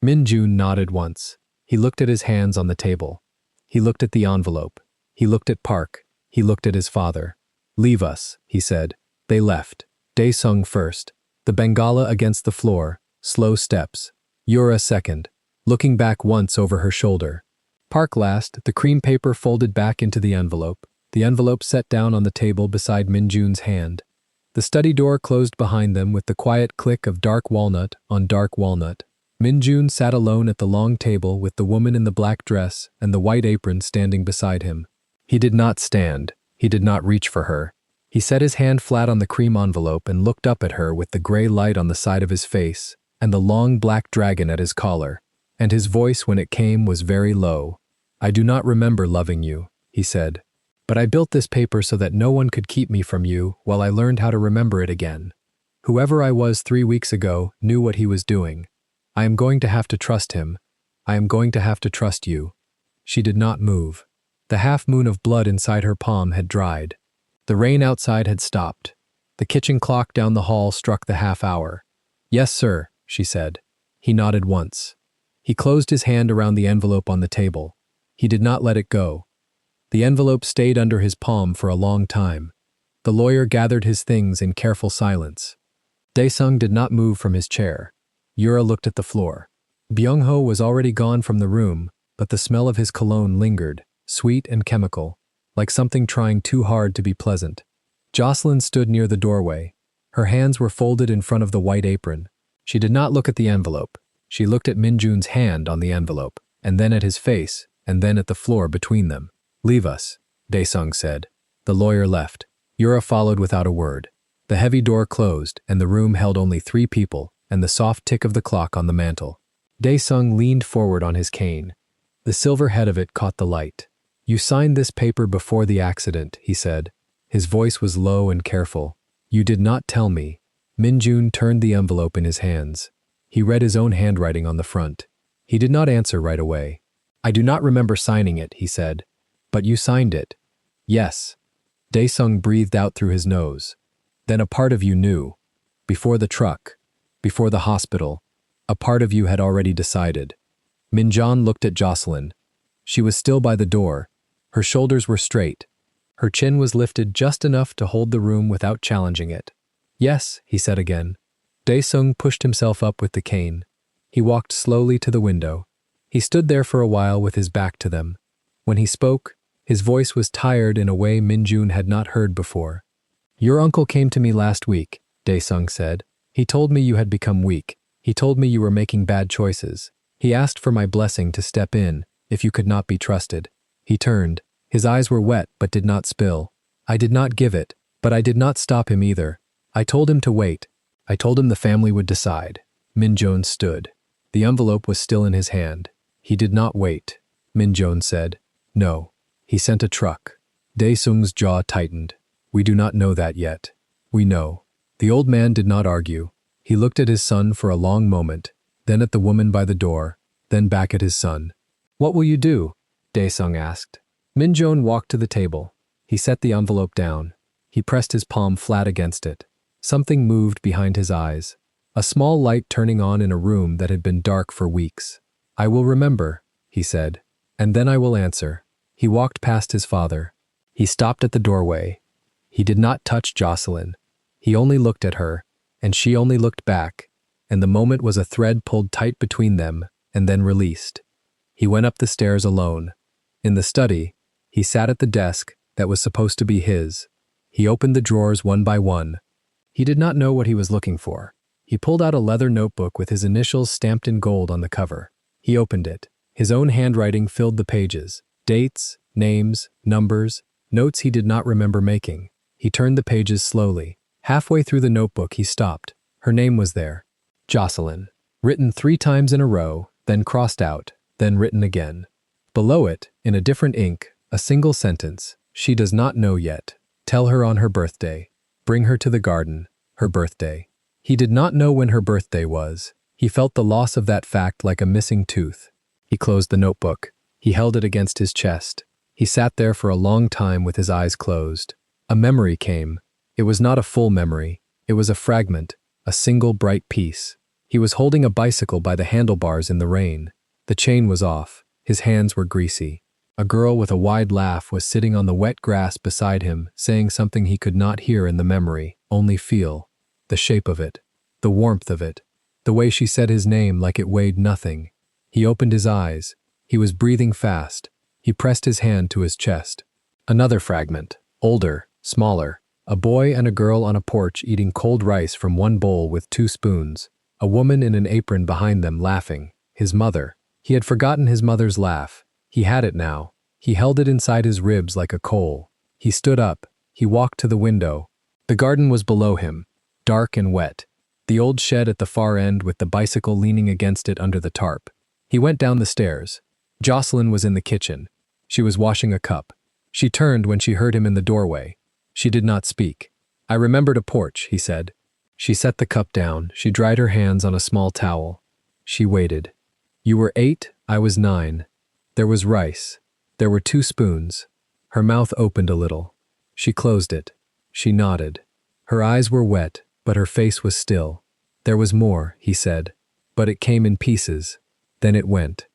Min-jun nodded once. He looked at his hands on the table. He looked at the envelope. He looked at Park. He looked at his father. Leave us, he said. They left. Dae-sung first. The Bengala against the floor. Slow steps. Yura second. Looking back once over her shoulder. Park last, the cream paper folded back into the envelope set down on the table beside Min-jun's hand. The study door closed behind them with the quiet click of dark walnut on dark walnut. Min-jun sat alone at the long table with the woman in the black dress and the white apron standing beside him. He did not stand. He did not reach for her. He set his hand flat on the cream envelope and looked up at her with the gray light on the side of his face and the long black dragon at his collar. And his voice when it came was very low. I do not remember loving you, he said. But I built this paper so that no one could keep me from you while I learned how to remember it again. Whoever I was 3 weeks ago knew what he was doing. I am going to have to trust him. I am going to have to trust you. She did not move. The half-moon of blood inside her palm had dried. The rain outside had stopped. The kitchen clock down the hall struck the half-hour. Yes, sir, she said. He nodded once. He closed his hand around the envelope on the table. He did not let it go. The envelope stayed under his palm for a long time. The lawyer gathered his things in careful silence. Dae-sung did not move from his chair. Yura looked at the floor. Byung-ho was already gone from the room, but the smell of his cologne lingered, sweet and chemical, like something trying too hard to be pleasant. Jocelyn stood near the doorway. Her hands were folded in front of the white apron. She did not look at the envelope. She looked at Min-jun's hand on the envelope, and then at his face, and then at the floor between them. Leave us, Dae-sung said. The lawyer left. Yura followed without a word. The heavy door closed, and the room held only 3 people, and the soft tick of the clock on the mantel. Dae-sung leaned forward on his cane. The silver head of it caught the light. You signed this paper before the accident, he said. His voice was low and careful. You did not tell me. Min-jun turned the envelope in his hands. He read his own handwriting on the front. He did not answer right away. I do not remember signing it, he said. But you signed it. Yes. Dae-sung breathed out through his nose. Then a part of you knew. Before the truck, before the hospital, a part of you had already decided. Min-jun looked at Jocelyn. She was still by the door. Her shoulders were straight. Her chin was lifted just enough to hold the room without challenging it. Yes, he said again. Dae-sung pushed himself up with the cane. He walked slowly to the window. He stood there for a while with his back to them. When he spoke, his voice was tired in a way Min-jun had not heard before. Your uncle came to me last week, Dae-sung said. He told me you had become weak. He told me you were making bad choices. He asked for my blessing to step in, if you could not be trusted. He turned. His eyes were wet but did not spill. I did not give it, but I did not stop him either. I told him to wait. I told him the family would decide. Min Jones stood. The envelope was still in his hand. He did not wait. Min Jones said, "No. He sent a truck." Dae-sung's jaw tightened. "We do not know that yet." "We know." The old man did not argue. He looked at his son for a long moment, then at the woman by the door, then back at his son. "What will you do?" Dae-sung asked. Min Jones walked to the table. He set the envelope down. He pressed his palm flat against it. Something moved behind his eyes. A small light turning on in a room that had been dark for weeks. "I will remember," he said, "and then I will answer." He walked past his father. He stopped at the doorway. He did not touch Jocelyn. He only looked at her, and she only looked back, and the moment was a thread pulled tight between them and then released. He went up the stairs alone. In the study, he sat at the desk that was supposed to be his. He opened the drawers one by one. He did not know what he was looking for. He pulled out a leather notebook with his initials stamped in gold on the cover. He opened it. His own handwriting filled the pages. Dates, names, numbers, notes he did not remember making. He turned the pages slowly. Halfway through the notebook, he stopped. Her name was there. Jocelyn. Written 3 times in a row, then crossed out, then written again. Below it, in a different ink, a single sentence. "She does not know yet. Tell her on her birthday. Bring her to the garden. Her birthday." He did not know when her birthday was. He felt the loss of that fact like a missing tooth. He closed the notebook. He held it against his chest. He sat there for a long time with his eyes closed. A memory came. It was not a full memory. It was a fragment, a single bright piece. He was holding a bicycle by the handlebars in the rain. The chain was off. His hands were greasy. A girl with a wide laugh was sitting on the wet grass beside him, saying something he could not hear in the memory, only feel. The shape of it, the warmth of it, the way she said his name like it weighed nothing. He opened his eyes. He was breathing fast. He pressed his hand to his chest. Another fragment, older, smaller. A boy and a girl on a porch eating cold rice from one bowl with 2 spoons. A woman in an apron behind them laughing. His mother. He had forgotten his mother's laugh. He had it now. He held it inside his ribs like a coal. He stood up. He walked to the window. The garden was below him, dark and wet. The old shed at the far end with the bicycle leaning against it under the tarp. He went down the stairs. Jocelyn was in the kitchen. She was washing a cup. She turned when she heard him in the doorway. She did not speak. "I remembered a porch," he said. She set the cup down. She dried her hands on a small towel. She waited. "You were 8, I was 9. There was rice. There were 2 spoons." Her mouth opened a little. She closed it. She nodded. Her eyes were wet, but her face was still. "There was more," he said, "but it came in pieces. Then it went."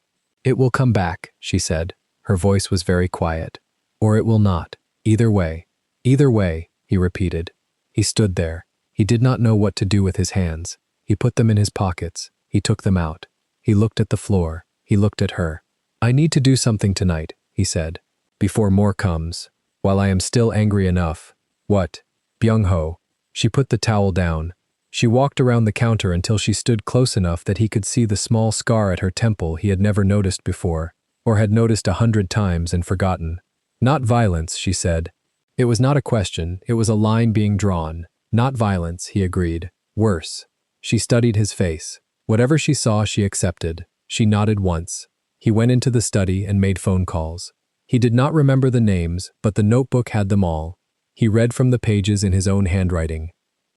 "It will come back," she said. Her voice was very quiet. "Or it will not. Either way." "Either way," he repeated. He stood there. He did not know what to do with his hands. He put them in his pockets. He took them out. He looked at the floor. He looked at her. "I need to do something tonight," he said, "before more comes, while I am still angry enough." "What?" "Byung-ho." She put the towel down. She walked around the counter until she stood close enough that he could see the small scar at her temple he had never noticed before, or had noticed 100 times and forgotten. "Not violence," she said. It was not a question, it was a line being drawn. "Not violence," he agreed. "Worse." She studied his face. Whatever she saw, she accepted. She nodded once. He went into the study and made phone calls. He did not remember the names, but the notebook had them all. He read from the pages in his own handwriting.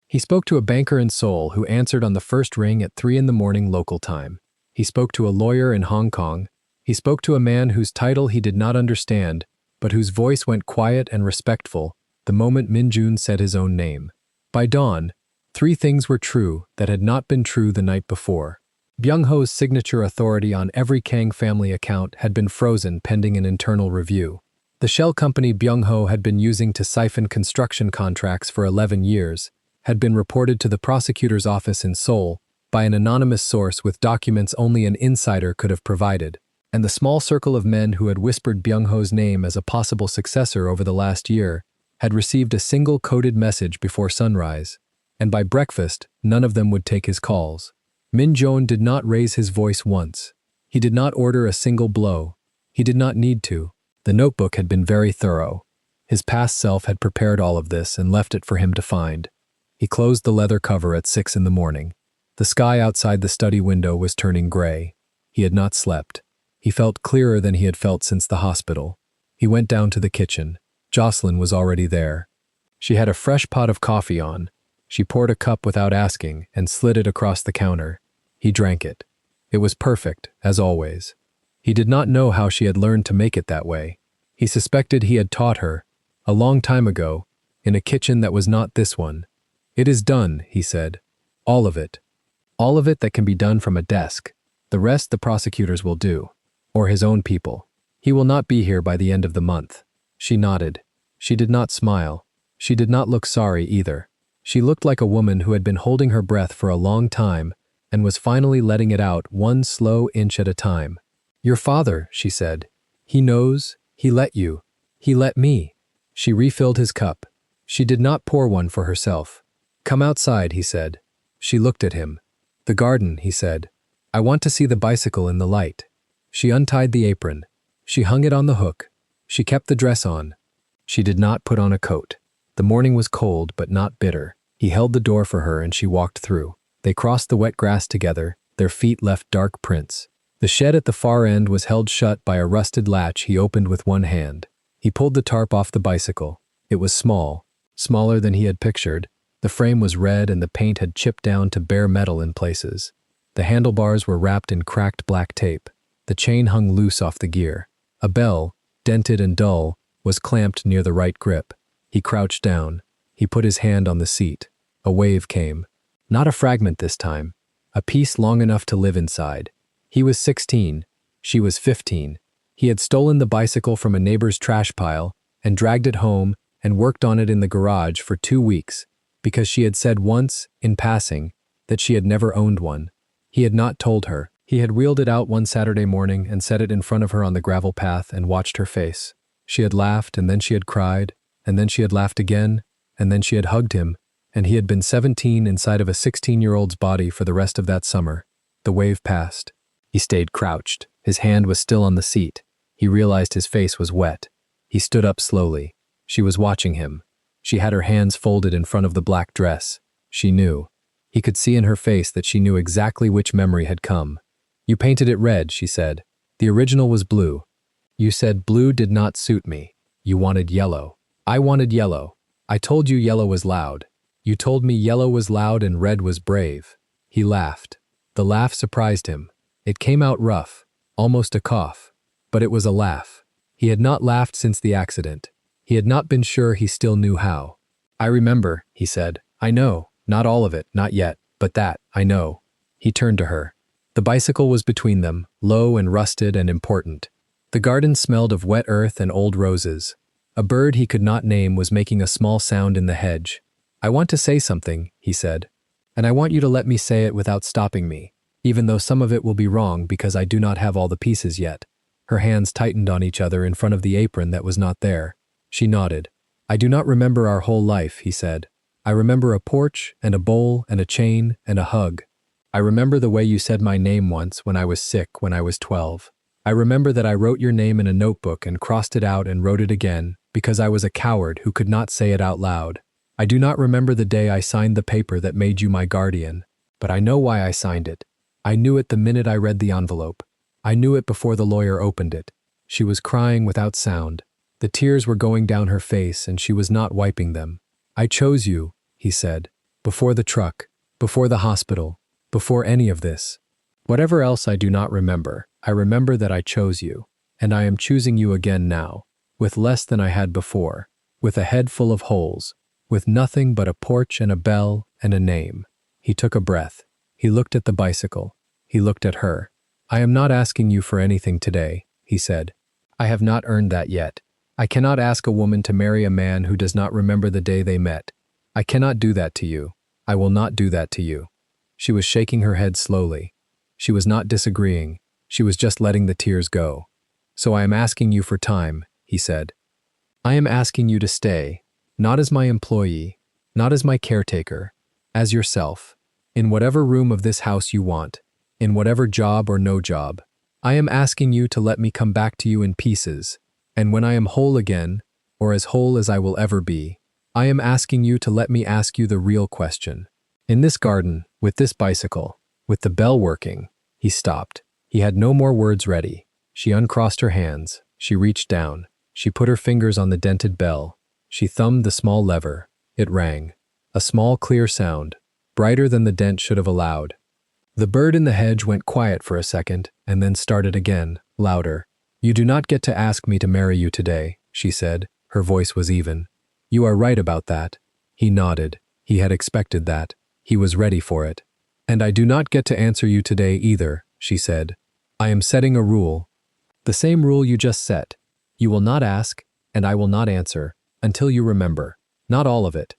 He spoke to a banker in Seoul who answered on the first ring at 3 in the morning local time. He spoke to a lawyer in Hong Kong. He spoke to a man whose title he did not understand, but whose voice went quiet and respectful the moment Min Joon said his own name. By dawn, 3 things were true that had not been true the night before. Byung-ho's signature authority on every Kang family account had been frozen pending an internal review. The shell company Byung-ho had been using to siphon construction contracts for 11 years had been reported to the prosecutor's office in Seoul by an anonymous source with documents only an insider could have provided, and the small circle of men who had whispered Byung-ho's name as a possible successor over the last year had received a single coded message before sunrise, and by breakfast, none of them would take his calls. Min Joon did not raise his voice once. He did not order a single blow. He did not need to. The notebook had been very thorough. His past self had prepared all of this and left it for him to find. He closed the leather cover at 6 in the morning. The sky outside the study window was turning gray. He had not slept. He felt clearer than he had felt since the hospital. He went down to the kitchen. Jocelyn was already there. She had a fresh pot of coffee on. She poured a cup without asking and slid it across the counter. He drank it. It was perfect, as always. He did not know how she had learned to make it that way. He suspected he had taught her, a long time ago, in a kitchen that was not this one. "It is done," he said. "All of it. All of it that can be done from a desk. The rest the prosecutors will do. Or his own people. He will not be here by the end of the month." She nodded. She did not smile. She did not look sorry either. She looked like a woman who had been holding her breath for a long time and was finally letting it out one slow inch at a time. "Your father," she said. "He knows. He let you. He let me." She refilled his cup. She did not pour one for herself. "Come outside," he said. She looked at him. "The garden," he said. "I want to see the bicycle in the light." She untied the apron. She hung it on the hook. She kept the dress on. She did not put on a coat. The morning was cold but not bitter. He held the door for her and she walked through. They crossed the wet grass together. Their feet left dark prints. The shed at the far end was held shut by a rusted latch he opened with one hand. He pulled the tarp off the bicycle. It was small, smaller than he had pictured. The frame was red and the paint had chipped down to bare metal in places. The handlebars were wrapped in cracked black tape. The chain hung loose off the gear. A bell, dented and dull, was clamped near the right grip. He crouched down. He put his hand on the seat. A wave came. Not a fragment this time. A piece long enough to live inside. He was 16. She was 15. He had stolen the bicycle from a neighbor's trash pile and dragged it home and worked on it in the garage for 2 weeks because she had said once, in passing, that she had never owned one. He had not told her. He had wheeled it out one Saturday morning and set it in front of her on the gravel path and watched her face. She had laughed and then she had cried, and then she had laughed again, and then she had hugged him, and he had been 17 inside of a 16-year-old's body for the rest of that summer. The wave passed. He stayed crouched. His hand was still on the seat. He realized his face was wet. He stood up slowly. She was watching him. She had her hands folded in front of the black dress. She knew. He could see in her face that she knew exactly which memory had come. "You painted it red," she said. "The original was blue. You said blue did not suit me. You wanted yellow. I wanted yellow. I told you yellow was loud. You told me yellow was loud and red was brave." He laughed. The laugh surprised him. It came out rough, almost a cough. But it was a laugh. He had not laughed since the accident. He had not been sure he still knew how. "I remember," he said. "I know. Not all of it, not yet, but that, I know." He turned to her. The bicycle was between them, low and rusted and important. The garden smelled of wet earth and old roses. A bird he could not name was making a small sound in the hedge. "I want to say something," he said. "And I want you to let me say it without stopping me, even though some of it will be wrong because I do not have all the pieces yet." Her hands tightened on each other in front of the apron that was not there. She nodded. "I do not remember our whole life," he said. "I remember a porch and a bowl and a chain and a hug. I remember the way you said my name once when I was sick when I was 12. I remember that I wrote your name in a notebook and crossed it out and wrote it again because I was a coward who could not say it out loud. I do not remember the day I signed the paper that made you my guardian, but I know why I signed it. I knew it the minute I read the envelope. I knew it before the lawyer opened it." She was crying without sound. The tears were going down her face and she was not wiping them. "I chose you," he said, "before the truck, before the hospital, before any of this. Whatever else I do not remember, I remember that I chose you, and I am choosing you again now, with less than I had before, with a head full of holes, with nothing but a porch and a bell and a name." He took a breath. He looked at the bicycle. He looked at her. "I am not asking you for anything today," he said. "I have not earned that yet. I cannot ask a woman to marry a man who does not remember the day they met. I cannot do that to you. I will not do that to you." She was shaking her head slowly. She was not disagreeing. She was just letting the tears go. "So I am asking you for time," he said. "I am asking you to stay, not as my employee, not as my caretaker, as yourself, in whatever room of this house you want, in whatever job or no job. I am asking you to let me come back to you in pieces, and when I am whole again, or as whole as I will ever be, I am asking you to let me ask you the real question. In this garden, with this bicycle, with the bell working, he stopped. He had no more words ready. She uncrossed her hands. She reached down. She put her fingers on the dented bell. She thumbed the small lever. It rang. A small, clear sound, brighter than the dent should have allowed. The bird in the hedge went quiet for a second and then started again, louder. You do not get to ask me to marry you today, she said. Her voice was even. You are right about that. He nodded. He had expected that. He was ready for it. And I do not get to answer you today either, she said. I am setting a rule. The same rule you just set. You will not ask, and I will not answer, until you remember. Not all of it.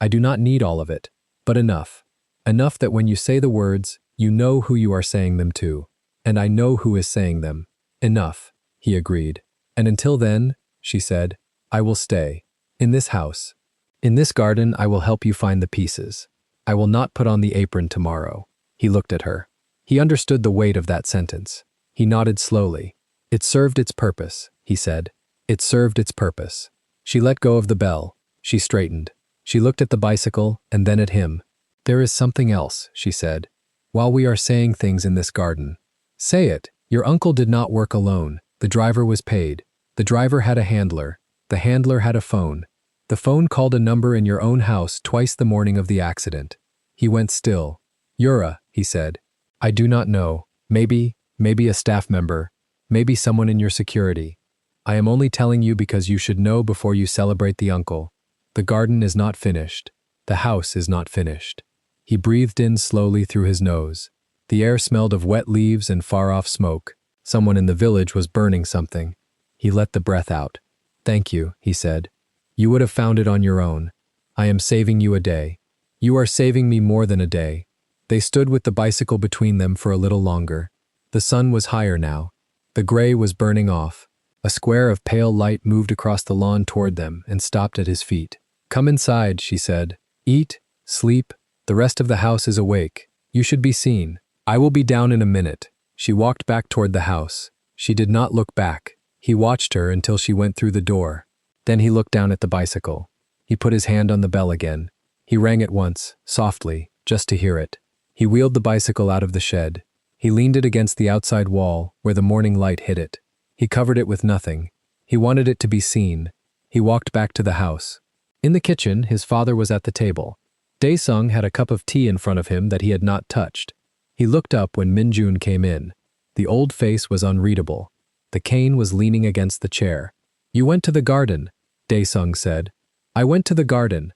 I do not need all of it, but enough. Enough that when you say the words, you know who you are saying them to. And I know who is saying them. Enough, he agreed. And until then, she said, I will stay. In this house. In this garden, I will help you find the pieces. I will not put on the apron tomorrow. He looked at her. He understood the weight of that sentence. He nodded slowly. It served its purpose, he said. It served its purpose. She let go of the bell. She straightened. She looked at the bicycle and then at him. There is something else, she said. While we are saying things in this garden. Say it. Your uncle did not work alone. The driver was paid. The driver had a handler. The handler had a phone. The phone called a number in your own house twice the morning of the accident. He went still. Yura, he said. I do not know. Maybe a staff member. Maybe someone in your security. I am only telling you because you should know before you celebrate the uncle. The garden is not finished. The house is not finished. He breathed in slowly through his nose. The air smelled of wet leaves and far-off smoke. Someone in the village was burning something. He let the breath out. Thank you, he said. You would have found it on your own. I am saving you a day. You are saving me more than a day. They stood with the bicycle between them for a little longer. The sun was higher now. The gray was burning off. A square of pale light moved across the lawn toward them and stopped at his feet. Come inside, she said. Eat, sleep. The rest of the house is awake. You should be seen. I will be down in a minute. She walked back toward the house. She did not look back. He watched her until she went through the door. Then he looked down at the bicycle. He put his hand on the bell again. He rang it once, softly, just to hear it. He wheeled the bicycle out of the shed. He leaned it against the outside wall, where the morning light hit it. He covered it with nothing. He wanted it to be seen. He walked back to the house. In the kitchen, his father was at the table. Dae-sung had a cup of tea in front of him that he had not touched. He looked up when Min-jun came in. The old face was unreadable. The cane was leaning against the chair. You went to the garden, Dae-sung said. I went to the garden.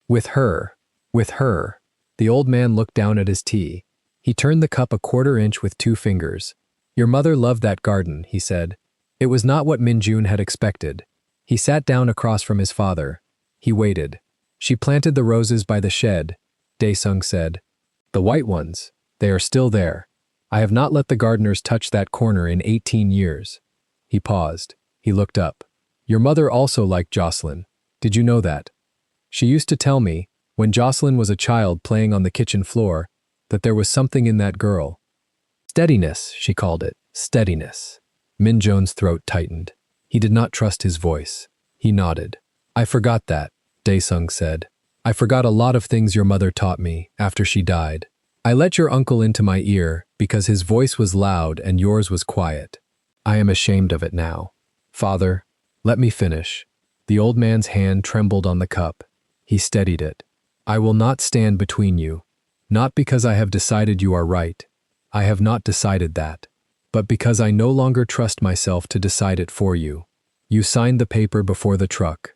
With her. With her. The old man looked down at his tea. He turned the cup a quarter inch with 2 fingers. Your mother loved that garden, he said. It was not what Min-jun had expected. He sat down across from his father. He waited. She planted the roses by the shed, Dae-sung said. The white ones. They are still there. I have not let the gardeners touch that corner in 18 years. He paused. He looked up. Your mother also liked Jocelyn. Did you know that? She used to tell me, when Jocelyn was a child playing on the kitchen floor, that there was something in that girl. Steadiness, she called it. Steadiness. Min-jun's throat tightened. He did not trust his voice. He nodded. I forgot that, Dae-sung said. I forgot a lot of things your mother taught me after she died. I let your uncle into my ear because his voice was loud and yours was quiet. I am ashamed of it now. Father, let me finish. The old man's hand trembled on the cup. He steadied it. I will not stand between you. Not because I have decided you are right. I have not decided that. But because I no longer trust myself to decide it for you. You signed the paper before the truck.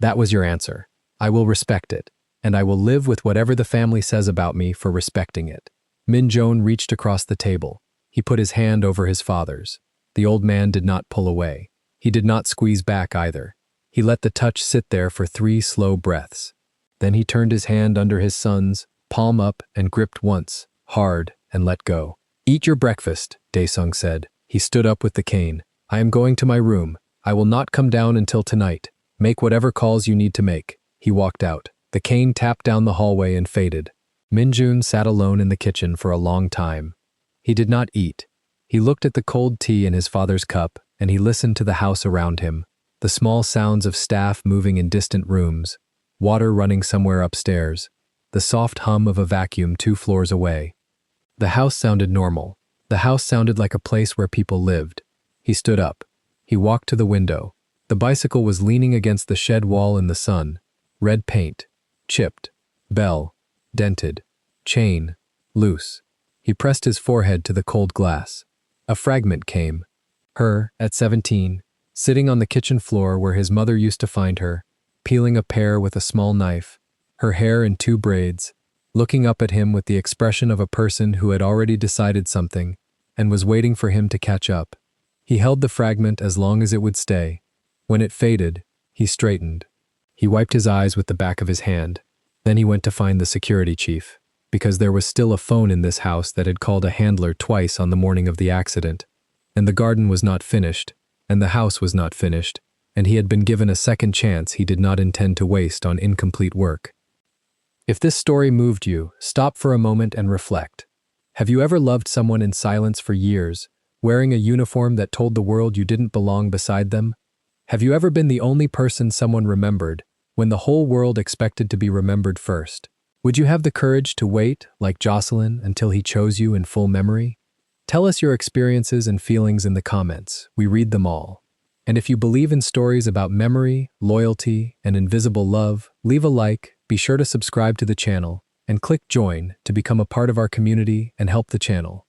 That was your answer. I will respect it, and I will live with whatever the family says about me for respecting it. Min-jun reached across the table. He put his hand over his father's. The old man did not pull away. He did not squeeze back either. He let the touch sit there for 3 slow breaths. Then he turned his hand under his son's, palm up, and gripped once, hard, and let go. Eat your breakfast, Dae-sung said. He stood up with the cane. I am going to my room. I will not come down until tonight. Make whatever calls you need to make. He walked out. The cane tapped down the hallway and faded. Min-jun sat alone in the kitchen for a long time. He did not eat. He looked at the cold tea in his father's cup, and he listened to the house around him, the small sounds of staff moving in distant rooms, water running somewhere upstairs, the soft hum of a vacuum 2 floors away. The house sounded normal. The house sounded like a place where people lived. He stood up. He walked to the window. The bicycle was leaning against the shed wall in the sun. Red paint. Chipped. Bell. Dented. Chain. Loose. He pressed his forehead to the cold glass. A fragment came. Her, at 17, sitting on the kitchen floor where his mother used to find her, peeling a pear with a small knife, her hair in 2 braids, looking up at him with the expression of a person who had already decided something and was waiting for him to catch up. He held the fragment as long as it would stay. When it faded, he straightened. He wiped his eyes with the back of his hand. Then he went to find the security chief, because there was still a phone in this house that had called a handler twice on the morning of the accident. And the garden was not finished, and the house was not finished, and he had been given a second chance he did not intend to waste on incomplete work. If this story moved you, stop for a moment and reflect. Have you ever loved someone in silence for years, wearing a uniform that told the world you didn't belong beside them? Have you ever been the only person someone remembered, when the whole world expected to be remembered first? Would you have the courage to wait, like Jocelyn, until he chose you in full memory? Tell us your experiences and feelings in the comments. We read them all. And if you believe in stories about memory, loyalty, and invisible love, leave a like, be sure to subscribe to the channel, and click join to become a part of our community and help the channel.